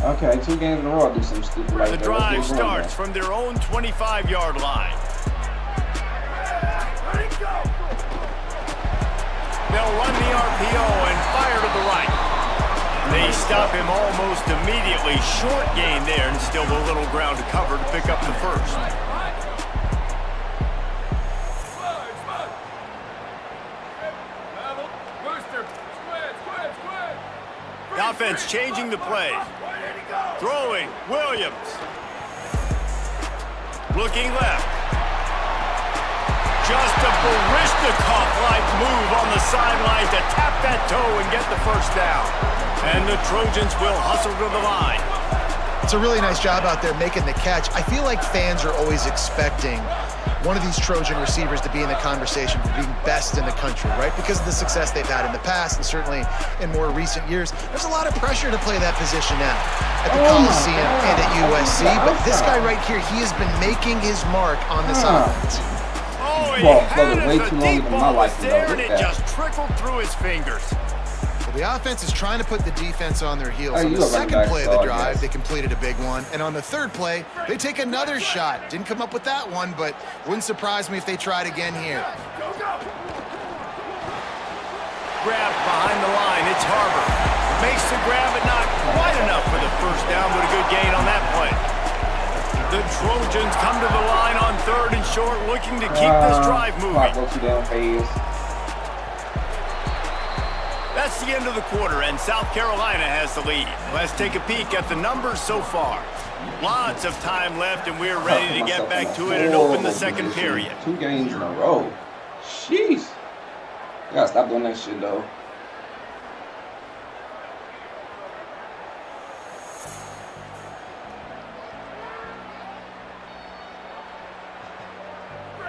Okay, 2 games in a row I do something stupid like that. The drive starts from their own 25-yard line. They'll run the RPO and fire to the right. They stop him almost immediately. Short gain there and still a little ground to cover to pick up the first. The offense changing the play. Throwing, Williams. Looking left. Just a Baryshnikov-like move on the sideline to tap that toe and get the first down. And the Trojans will hustle to the line. It's a really nice job out there making the catch. I feel like fans are always expecting one of these Trojan receivers to be in the conversation for being best in the country, right? Because of the success they've had in the past and certainly in more recent years. There's a lot of pressure to play that position now at the Coliseum and at USC. But this guy right here, he has been making his mark on this offense. Oh, he had it. The deep ball was there, and it just trickled through his fingers. Well, the offense is trying to put the defense on their heels. On the second play of the drive, they completed a big one. And on the third play, they take another shot. Didn't come up with that one, but wouldn't surprise me if they tried again here. Grab behind the line. It's Harbor. Makes the grab, but not quite enough for the first down, but a good gain on that play. The Trojans come to the line on 3rd and short, looking to keep this drive moving. That's the end of the quarter, and South Carolina has the lead. Let's take a peek at the numbers so far. Lots of time left, and we're ready to get back to it and open the second period. 2 games in a row. Jeez. I gotta stop doing that shit, though.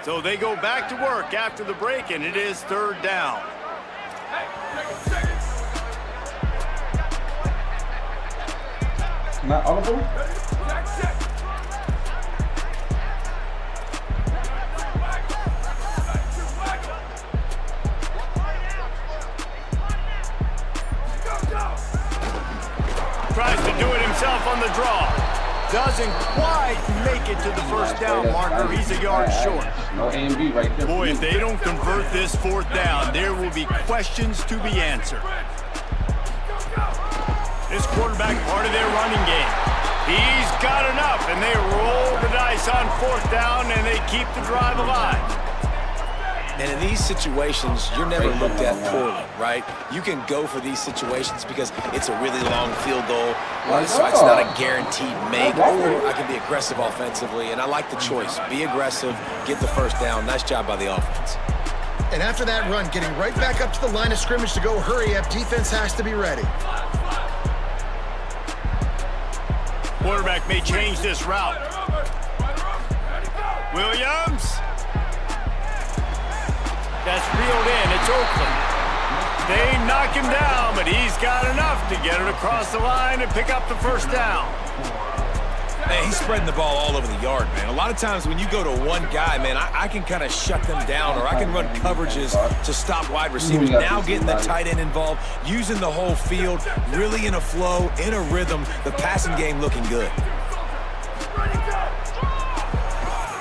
So they go back to work after the break, and it is 3rd down. Not audible? Tries to do it himself on the draw. Doesn't quite make it to the first down marker. He's a yard short. No A and B right there. Boy, if they don't convert this 4th down, there will be questions to be answered. This quarterback part of their running game. He's got enough, and they roll the dice on 4th down, and they keep the drive alive. And in these situations, you're never looked at poorly, right? You can go for these situations because it's a really long field goal, so it's not a guaranteed make, or I can be aggressive offensively, and I like the choice. Be aggressive, get the first down. Nice job by the offense. And after that run, getting right back up to the line of scrimmage to go hurry up, defense has to be ready. Quarterback may change this route. Williams. That's reeled in. It's Oakland. They knock him down, but he's got enough to get it across the line and pick up the first down. Man, he's spreading the ball all over the yard, man. A lot of times when you go to one guy, man, I can kind of shut them down, or I can run coverages to stop wide receivers. Now getting the tight end involved, using the whole field, really in a flow, in a rhythm, the passing game looking good.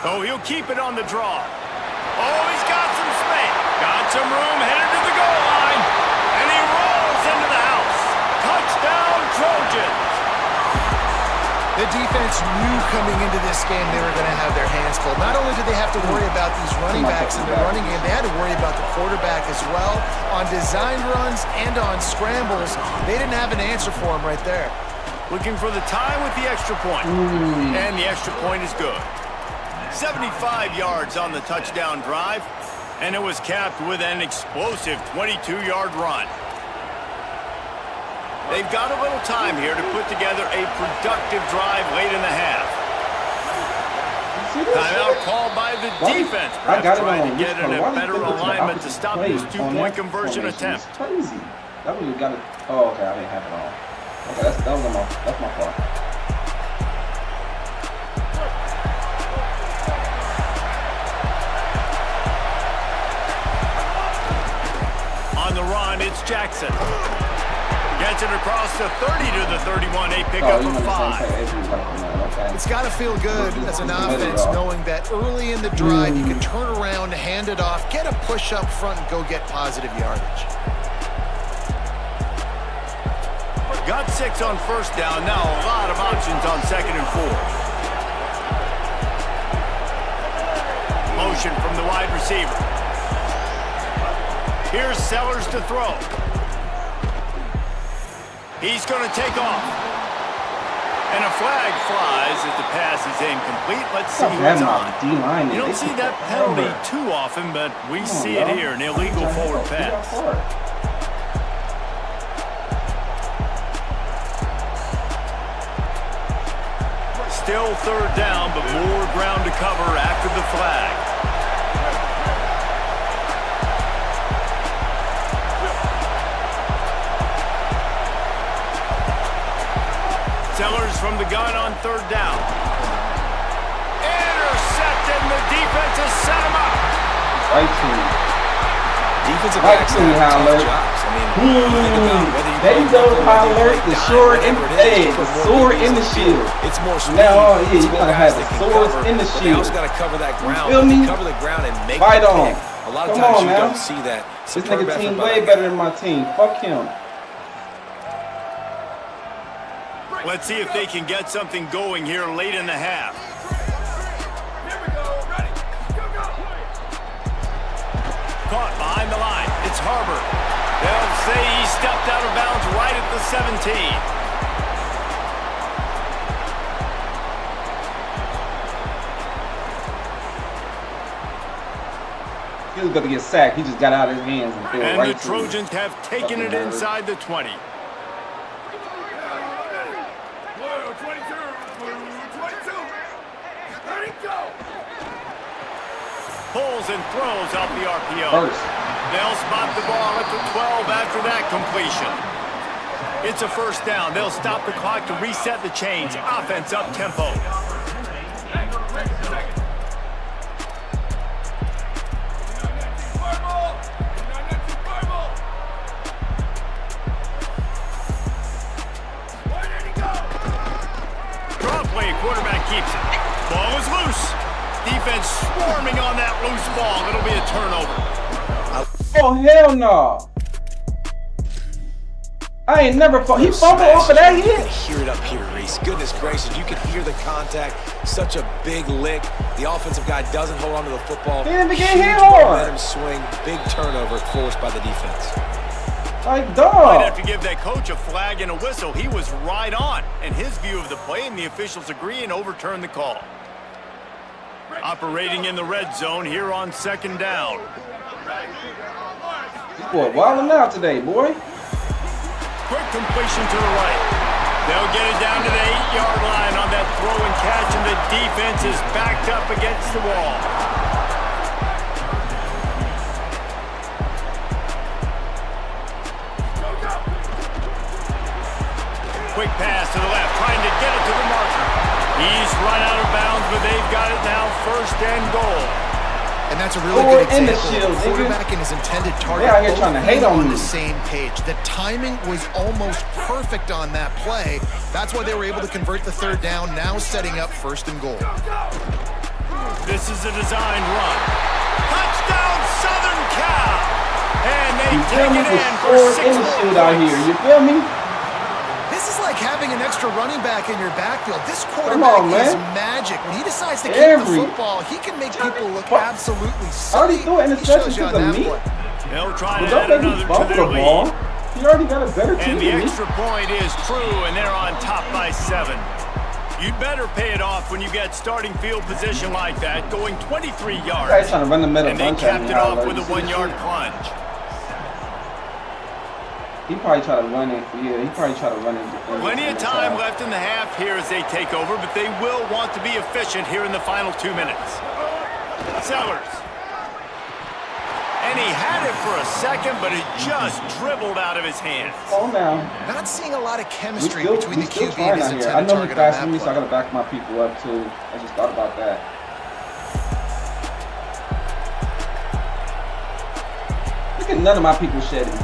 Oh, he'll keep it on the draw. Oh, he's got some space. Got some room, headed to the goal line. And he rolls into the house. Touchdown, Trojans. The defense knew coming into this game they were going to have their hands full. Not only did they have to worry about these running backs in the running game, they had to worry about the quarterback as well. On designed runs and on scrambles, they didn't have an answer for him right there. Looking for the tie with the extra point. And the extra point is good. 75 yards on the touchdown drive, and it was capped with an explosive 22-yard run. They've got a little time here to put together a productive drive late in the half. See this Timeout shit? called by the Why- defense. I got it Trying on to get this in one. a Why better do you think it's alignment the to stop opposite this play two-point on that conversion formation? attempt. It's crazy. That one you got it. Oh, okay. I didn't have it on. Okay, that's my fault. On the run, it's Jackson. Gets it across the 30 to the 31. A pickup of 5. Okay. It's got to feel good as an offense knowing that early in the drive you can turn around, hand it off, get a push up front, and go get positive yardage. Got 6 on first down. Now a lot of options on 2nd and 4. Motion from the wide receiver. Here's Sellers to throw. He's going to take off. And a flag flies as the pass is incomplete. Let's see who's on. You don't see that penalty too often, but we see it here, an illegal forward pass. Still 3rd down, but more ground to cover after the flag. Sellers from the gun on 3rd down. Intercepted, and the defense has set him up. Right to me. Defensive Right backs to me, have tough Howler. jobs. I mean, think about whether you There you play go, nickel, whether you Howler. play The dime, sword in whatever the it is, head. just The put more sword defense in the on shield. field. It's more speed. Now, yeah, It's you more gotta guys have that the can swords cover, in the but they shield. also got to cover that ground. feel me? Cover the ground and make Fight the on. pick. A lot of Come times on, you man. don't see that. This Superb nigga team effort by way that better guy. than my team. Fuck him. Let's see if they can get something going here late in the half. Caught behind the line. It's Harbor. They'll say he stepped out of bounds right at the 17. He was about to get sacked. He just got out of his hands and threw it And right the to him. Trojans have taken it inside the 20. Pulls and throws out the RPO. First. They'll spot the ball at the 12 after that completion. It's a 1st down. They'll stop the clock to reset the chains. Offense up tempo. Draw play, quarterback keeps it. Ball is loose. Defense swarming on that loose ball. It'll be a turnover. Oh, hell no. I ain't never fought. He fumbled off of that You can hit. hear it up here, Reese. Goodness gracious, you can hear the contact. Such a big lick. The offensive guy doesn't hold on to the football. He didn't get Huge hit hard. momentum swing. Big turnover forced by the defense. Like, Might dog. have to give that coach a flag and a whistle. He was right on in his view of the play, and the officials agree and overturn the call. Operating in the red zone here on 2nd down. Boy, wilding out today, boy. Quick completion to the right. They'll get it down to the 8-yard line on that throw and catch, and the defense is backed up against the wall. Quick pass to the left, trying to get it to the marker. He's run out of bounds, but they've got it now 1st and goal. And that's a really Forward good in the example shield, of the nigga. quarterback and his intended target They out here both trying to hate being on the me. same page. The timing was almost perfect on that play. That's why they were able to convert the 3rd down, now setting up 1st and goal. This is a designed run. Touchdown, Southern Cal! And they You feel take me? it The in for sword 6 in the more shield out points. here. You feel me? This is like having an extra running back in your backfield. This Come quarterback on, man. is magic. When he decides to keep Every- the football, he can make people look Fuck. absolutely Already silly. threw an He interception shows you on to that me. play. They'll try to Well, add don't make me another to fumble their the ball. lead. He already got a better team And the than me. extra point is true, and they're on top by 7. You'd better pay it off when you get starting field position like that, going 23 yards. Guys trying to run the middle And they bunch at capped me. it off Howler. with a You see this 1-yard shit? plunge. He probably try to run it. Yeah, he probably try to run it. Plenty of time left in the half here as they take over, but they will want to be efficient here in the final 2 minutes. Sellers. And he had it for a second, but it just dribbled out of his hands. Oh, now. Not seeing a lot of chemistry between the QB trying and his out here. I intended know he target on faster that than me, so I play. gotta back my people up too. I just thought about that. Look at none of my people shedding.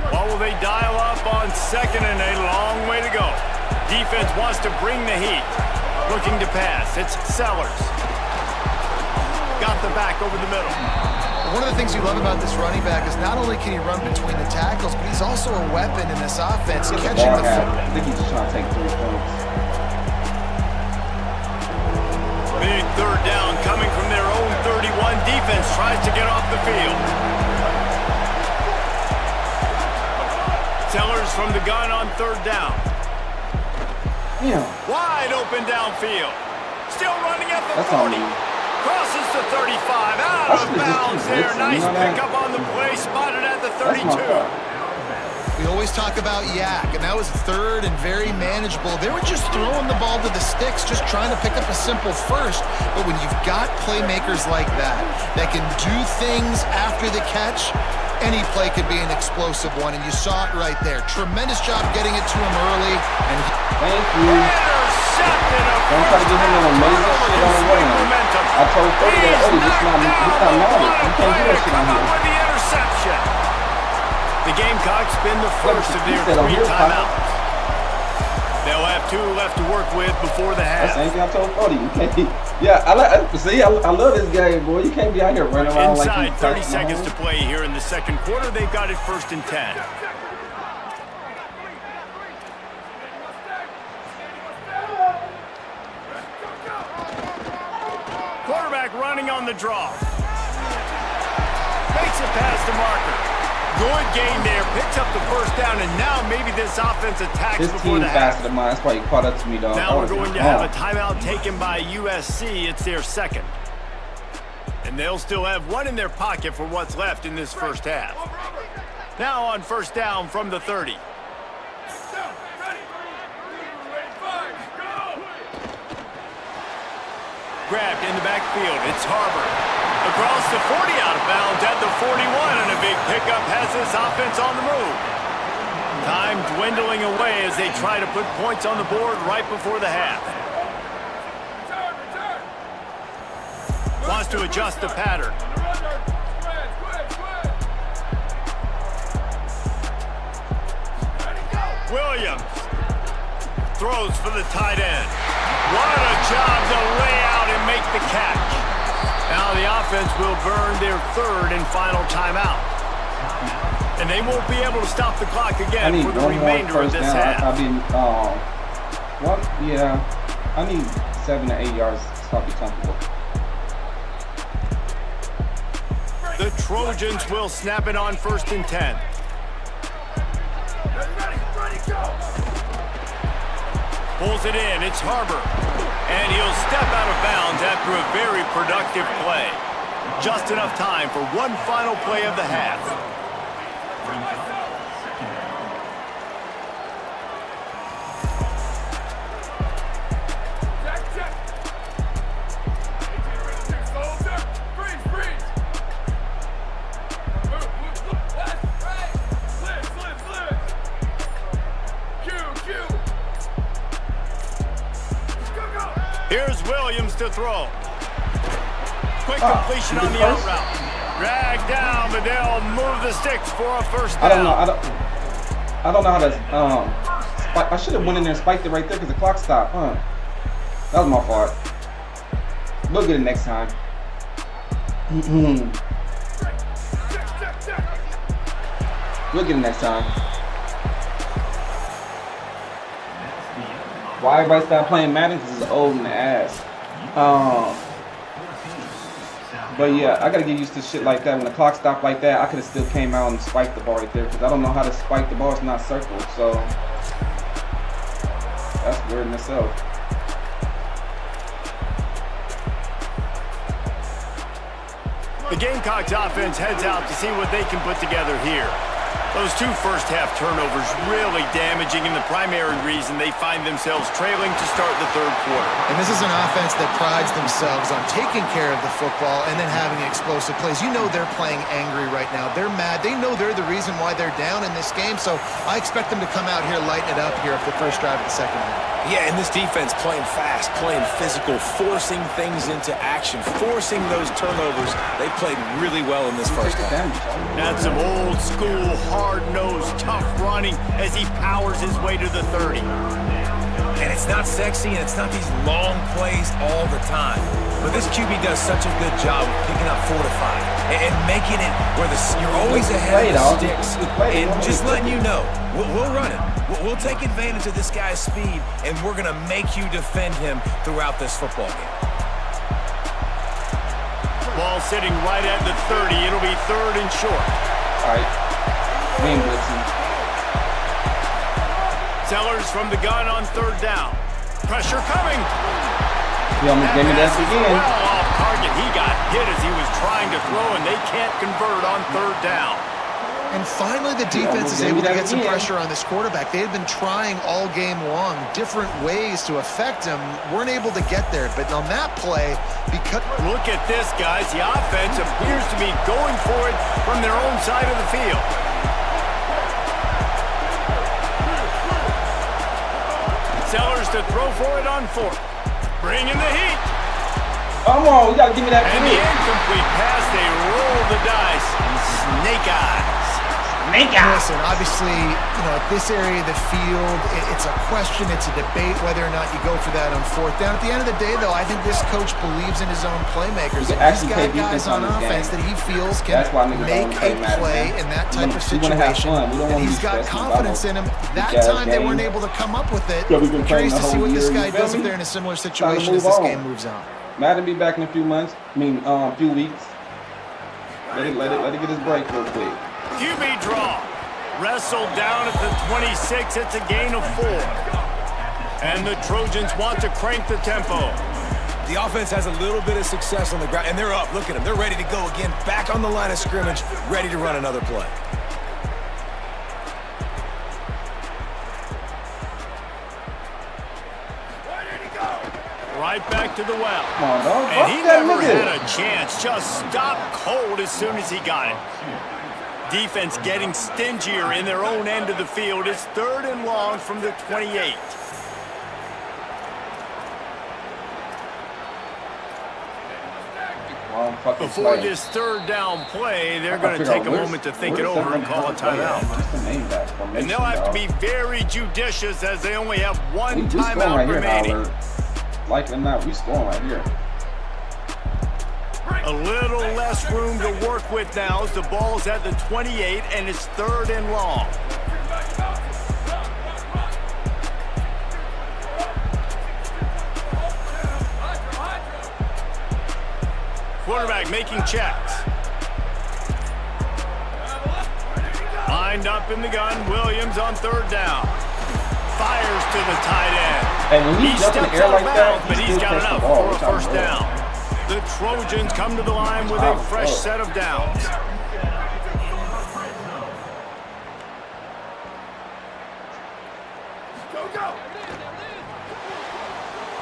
What will they dial up on second and a long way to go? Defense wants to bring the heat. Looking to pass. It's Sellers. Got the back over the middle. One of the things you love about this running back is not only can he run between the tackles, but he's also a weapon in this offense, catching the football. I think he's just trying to take 3 points. Big third down coming from their own 31. Defense tries to get off the field. Sellers from the gun on third down. Yeah. Wide open downfield. Still running at the That's 40. on me. Crosses to 35. Out of bounds there. Nice pickup on the play. Spotted at the 32. That's my fault. We always talk about yak, and that was third and very manageable. They were just throwing the ball to the sticks, just trying to pick up a simple first. But when you've got playmakers like that can do things after the catch, any play could be an explosive one, and you saw it right there. Tremendous job getting it to him early. And Thank you. Intercepted. Don't try to give him an amazing shit on the way. I told Cody that early, he's not mad. You can't do that shit on here. With the interception. The Gamecocks spin the first of their 3 timeouts. They'll have 2 left to work with before the half. That's the same thing I told Cody. You can't. Yeah, I love this game, boy. You can't be out here running around like you. Inside 30 seconds to play here in the second quarter. They've got it 1st and 10. Quarterback running on the draw. Makes it past the marker. Good gain there. Picks up the first down, and now maybe this offense attacks This before team the half. faster than mine. That's why you caught up to me, dog. Now we're going to have a timeout taken by USC. It's their second. And they'll still have 1 in their pocket for what's left in this first half. Now on first down from the 30. Grabbed in the backfield. It's Harbor. Across the 40, out of bounds at the 41, and a big pickup has this offense on the move. Time dwindling away as they try to put points on the board right before the half. Wants to adjust the pattern. Williams throws for the tight end. What a job to lay out and make the catch. Now the offense will burn their 3rd and final timeout. And they won't be able to stop the clock again for the remainder of this half. I need 7 to 8 yards to be comfortable. The Trojans will snap it on 1st and 10. Pulls it in, it's Harbor. And he'll step out of bounds after a very productive play. Just enough time for one final play of the half. Here's Williams to throw. Quick completion on the out route. Dragged down, but they'll move the sticks for a first down. I don't know how to I should have went in there and spiked it right there because the clock stopped, huh? That was my fault. We'll get it next time. We'll get it next time. Why everybody stop playing Madden? Because it's old in the ass. But yeah, I gotta get used to shit like that. When the clock stopped like that, I could have still came out and spiked the ball right there because I don't know how to spike the ball. It's not circled, so that's weird in itself. The Gamecocks offense heads out to see what they can put together here. Those 2 first-half turnovers really damaging and the primary reason they find themselves trailing to start the third quarter. And this is an offense that prides themselves on taking care of the football and then having explosive plays. You know they're playing angry right now. They're mad. They know they're the reason why they're down in this game, so I expect them to come out here, lighten it up here at the first drive of the second half. Yeah, and this defense playing fast, playing physical, forcing things into action, forcing those turnovers. They played really well in this first half. That's some old-school, hard-nosed, tough running as he powers his way to the 30. And it's not sexy, and it's not these long plays all the time. But this QB does such a good job of picking up 4 to 5 and making it where you're always ahead of the sticks. And just letting you know, we'll run it. We'll take advantage of this guy's speed, and we're going to make you defend him throughout this football game. Ball sitting right at the 30. It'll be 3rd and short. All right. We ain't blitzing. Sellers from the gun on 3rd down. Pressure coming. You almost gave me that again. Well off target. He got hit as he was trying to throw, and they can't convert on 3rd down. And finally, the defense is able to get some pressure on this quarterback. They had been trying all game long, different ways to affect him, weren't able to get there. But on that play, because... Look at this, guys. The offense appears to be going for it from their own side of the field. Sellers to throw for it on 4th. Bringing the heat. Come on, you got to give me that. And the incomplete pass, they roll the dice. Snake eyes. Listen, obviously, you know, at this area of the field, it's a question, it's a debate whether or not you go for that on 4th down. At the end of the day, though, I think this coach believes in his own playmakers. He's got guys on offense that he feels can make a play in that type of situation. And he's got confidence in him. That time they weren't able to come up with it. I'm curious to see what this guy does if they're in a similar situation as this game moves on. Madden be back in a few months. Few weeks. Let it get his break real quick. QB draw. Wrestled down at the 26. It's a gain of 4. And the Trojans want to crank the tempo. The offense has a little bit of success on the ground, and they're up. Look at them. They're ready to go again. Back on the line of scrimmage, ready to run another play. Right back to the well. Come on, dog. And he never had a chance. Just stopped cold as soon as he got it. Defense getting stingier in their own end of the field. It's 3rd and long from the 28. Before this 3rd down play, they're going to take a moment to think it over and call a timeout. And they'll have to be very judicious as they only have one timeout remaining. Like it or not, we scoring right here. A little less room to work with now as the ball's at the 28 and it's 3rd and long. Quarterback making checks. Lined up in the gun, Williams on 3rd down. Fires to the tight end. And when he steps in the air like that, but he's got enough for a 1st down. The Trojans come to the line with a fresh set of downs.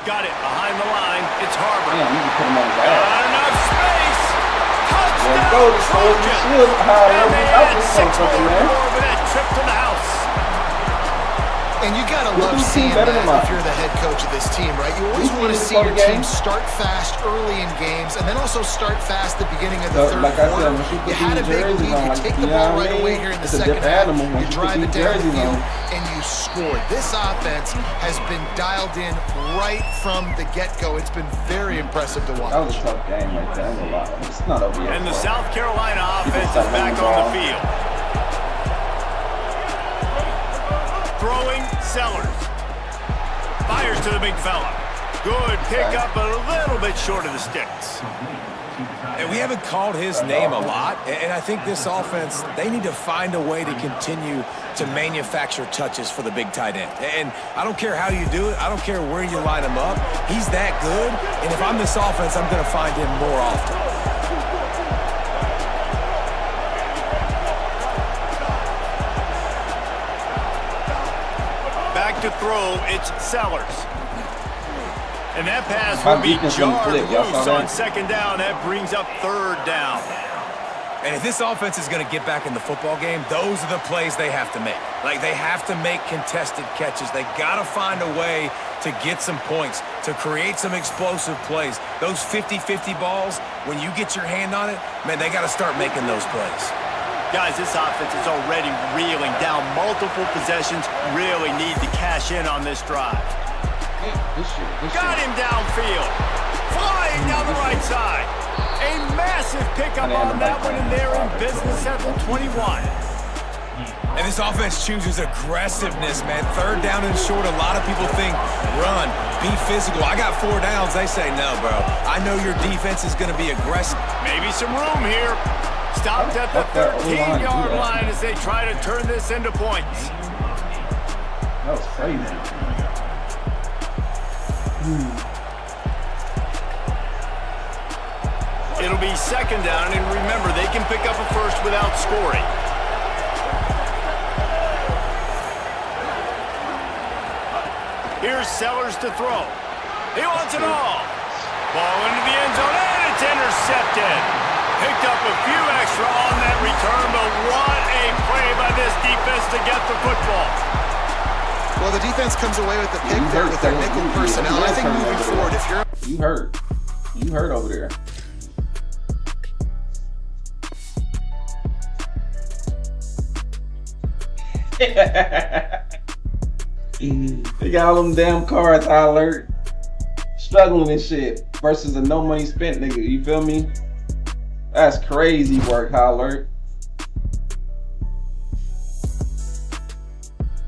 Got it behind the line. It's Harbor. Damn, you can put him on the ground. Got enough space. Touchdown, There you go. Trojans. And they How had 6 more over that trip to the house. And you gotta love seeing that if you're the head coach of this team, right? You always want to see your team start fast early in games and then also start fast at the beginning of the third quarter. You had a big lead, you take the ball right away here in the second half, you drive it down the field, and you scored. This offense has been dialed in right from the get-go. It's been very impressive to watch. That was a tough game right there. It's not over yet. And the South Carolina offense is back on the field. Throwing, Sellers. Fires to the big fella. Good pickup, but a little bit short of the sticks. And we haven't called his name a lot, and I think this offense, they need to find a way to continue to manufacture touches for the big tight end. And I don't care how you do it. I don't care where you line him up. He's that good, and if I'm this offense, I'm going to find him more often. to throw, it's Sellers. And that pass will be jarred loose on second down. That brings up third down. And if this offense is going to get back in the football game, those are the plays they have to make. Like, they have to make contested catches. They got to find a way to get some points, to create some explosive plays. Those 50-50 balls, when you get your hand on it, man, they got to start making those plays. Guys, this offense is already reeling down multiple possessions. Really need to cash in on this drive. Got him downfield. Flying down the right side. A massive pickup on that one, and they're in business at the 21. And this offense chooses aggressiveness, man. Third down and short, a lot of people think run, be physical. I got 4 downs. They say no, bro. I know your defense is going to be aggressive. Maybe some room here. Stopped at the 13-yard line as they try to turn this into points. That was crazy. It'll be second down, and remember, they can pick up a first without scoring. Here's Sellers to throw. He wants it all. Ball into the end zone, and it's intercepted. Picked up a few extra on that return, but what a play by this defense to get the football. Well, the defense comes away with the pick there with their nickel personnel. I think moving forward, if you're... You hurt over there. They got all them damn cards, Tyler. Struggling and shit versus a no money spent nigga. You feel me? That's crazy work, Holler.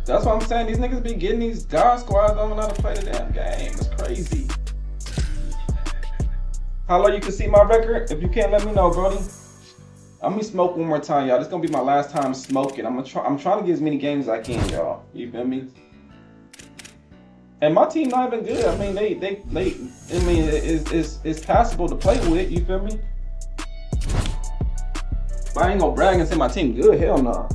That's what I'm saying. These niggas be getting these God squads don't know how to play the damn game. It's crazy. Holler, you can see my record. If you can't, let me know, Brody. I'm gonna smoke one more time, y'all. This is gonna be my last time smoking. I'm trying to get as many games as I can, y'all. You feel me? And my team not even good. I mean, it's passable to play with. You feel me? But I ain't gonna brag and say my team good. Hell no.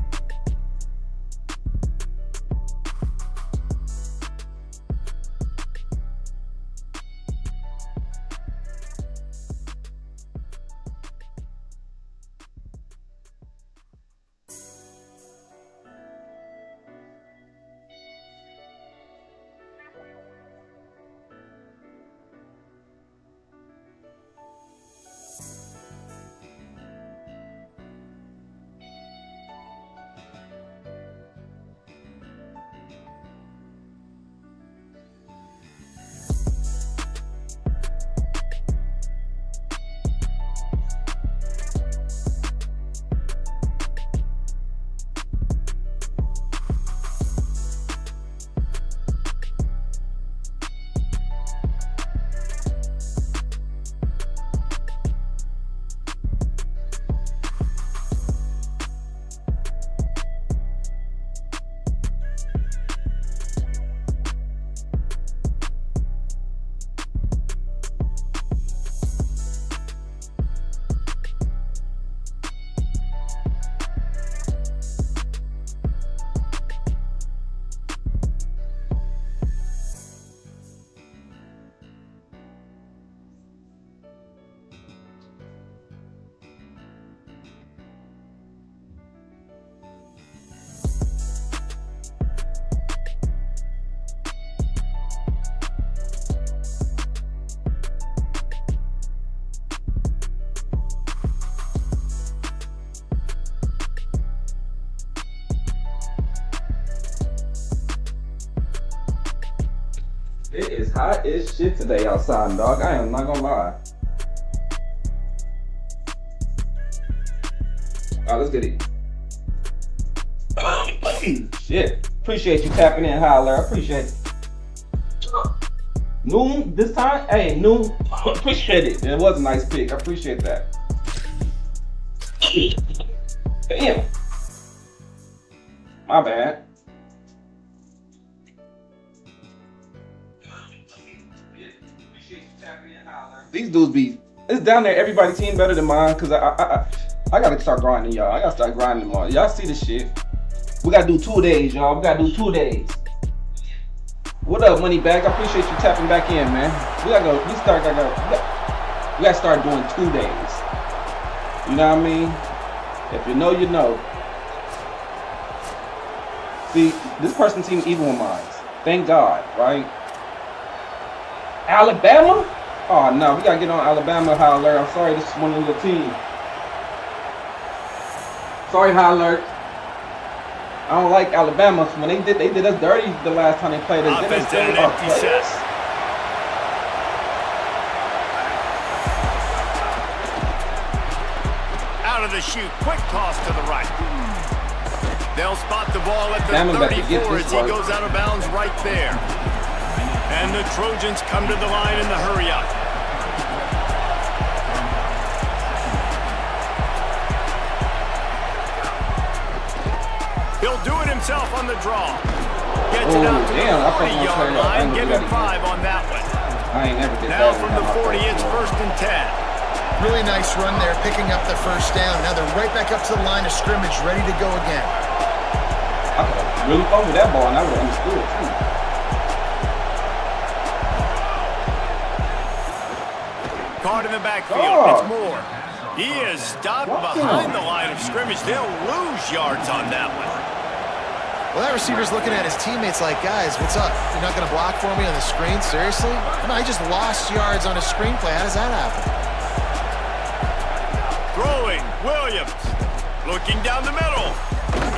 It is hot as shit today outside, dog. I am not gonna lie. Alright, let's get it. Shit. Appreciate you tapping in, Holler. I appreciate it. Noon this time? Hey, Noon. Appreciate it. It was a nice pick. I appreciate that. Damn. My bad. These dudes be, it's down there, everybody's team better than mine, cause I gotta start grinding, y'all. I gotta start grinding more. Y'all see this shit. We gotta do 2 days, y'all. We gotta do 2 days. What up, money bag? I appreciate you tapping back in, man. We gotta start doing 2 days. You know what I mean? If you know, you know. See, this person seems even with mine. Thank God, right? Alabama? Oh no, we gotta get on Alabama, High Alert. I'm sorry, this is one of your team. Sorry, High Alert. I don't like Alabama. When they did us dirty the last time they played us. Offense and an empty set. Out of the chute, quick toss to the right. They'll spot the ball at the 34 as he goes out of bounds right there. And the Trojans come to the line in the hurry up. He'll do it himself on the draw. Gets it out to the 40-yard line. Give him 5 on that one. I ain't never did now that from the 40, it's 1st and 10. Really nice run there, picking up the first down. Now they're right back up to the line of scrimmage, ready to go again. I could have really fun with that ball, and I would have understood too. Caught in the backfield. It's Moore. He is stopped behind the line of scrimmage. They'll lose yards on that one. Well, that receiver's looking at his teammates like, guys, what's up? You're not going to block for me on the screen? Seriously? No, I just lost yards on a screenplay. How does that happen? Throwing, Williams. Looking down the middle.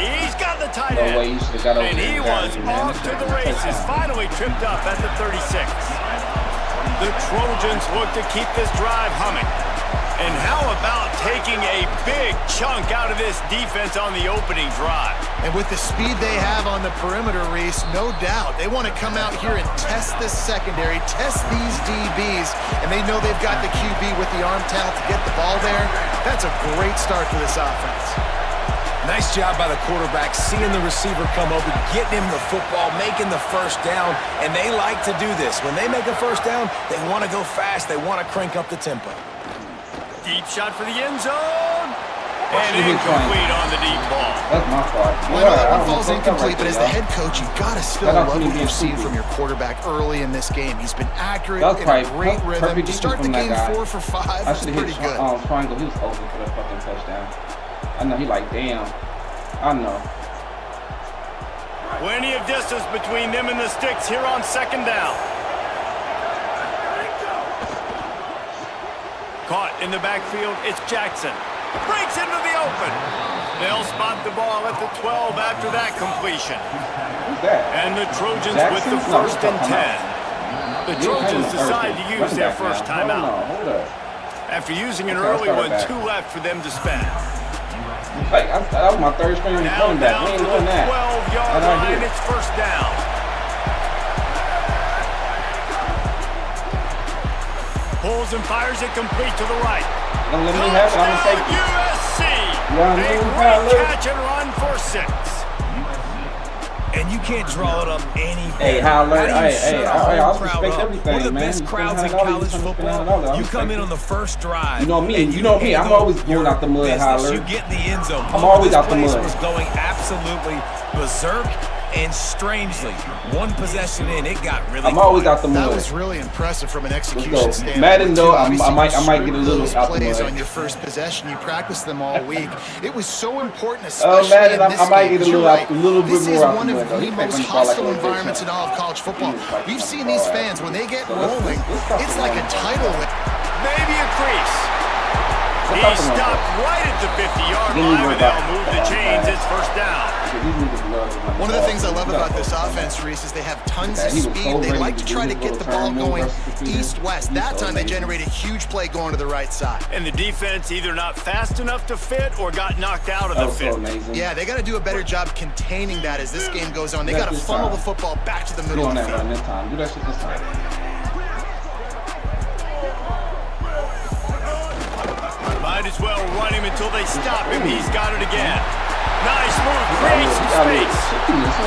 He's got the tight end. And he was off to the races. Finally tripped up at the 36. The Trojans look to keep this drive humming. And how about taking a big chunk out of this defense on the opening drive? And with the speed they have on the perimeter, Reese, no doubt, they want to come out here and test this secondary, test these DBs, and they know they've got the QB with the arm talent to get the ball there. That's a great start for this offense. Nice job by the quarterback, seeing the receiver come open, getting him the football, making the first down, and they like to do this. When they make a first down, they want to go fast, they want to crank up the tempo. Deep shot for the end zone. And incomplete on the deep ball. That's my fault. Well, that one falls incomplete, but as the head coach, you've got to still love what you've seen from your quarterback early in this game. He's been accurate, in a great rhythm. To start the game 4 for 5, that's pretty good. Triangle, he was open for that fucking touchdown. I know, he like, damn. I know. Plenty of distance between them and the sticks here on 2nd down. Caught in the backfield, it's Jackson. Breaks into the open. They'll spot the ball at the 12 after that completion. Who's that? And the Trojans Jackson? with the 1st and 10. The Trojans decide to use their first timeout. Hold up. After using an early one, 2 left for them to spend. Like, that was my 3rd string running back. We ain't doing that. 12-yard line, it's 1st down. Pulls and fires it complete to the right. Don't let me have it. I'm gonna take it. USC. Yeah, a great catch and run for 6. And you can't draw it up any better. Hey, how alert? I crowd respect up. everything, One of the man. best crowds in college football. You come in on the first drive. You know me. I'm always going out the mud, how alert. You get in the end zone. I'm always out the mud. Was going absolutely berserk. And strangely, one possession in, it got really I'm always out the mud. That was really impressive from an execution standpoint. Madden, though, I might get a little out the plays mud. on your first possession. You practiced them all week. It was so important, especially Madden, in this I might game. get a little bit This is more out one the of mud. the most hostile environments in all of college football. We've seen these fans, when they get rolling, it's like a title win. Maybe a crease. He stopped right at the 50-yard line, and they'll move the chains. It's 1st down. One of the things I love about this offense, Reese, is they have tons of speed. They like to try to get the ball going east-west. That time they generated a huge play going to the right side. And the defense either not fast enough to fit or got knocked out of the fit. Yeah, they got to do a better job containing that as this game goes on. They got to funnel the football back to the middle of the field. Do that shit this time. Might as well run him until they stop him. He's got it again. Nice move, creates some space.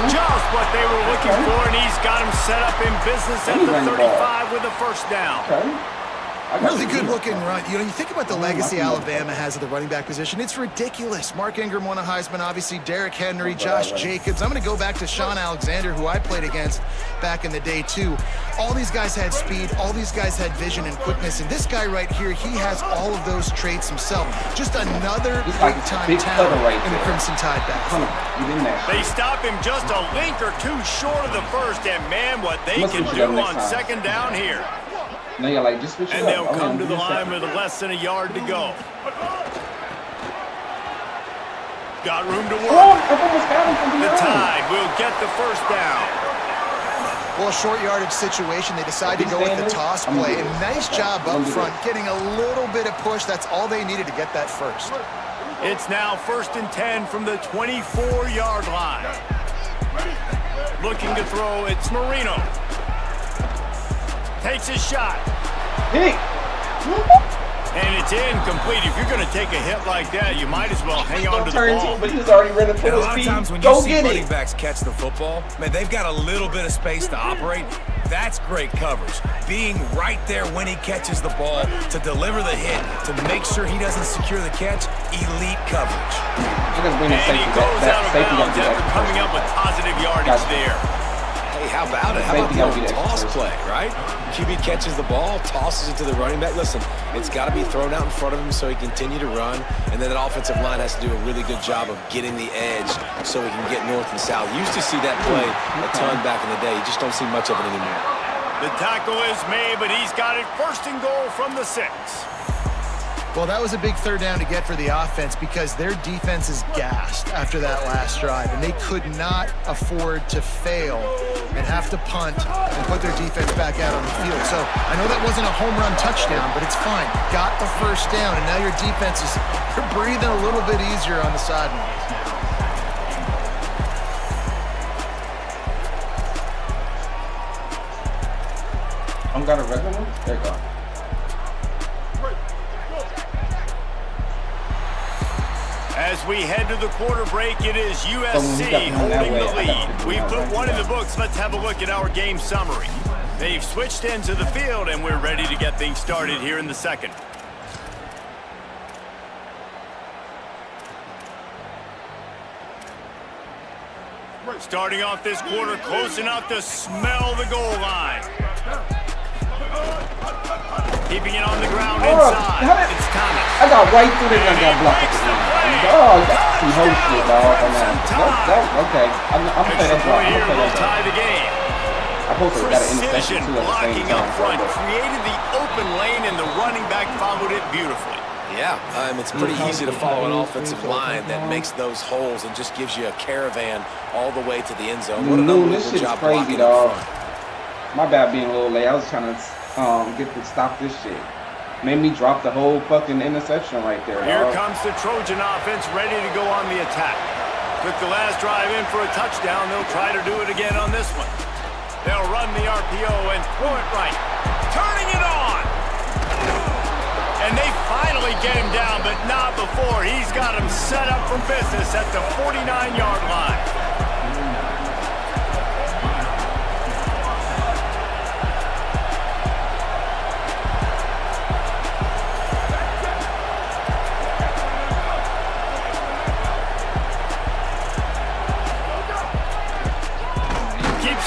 Just what they were looking for, and he's got him set up in business at the 35 with a 1st down. Really good-looking run. You know, you think about the legacy Alabama has at the running back position. It's ridiculous. Mark Ingram won a Heisman, obviously. Derrick Henry, Josh Jacobs. I'm going to go back to Sean Alexander, who I played against back in the day, too. All these guys had speed. All these guys had vision and quickness. And this guy right here, he has all of those traits himself. Just another big-time talent in the Crimson Tide backfield. They stop him just a link or two short of the first. And, man, what they can do on second down here. No, you're like, just switch it and up. they'll come to the line with less than a yard to go. Got room to work. The Tide will get the first down. Well, a short yardage situation. They decide to go with the toss play. And nice job up front, getting a little bit of push. That's all they needed to get that first. It's now 1st and 10 from the 24-yard line. Looking to throw, it's Marino. Takes his shot. Hey. And it's incomplete. If you're going to take a hit like that, you might as well hang on to the ball. But he's already running full a lot speed. of times when you see running backs catch the football, man, they've got a little bit of space to operate. That's great coverage. Being right there when he catches the ball to deliver the hit, to make sure he doesn't secure the catch, elite coverage. And he goes out of bounds after coming up with positive yardage there. Hey, how about it? How about the old toss play, right? QB catches the ball, tosses it to the running back. Listen, it's got to be thrown out in front of him so he can continue to run, and then that offensive line has to do a really good job of getting the edge so he can get north and south. You used to see that play a ton back in the day. You just don't see much of it anymore. The tackle is made, but he's got it 1st and goal from the 6. Well, that was a big third down to get for the offense because their defense is gassed after that last drive, and they could not afford to fail and have to punt and put their defense back out on the field. So I know that wasn't a home run touchdown, but it's fine. Got the first down, and now your defense is breathing a little bit easier on the sidelines. I'm got a regular one? There you go. As we head to the quarter break, it is USC holding the lead. We've put one in the books. Let's have a look at our game summary. They've switched into the field, and we're ready to get things started here in the second. Starting off this quarter, close enough to smell the goal line. Keeping it on the ground inside. It's Thomas. I got right through there and got blocked. Oh, that's some whole shit, dog. Okay. I'm playing that play here will tie the game. I hope they got an interception too at the same blocking up time. front, created the open lane, and the running back followed it beautifully. Yeah, it's pretty easy to follow an offensive line that makes those holes and just gives you a caravan all the way to the end zone. What an unbelievable job blocking up front. My bad being a little late. I was trying to get to stop this shit. Made me drop the whole fucking interception right there. Here comes the Trojan offense ready to go on the attack. Took the last drive in for a touchdown. They'll try to do it again on this one. They'll run the RPO and throw it right. Turning it on. And they finally get him down, but not before. He's got him set up for business at the 49-yard line.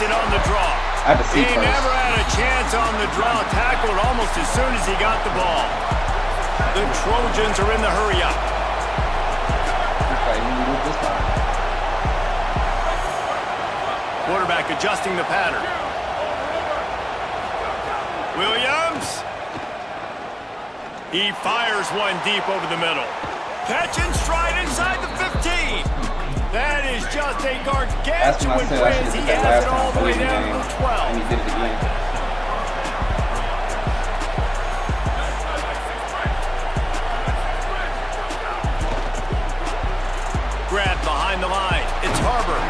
It on the draw. I had to see he first. Never had a chance on the draw. Tackled almost as soon as he got the ball. The Trojans are in the hurry up. Quarterback adjusting the pattern. Williams. He fires one deep over the middle. Catch and stride inside the 15. That is just a gargantuan press. He has it all the way down to the 12. And he did it again. Grabbed behind the line. It's Harbor.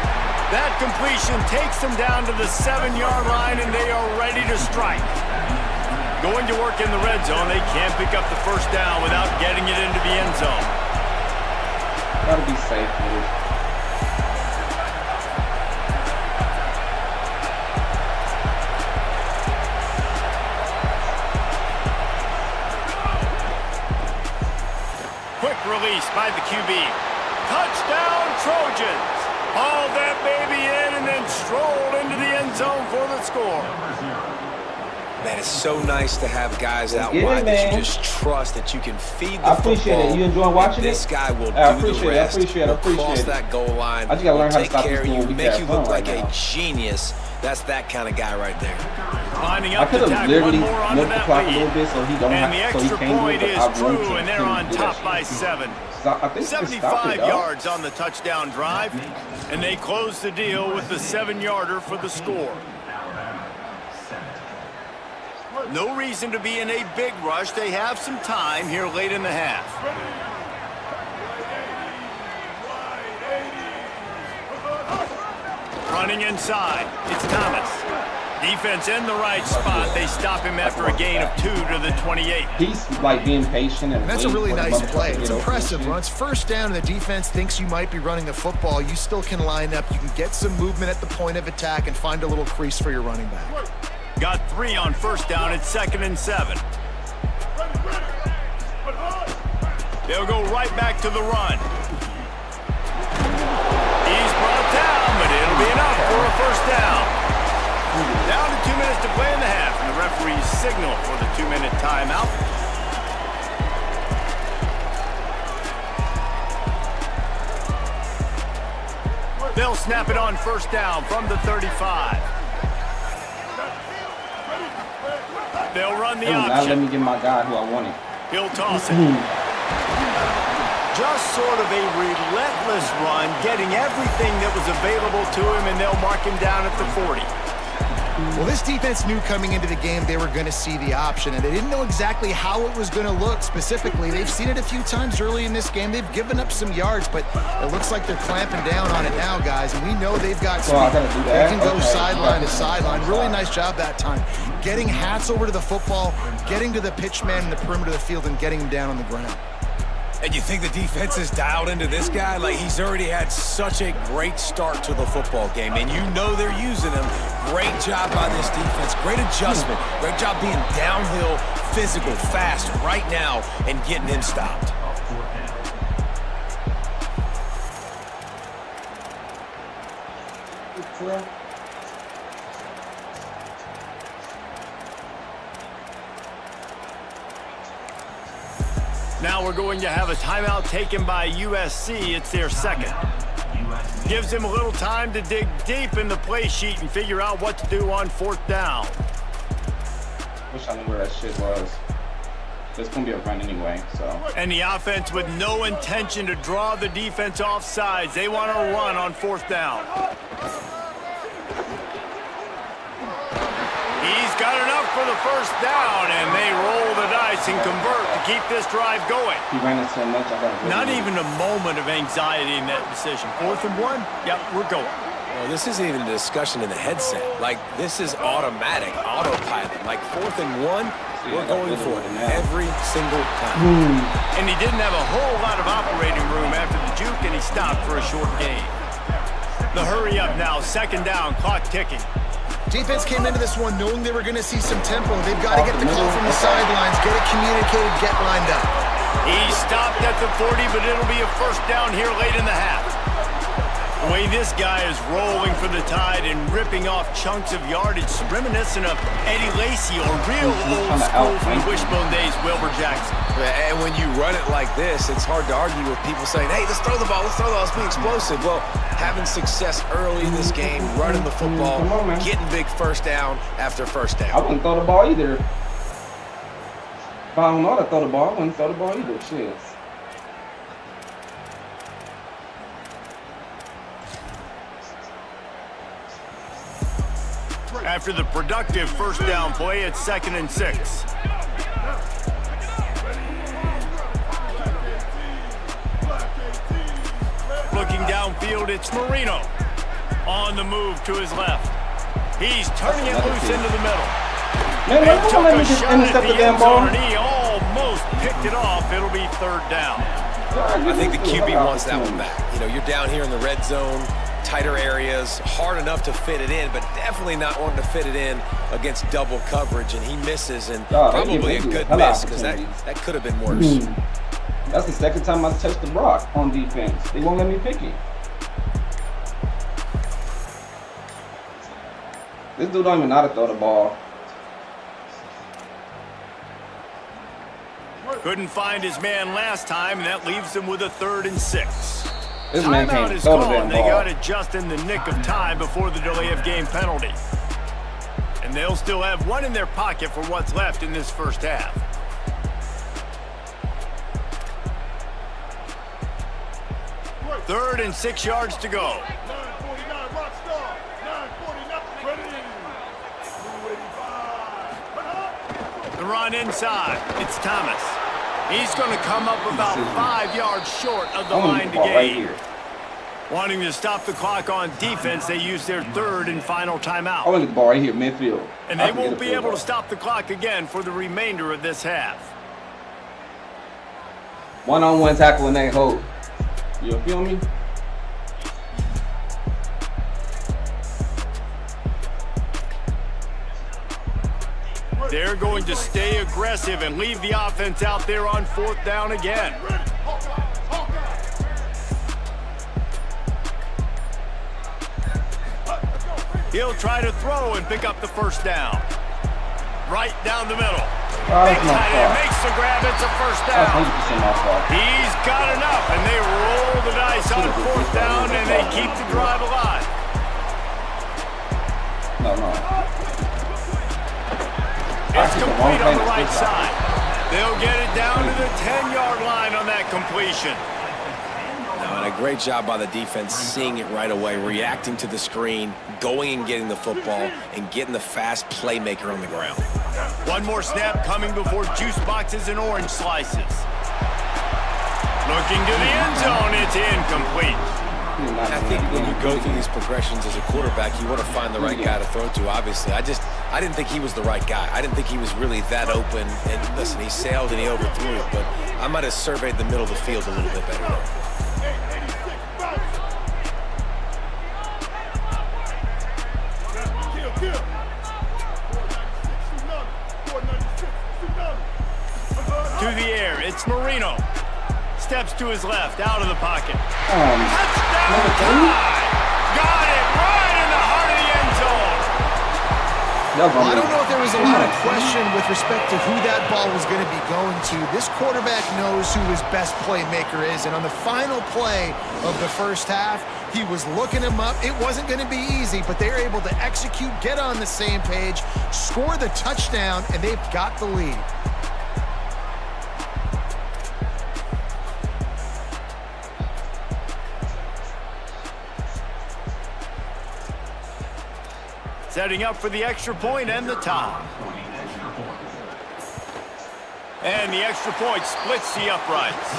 That completion takes them down to the 7-yard line, and they are ready to strike. Going to work in the red zone. They can't pick up the first down without getting it into the end zone. Gotta be safe, dude. release by the QB. Touchdown, Trojans. Hauled that baby in and then strolled into the end zone for the score. Man, it's so nice to have guys out Get it, wide that man. you just trust that you can feed the I appreciate football. it. You enjoy watching This it? guy will I do appreciate the it. rest. I appreciate He'll cross it. that goal line. I just gotta learn how to Take stop care this of you, fool. We make got you fun look like right a now. genius. That's that kind of guy right there. Lining I up could to have tack literally one more onto milked the that clock a lead. little bit so he don't And the have, so he extra can't do point it. is But I true, want to and they're do on that top shit. by 7. So I think he can stop 75 it, dog. yards on the touchdown drive, and they close the deal with the 7-yarder for the score. No reason to be in a big rush. They have some time here late in the half. Running inside, it's Thomas. Defense in the right spot. They stop him after a gain of 2 to the 28. He's like being patient and That's a waiting really for the nice motherfucker play. to It's get open. impressive. When it's first down and the defense thinks you might be running the football, you still can line up. You can get some movement at the point of attack and find a little crease for your running back. Got 3 on first down. It's 2nd and 7. They'll go right back to the run. He's brought down, but it'll be enough for a first down. Down to 2 minutes to play in the half, and the referees signal for the 2-minute timeout. They'll snap it on first down from the 35. They'll run the Now let option. me get my guy who I wanted. He'll toss it. Just sort of a relentless run, getting everything that was available to him, and they'll mark him down at the 40. Well, this defense knew coming into the game they were going to see the option, and they didn't know exactly how it was going to look specifically. They've seen it a few times early in this game. They've given up some yards, but it looks like they're clamping down on it now, guys, and we know they've got speed. I gotta do that? They can go Okay. sideline to sideline. Really nice job that time. Getting Hats over to the football, getting to the pitch man in the perimeter of the field, and getting him down on the ground. And you think the defense is dialed into this guy? Like, he's already had such a great start to the football game, and you know they're using him. Great job by this defense. Great adjustment. Great job being downhill, physical, fast right now, and getting him stopped. Now we're going to have a timeout taken by USC. It's their 2nd. Gives them a little time to dig deep in the play sheet and figure out what to do on 4th down. Wish I knew where that shit was. There's gonna be a run anyway, so. And the offense with no intention to draw the defense off sides. They want to run on 4th down. He's got enough for the first down, and they roll the dice and convert to keep this drive going. He ran it so much, I got Not even a moment of anxiety in that decision. 4th and 1? Yep, we're going. Well, this isn't even a discussion in the headset. Like, this is automatic, autopilot. Like, 4th and 1, we're going for it every single time. And he didn't have a whole lot of operating room after the juke, and he stopped for a short gain. The hurry up now, 2nd down, clock ticking. Defense came into this one knowing they were going to see some tempo. They've got to get the call from the sidelines, get it communicated, get lined up. He stopped at the 40, but it'll be a first down here late in the half. The way this guy is rolling for the Tide and ripping off chunks of yardage, reminiscent of Eddie Lacy or real old school from the Wishbone days, Wilbur Jackson. And when you run it like this, it's hard to argue with people saying, hey, let's throw the ball, let's be explosive. Well, having success early in this game, running the football, getting big first down after first I down. wouldn't throw the ball either. If I don't know how to throw the ball, I wouldn't throw the ball either. Shit. After the productive first down play, it's 2nd and 6. Looking downfield, it's Marino. On the move to his left. He's turning it loose into the middle. Man, They why took don't a let me just shot at intercept the the damn end ball? zone, and he almost picked it off. It'll be 3rd down. I think the QB wants that one back. You know, you're down here in the red zone, tighter areas, hard enough to fit it in, but definitely not wanting to fit it in against double coverage, and he misses, and Oh, probably a good miss, because that could have been worse. That's the second time I touched the rock on defense. They won't let me pick it. This dude don't even know how to throw the ball. Couldn't find his man last time, and that leaves him with a 3rd and 6. This man Timeout can't is throw the called. damn They ball. got it just in the nick of time before the delay of game penalty. And they'll still have one in their pocket for what's left in this first half. Third and 6 yards to go. The run inside. It's Thomas. He's going to come up about 5 yards short of the line to gain. Wanting to stop the clock on defense, they use their 3rd and final timeout. I want the ball right here, midfield. And they won't be able to stop the clock again for the remainder of this half. One-on-one tackle and they hope. You feel me? They're going to stay aggressive and leave the offense out there on 4th down again. He'll try to throw and pick up the first down. Right down the middle. Big tight end makes the grab. It's a first down. He's got enough, and they roll the dice on 4th down, and they keep the drive alive. It's complete on the right side. They'll get it down to the 10-yard line on that completion. And a great job by the defense seeing it right away, reacting to the screen, going and getting the football, and getting the fast playmaker on the ground. One more snap coming before juice boxes and orange slices. Looking to the end zone, it's incomplete. I think when you go through these progressions as a quarterback, you want to find the right guy to throw to, obviously. I didn't think he was the right guy. I didn't think he was really that open. And listen, he sailed and he overthrew it, but I might have surveyed the middle of the field a little bit better there. To the air, it's Marino. Steps to his left, out of the pocket. Touchdown! Got it right in the heart of the end zone. Well, I don't know if there was a lot of question with respect to who that ball was going to be going to. This quarterback knows who his best playmaker is, and on the final play of the first half, he was looking him up. It wasn't going to be easy, but they were able to execute, get on the same page, score the touchdown, and they've got the lead. Setting up for the extra point and the tie. And the extra point splits the uprights.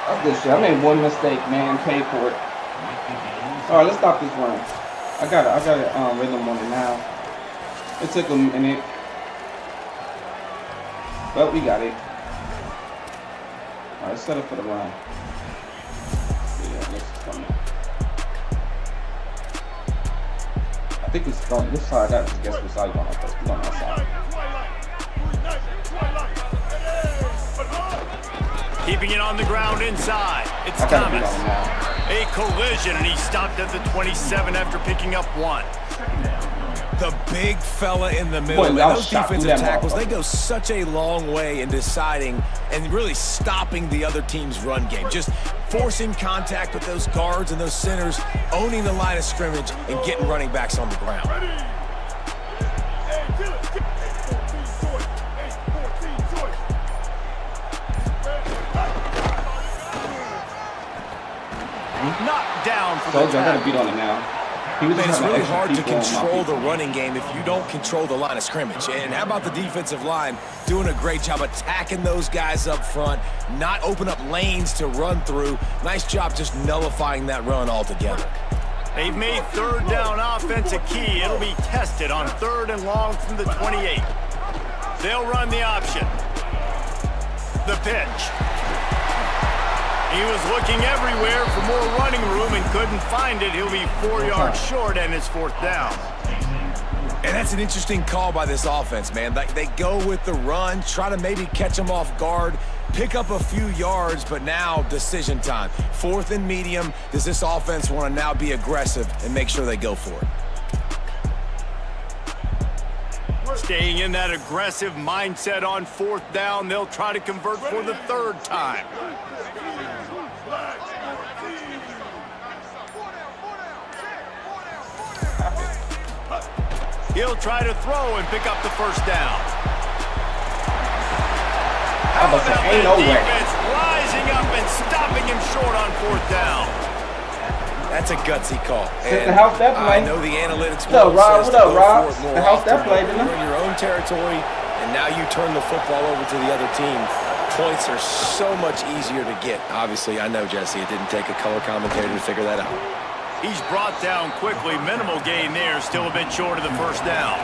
That's good shit. I made one mistake, man. Pay for it. All right, let's stop this run. I got a rhythm on it now. It took a minute, but we got it. All right, let's set up for the run. Yeah, let's come in. I think it's going this side. I guess which side going on first. We're on that side. Keeping it on the ground inside. It's Thomas. A collision, and he stopped at the 27 after picking up 1. The big fella in the middle. Man, those defensive tackles, they go such a long way in deciding and really stopping the other team's run game. Just forcing contact with those guards and those centers, owning the line of scrimmage, and getting running backs on the ground. Knocked down for the I gotta beat on it now. It's really hard to control the running game if you don't control the line of scrimmage. And how about the defensive line doing a great job attacking those guys up front, not open up lanes to run through. Nice job just nullifying that run altogether. They've made 3rd down offense a key. It'll be tested on 3rd and long from the 28. They'll run the option. The pitch. He was looking everywhere for more running room and couldn't find it. He'll be 4 yards short, and it's 4th down. And that's an interesting call by this offense, man. They go with the run, try to maybe catch them off guard, pick up a few yards, but now decision time. 4th and medium. Does this offense want to now be aggressive and make sure they go for it? Staying in that aggressive mindset on 4th down, they'll try to convert for the 3rd time. He'll try to throw and pick up the 1st down. I was like, ain't no way. Defense rising up and stopping him short on 4th down. That's a gutsy call. The house that play. I know the analytics. What up, Rob? What up, Rob? The house that play, didn't You're in your own territory, and now you turn the football over to the other team. Points are so much easier to get. Obviously, I know, Jesse, it didn't take a color commentator to figure that out. He's brought down quickly. Minimal gain there. Still a bit short of the 1st down.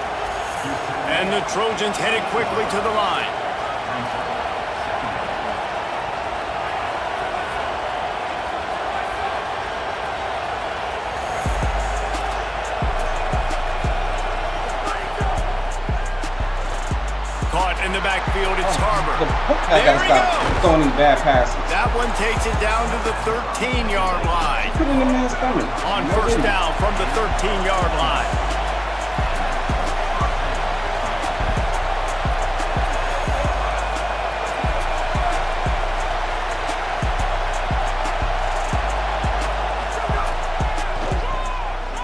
And the Trojans headed quickly to the line. Caught in the backfield, it's Harbor. I gotta stop throwing these bad passes. That one takes it down to the 13-yard line. Put it in the man's stomach. On 1st down from the 13-yard line.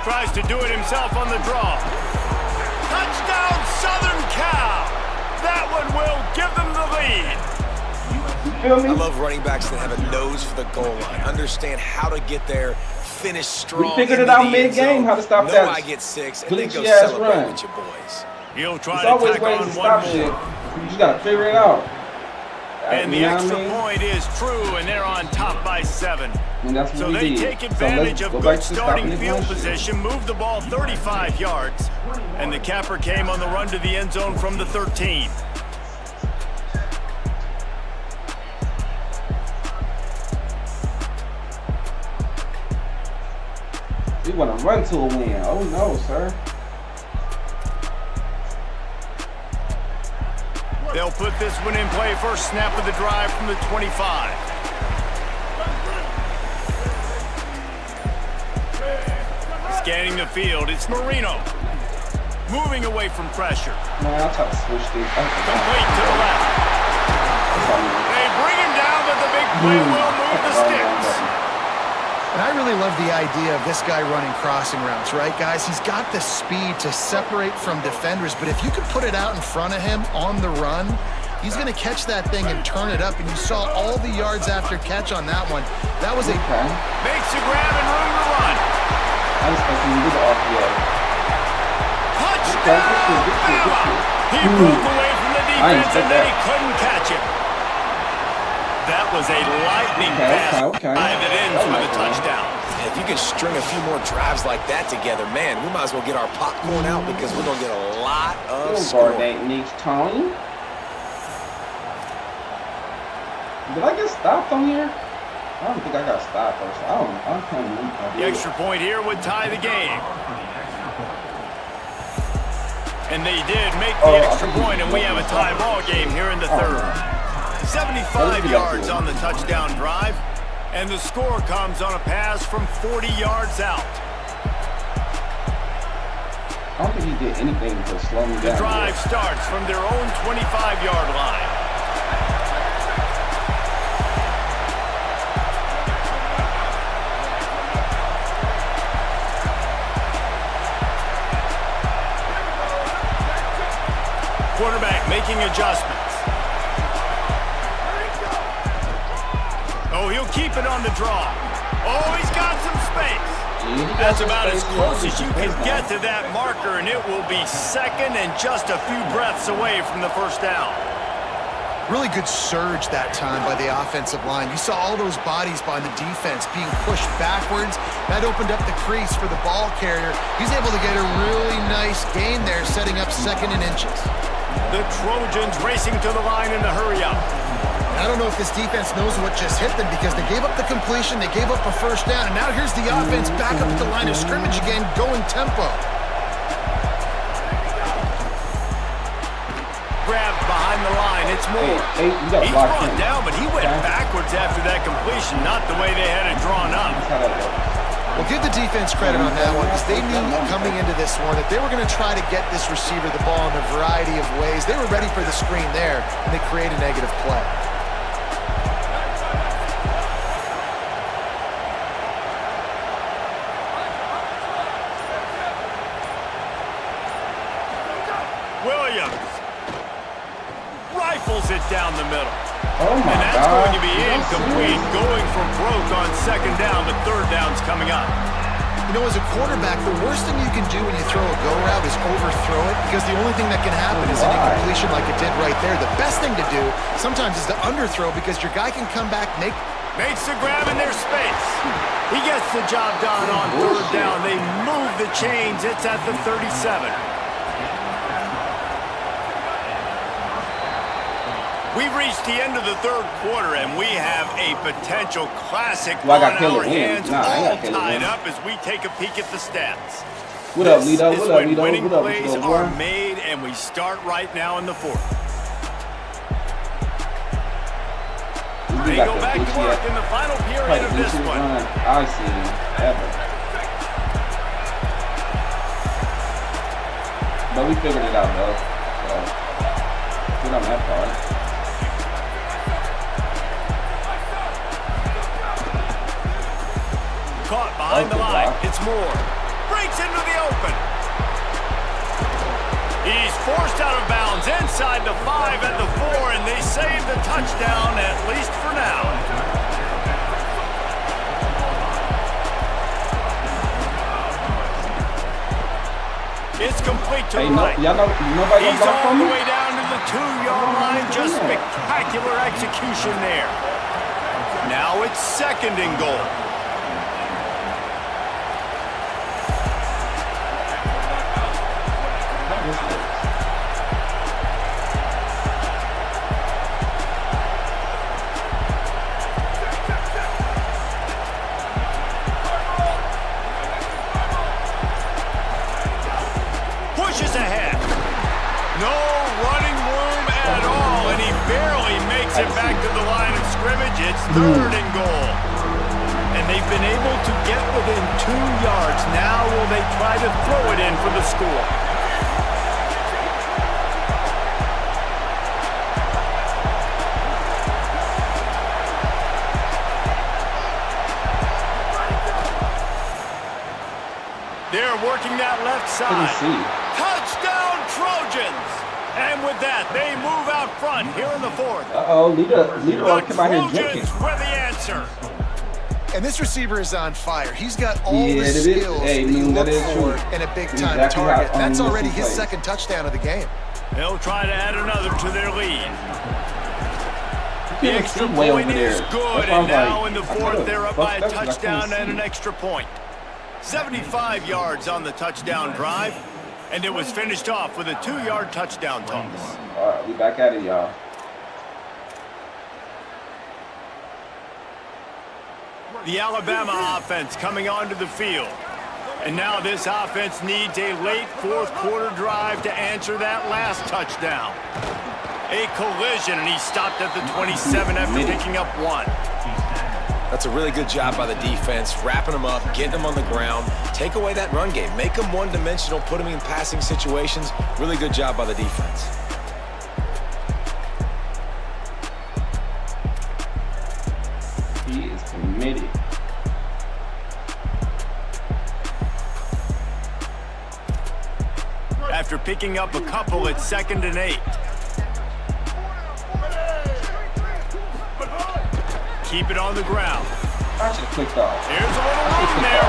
Tries to do it himself on the draw. Touchdown, Southern Cal! That one will give them the lead. Feel me? I love running backs that have a nose for the goal line. Understand how to get there, finish strong. We figured it out mid-game how to stop that. I get 6 and then go glitchy-ass celebrate run. with your boys. He'll try It's to always tack ways on to stop one shit. more. You just gotta figure it out. And the You know what extra I mean? point is true, and they're on top by 7. And that's what So we they did. take So advantage let's of go good back to starting stopping the field run shit. position, move the ball 35 yards, and the capper came on the run to the end zone from the 13. We want to run to a win. Oh no, sir. They'll put this one in play. First snap of the drive from the 25. Scanning the field, it's Marino. Moving away from pressure. Man, I'll try to switch these. Complete to the left. They bring him down, but the big play will move the sticks. And I really love the idea of this guy running crossing routes, right, guys? He's got the speed to separate from defenders, but if you could put it out in front of him on the run, he's going to catch that thing and turn it up, and you saw all the yards after catch on that one. That was a... Makes a grab and room to run. I was expecting him to do the RPA. Touchdown, Bama! He broke away from the defense, and then he couldn't catch it. That was a lightning pass. Okay. It ends with a touchdown. And if you can string a few more drives like that together, man, we might as well get our popcorn out because we're going to get a lot of scoring. Ain't Niche Tony. Did I get stopped on here? I don't think I got stopped. I can't remember. The extra point here would tie the game. And they did make the extra point, and we have a tie ball game here in the third. 75 yards on the touchdown drive, and the score comes on a pass from 40 yards out. I don't think he did anything to slow me down. The drive starts from their own 25-yard line. Quarterback making adjustments. Oh, he'll keep it on the draw. Oh, he's got some space. That's about as close as you can get to that marker, and it will be second and just a few breaths away from the first down. Really good surge that time by the offensive line. You saw all those bodies by the defense being pushed backwards. That opened up the crease for the ball carrier. He's able to get a really nice gain there, setting up second and inches. The Trojans racing to the line in the hurry-up. I don't know if this defense knows what just hit them because they gave up the completion, they gave up a first down, and now here's the offense back up at the line of scrimmage again, going tempo. Grabbed behind behind the line. It's Moore. Hey, you gotta He's block brought him. down, but he went backwards after that completion, not the way they had it drawn up. That's how that works. Well, give the defense credit on that one because they knew coming into this one that they were going to try to get this receiver the ball in a variety of ways. They were ready for the screen there, and they create a negative play. Williams rifles it down the middle. Oh my And that's God. going to be incomplete, going for broke on second down, but third down's coming up. You know, as a quarterback, the worst thing you can do when you throw a go route is overthrow it because the only thing that can happen is an incompletion like it did right there. The best thing to do sometimes is to underthrow because your guy can come back, Makes the grab in their space. He gets the job done on third down. They move the chains. It's at the 37. We've reached the end of the third quarter, and we have a potential classic Well, I on got Caleb our Williams. hands, Nah, I all got Caleb tied Williams. up as we take a peek at the stats. What up, This Lito? is What up, when Lito? winning What up, plays Lito, are boy? made, and we start right now in the fourth. They go back to work in the final period of this one. I see ever. But we figured it out though. So good on that part. Caught behind the line. It's Moore. Breaks into the open. He's forced out of bounds inside the 5 at the 4, and they save the touchdown, at least for now. It's complete to the right. Y'all know nobody He's gonna block all for the me? way down to the 2-yard line. Just spectacular execution there. Now it's second and goal. Pushes ahead. No running room at all, and he barely makes it back to the line of scrimmage. It's third and goal. And they've been able to get within 2 yards. Now will they try to throw it in for the score? They're working that left Let me side. see. Touchdown Trojans! And with that, they move out front here in the fourth. Uh-oh, Lito ought to come out here The drinking. Trojans were the answer. And this receiver is on fire. He's got all Yeah, the it is. skills Hey, that you that look is for true. in a big-time Exactly how target. That's Wilson already his plays. second touchdown of the game. They'll try to add another to their lead. The Feeling extra sick way over point there. is That's good, why I and was now like, in the I fourth, could've they're up by a fucked up 'cause I couldn't touchdown and see. an extra point. 75 yards on the touchdown drive, and it was finished off with a 2-yard touchdown toss. All right, we back at it, y'all. The Alabama offense coming onto the field. And now this offense needs a late fourth quarter drive to answer that last touchdown. A collision, and he stopped at the 27 after picking up 1. That's a really good job by the defense, wrapping them up, getting them on the ground, take away that run game, make them one-dimensional, put them in passing situations. Really good job by the defense. He is committed. After picking up a couple, it's 2nd and 8. Keep it on the ground. I should have clicked off. Here's a little room there.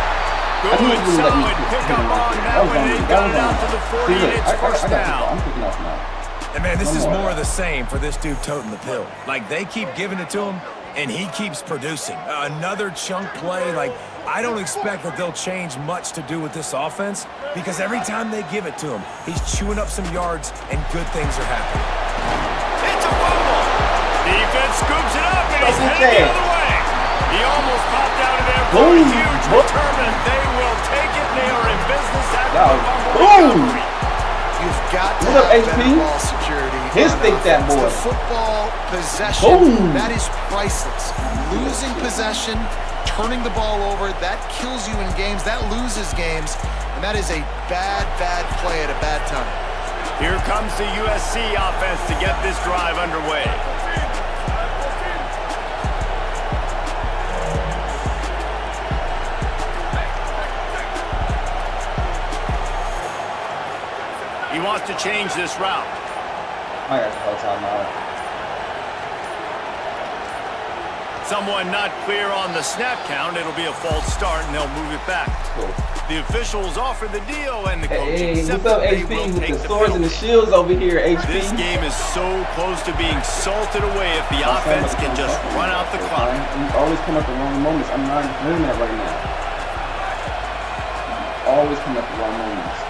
I knew Good, it would let me solid pick pickup it on right that there. one. They got it out to the 40, See, look, and it's first I got down. I'm picking off now. And man, this One is more. more of the same for this dude toting the pill. Like, they keep giving it to him, and he keeps producing. Another chunk play. Like, I don't expect that they'll change much to do with this offense because every time they give it to him, he's chewing up some yards, and good things are happening. It's a fumble. Defense scoops it up, and he's Double headed the check. other way. He almost popped out of there for a Boom. huge return, and they will take it. They are in business after That the was fumble boom. recovery. Beautiful. got to What up, have HP? better ball security. His on think that offense. boy. The football possession, Boom. that is priceless. Losing possession, turning the ball over, that kills you in games, that loses games, and that is a bad, bad play at a bad time. Here comes the USC offense to get this drive underway. He wants to change this route. I got the whole time out. Someone not clear on the snap count. It'll be a false start, and they'll move it back. Cool. The officials offer the deal, and the coach Hey, what's accepts up, that they HP? will With take the the swords and the penalty. shields over here, HP. This game is so close to being salted away if the offense can just run out the clock. You always come at the wrong moments. I'm not doing that right now. You always come at the wrong moments.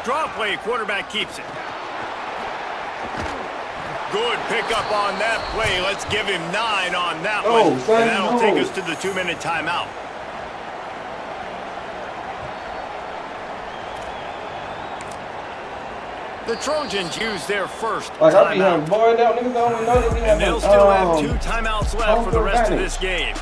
Draw play, quarterback keeps it. Good pickup on that play. Let's give him 9 on that one. son, And that'll no. take us to the 2-minute timeout. The Trojans use their first Like, I be timeout. having boy down, niggas don't even know they be And having, they'll still have 2 timeouts left home for the field rest of advantage. this game.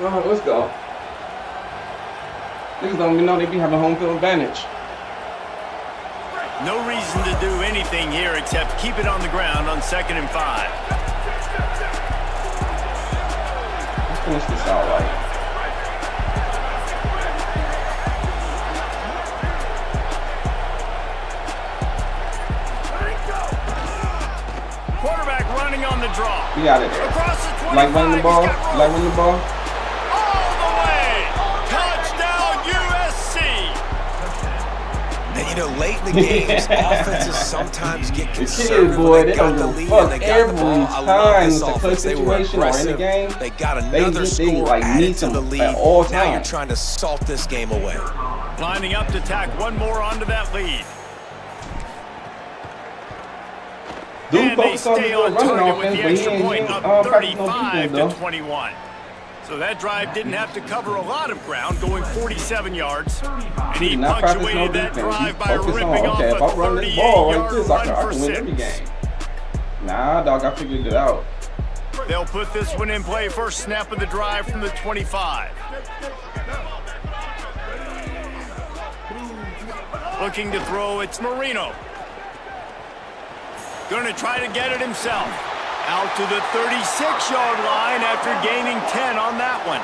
All right, let's go. Niggas don't even know they be having home field advantage. No reason to do anything here except keep it on the ground on 2nd and 5. Let's finish this out right. Quarterback running on the draw. We out of there. Across the 25. Like running the ball? He's got room. Like running the ball? All the way. Touchdown USC. And you know, late in the games, offenses sometimes get The conservative. kids, boy, when they they got don't the give a lead fuck and they got the ball. every I love time this it's a close offense. They were situation or in the aggressive. game. They got They another just score like added need to the them lead. at all Now you're times. trying to salt this game away. Lining up to tack one more onto that lead. Dude, And they focus on stay the on running target with offense, the but he extra ain't point up practicing no 35 defense, though. to 21. So that drive didn't have to cover a lot of ground, going 47 yards. And he Not practice no punctuated that defense. drive You by focus ripping on, off okay, if a I run this ball like 38-yard this, I run can for win every 6. game. Nah, dog, I figured it out. They'll put this one in play first snap of the drive from the 25. Looking to throw, it's Marino. Going to try to get it himself. Out to the 36-yard line after gaining 10 on that one.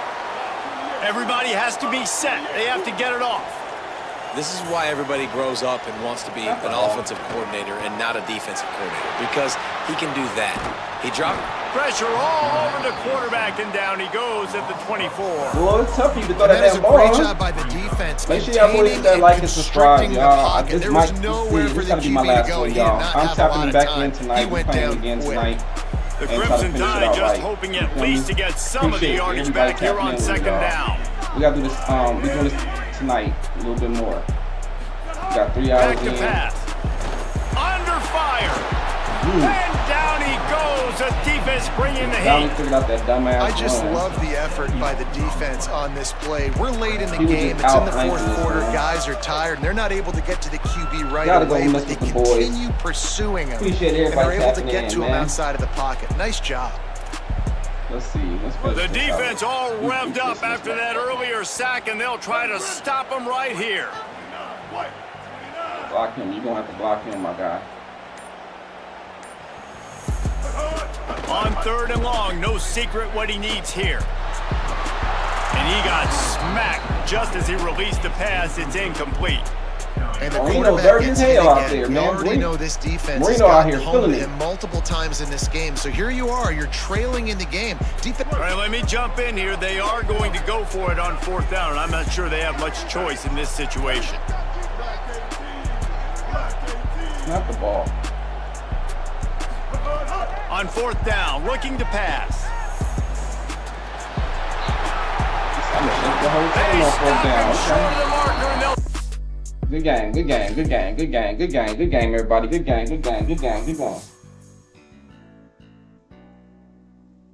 Everybody has to be set. They have to get it off. This is why everybody grows up and wants to be an offensive coordinator and not a defensive coordinator, because he can do that. He dropped. Pressure all over the quarterback, and down he goes at the 24. Boy, it's tough for you to throw That that is a damn ball, great huh? job by the defense. Make sure y'all boys hit that containing like and and subscribe, constricting the y'all. pocket. This There might was be nowhere for this the gotta be my QB to last go. one, He did y'all. not I'm have a tapping lot it of back time. in tonight. He We went playing down again quick. tonight. The And try to Crimson finish it Tide out just right. hoping You at feel least me? to get some of the Appreciate yardage everybody back here tapping on in with 2nd y'all. down. We gotta do this. We doing this tonight a little bit more. We got 3 hours Back to in. pass. Under fire. And down he goes. The defense bringing the Downey heat. figured out that dumbass I just run. love the effort by the defense on this play. We're late in the He was game. just It's in the outflanking fourth this quarter. man. Guys are tired, and they're not able to get to the QB right Gotta go away, mess but they with the boys. continue pursuing him. Appreciate And they're everybody able to tapping get in, to him man. outside of the pocket. Nice job. Let's see. Let's finish The this defense out. all revved up after that earlier sack, and they'll try to stop him right here. Block him. You're gonna have to block him, my guy. On 3rd and long, no secret what he needs here. And he got smacked just as he released the pass. It's incomplete. And the Marino quarterback dirty gets as hit hell out again. there, You man. already know this defense Marino has out gotten here home feeling to it. him multiple times in this game. So here you are, you're trailing in the game. All right, let me jump in here. They are going to go for it on 4th down, and I'm not sure they have much choice in this situation. Not the ball. On 4th down, looking to pass. I'm gonna shut the whole They team on stop 4th down. him short Okay. of the marker, and they'll Good game, good game, good game, good game, good game, good game, everybody. Good game, good game, good game, good game.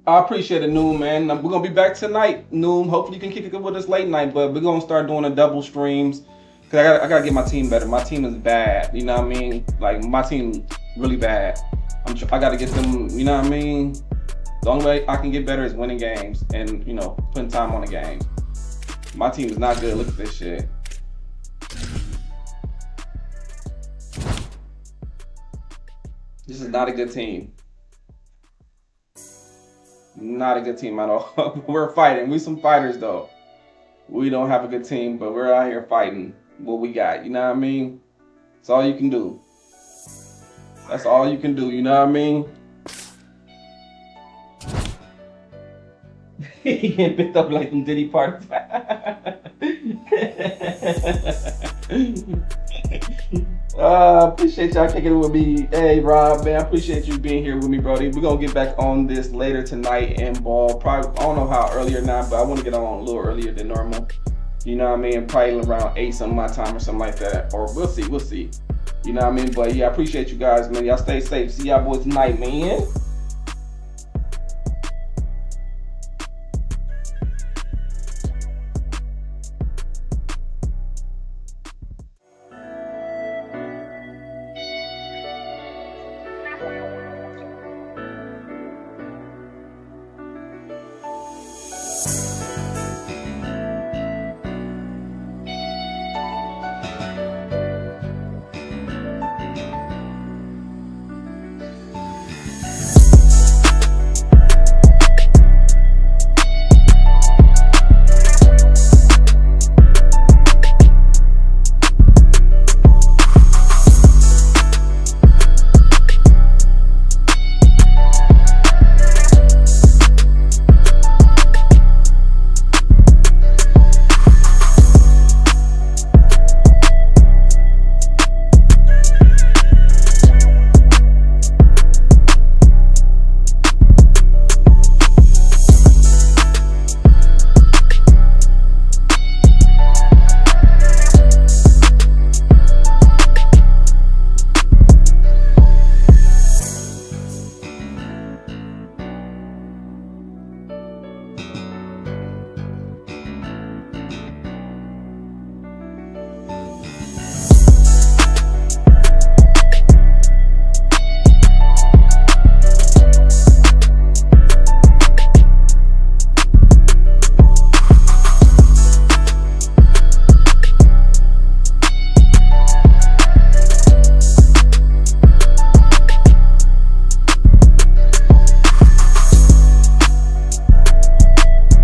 I appreciate it, Noom, man. We're gonna be back tonight, Noom. Hopefully you can kick it with us late night, but we're gonna start doing the double streams. Cause I gotta get my team better. My team is bad, you know what I mean? Like my team really bad. I gotta get them, you know what I mean? The only way I can get better is winning games and, you know, putting time on the game. My team is not good. Look at this shit. This is not a good team. Not a good team at all. We're fighting. We some fighters though. We don't have a good team, but we're out here fighting what we got. You know what I mean? That's all you can do. That's all you can do. You know what I mean? He getting picked up like some Diddy parties. Appreciate y'all kicking it with me. Hey, Rob, man, I appreciate you being here with me, Brody. We're gonna get back on this later tonight in ball. Probably, I don't know how early or not, but I want to get on a little earlier than normal. You know what I mean? Probably around 8 something my time or something like that. Or we'll see. You know what I mean? But yeah, I appreciate you guys, man. Y'all stay safe. See y'all boys tonight, man.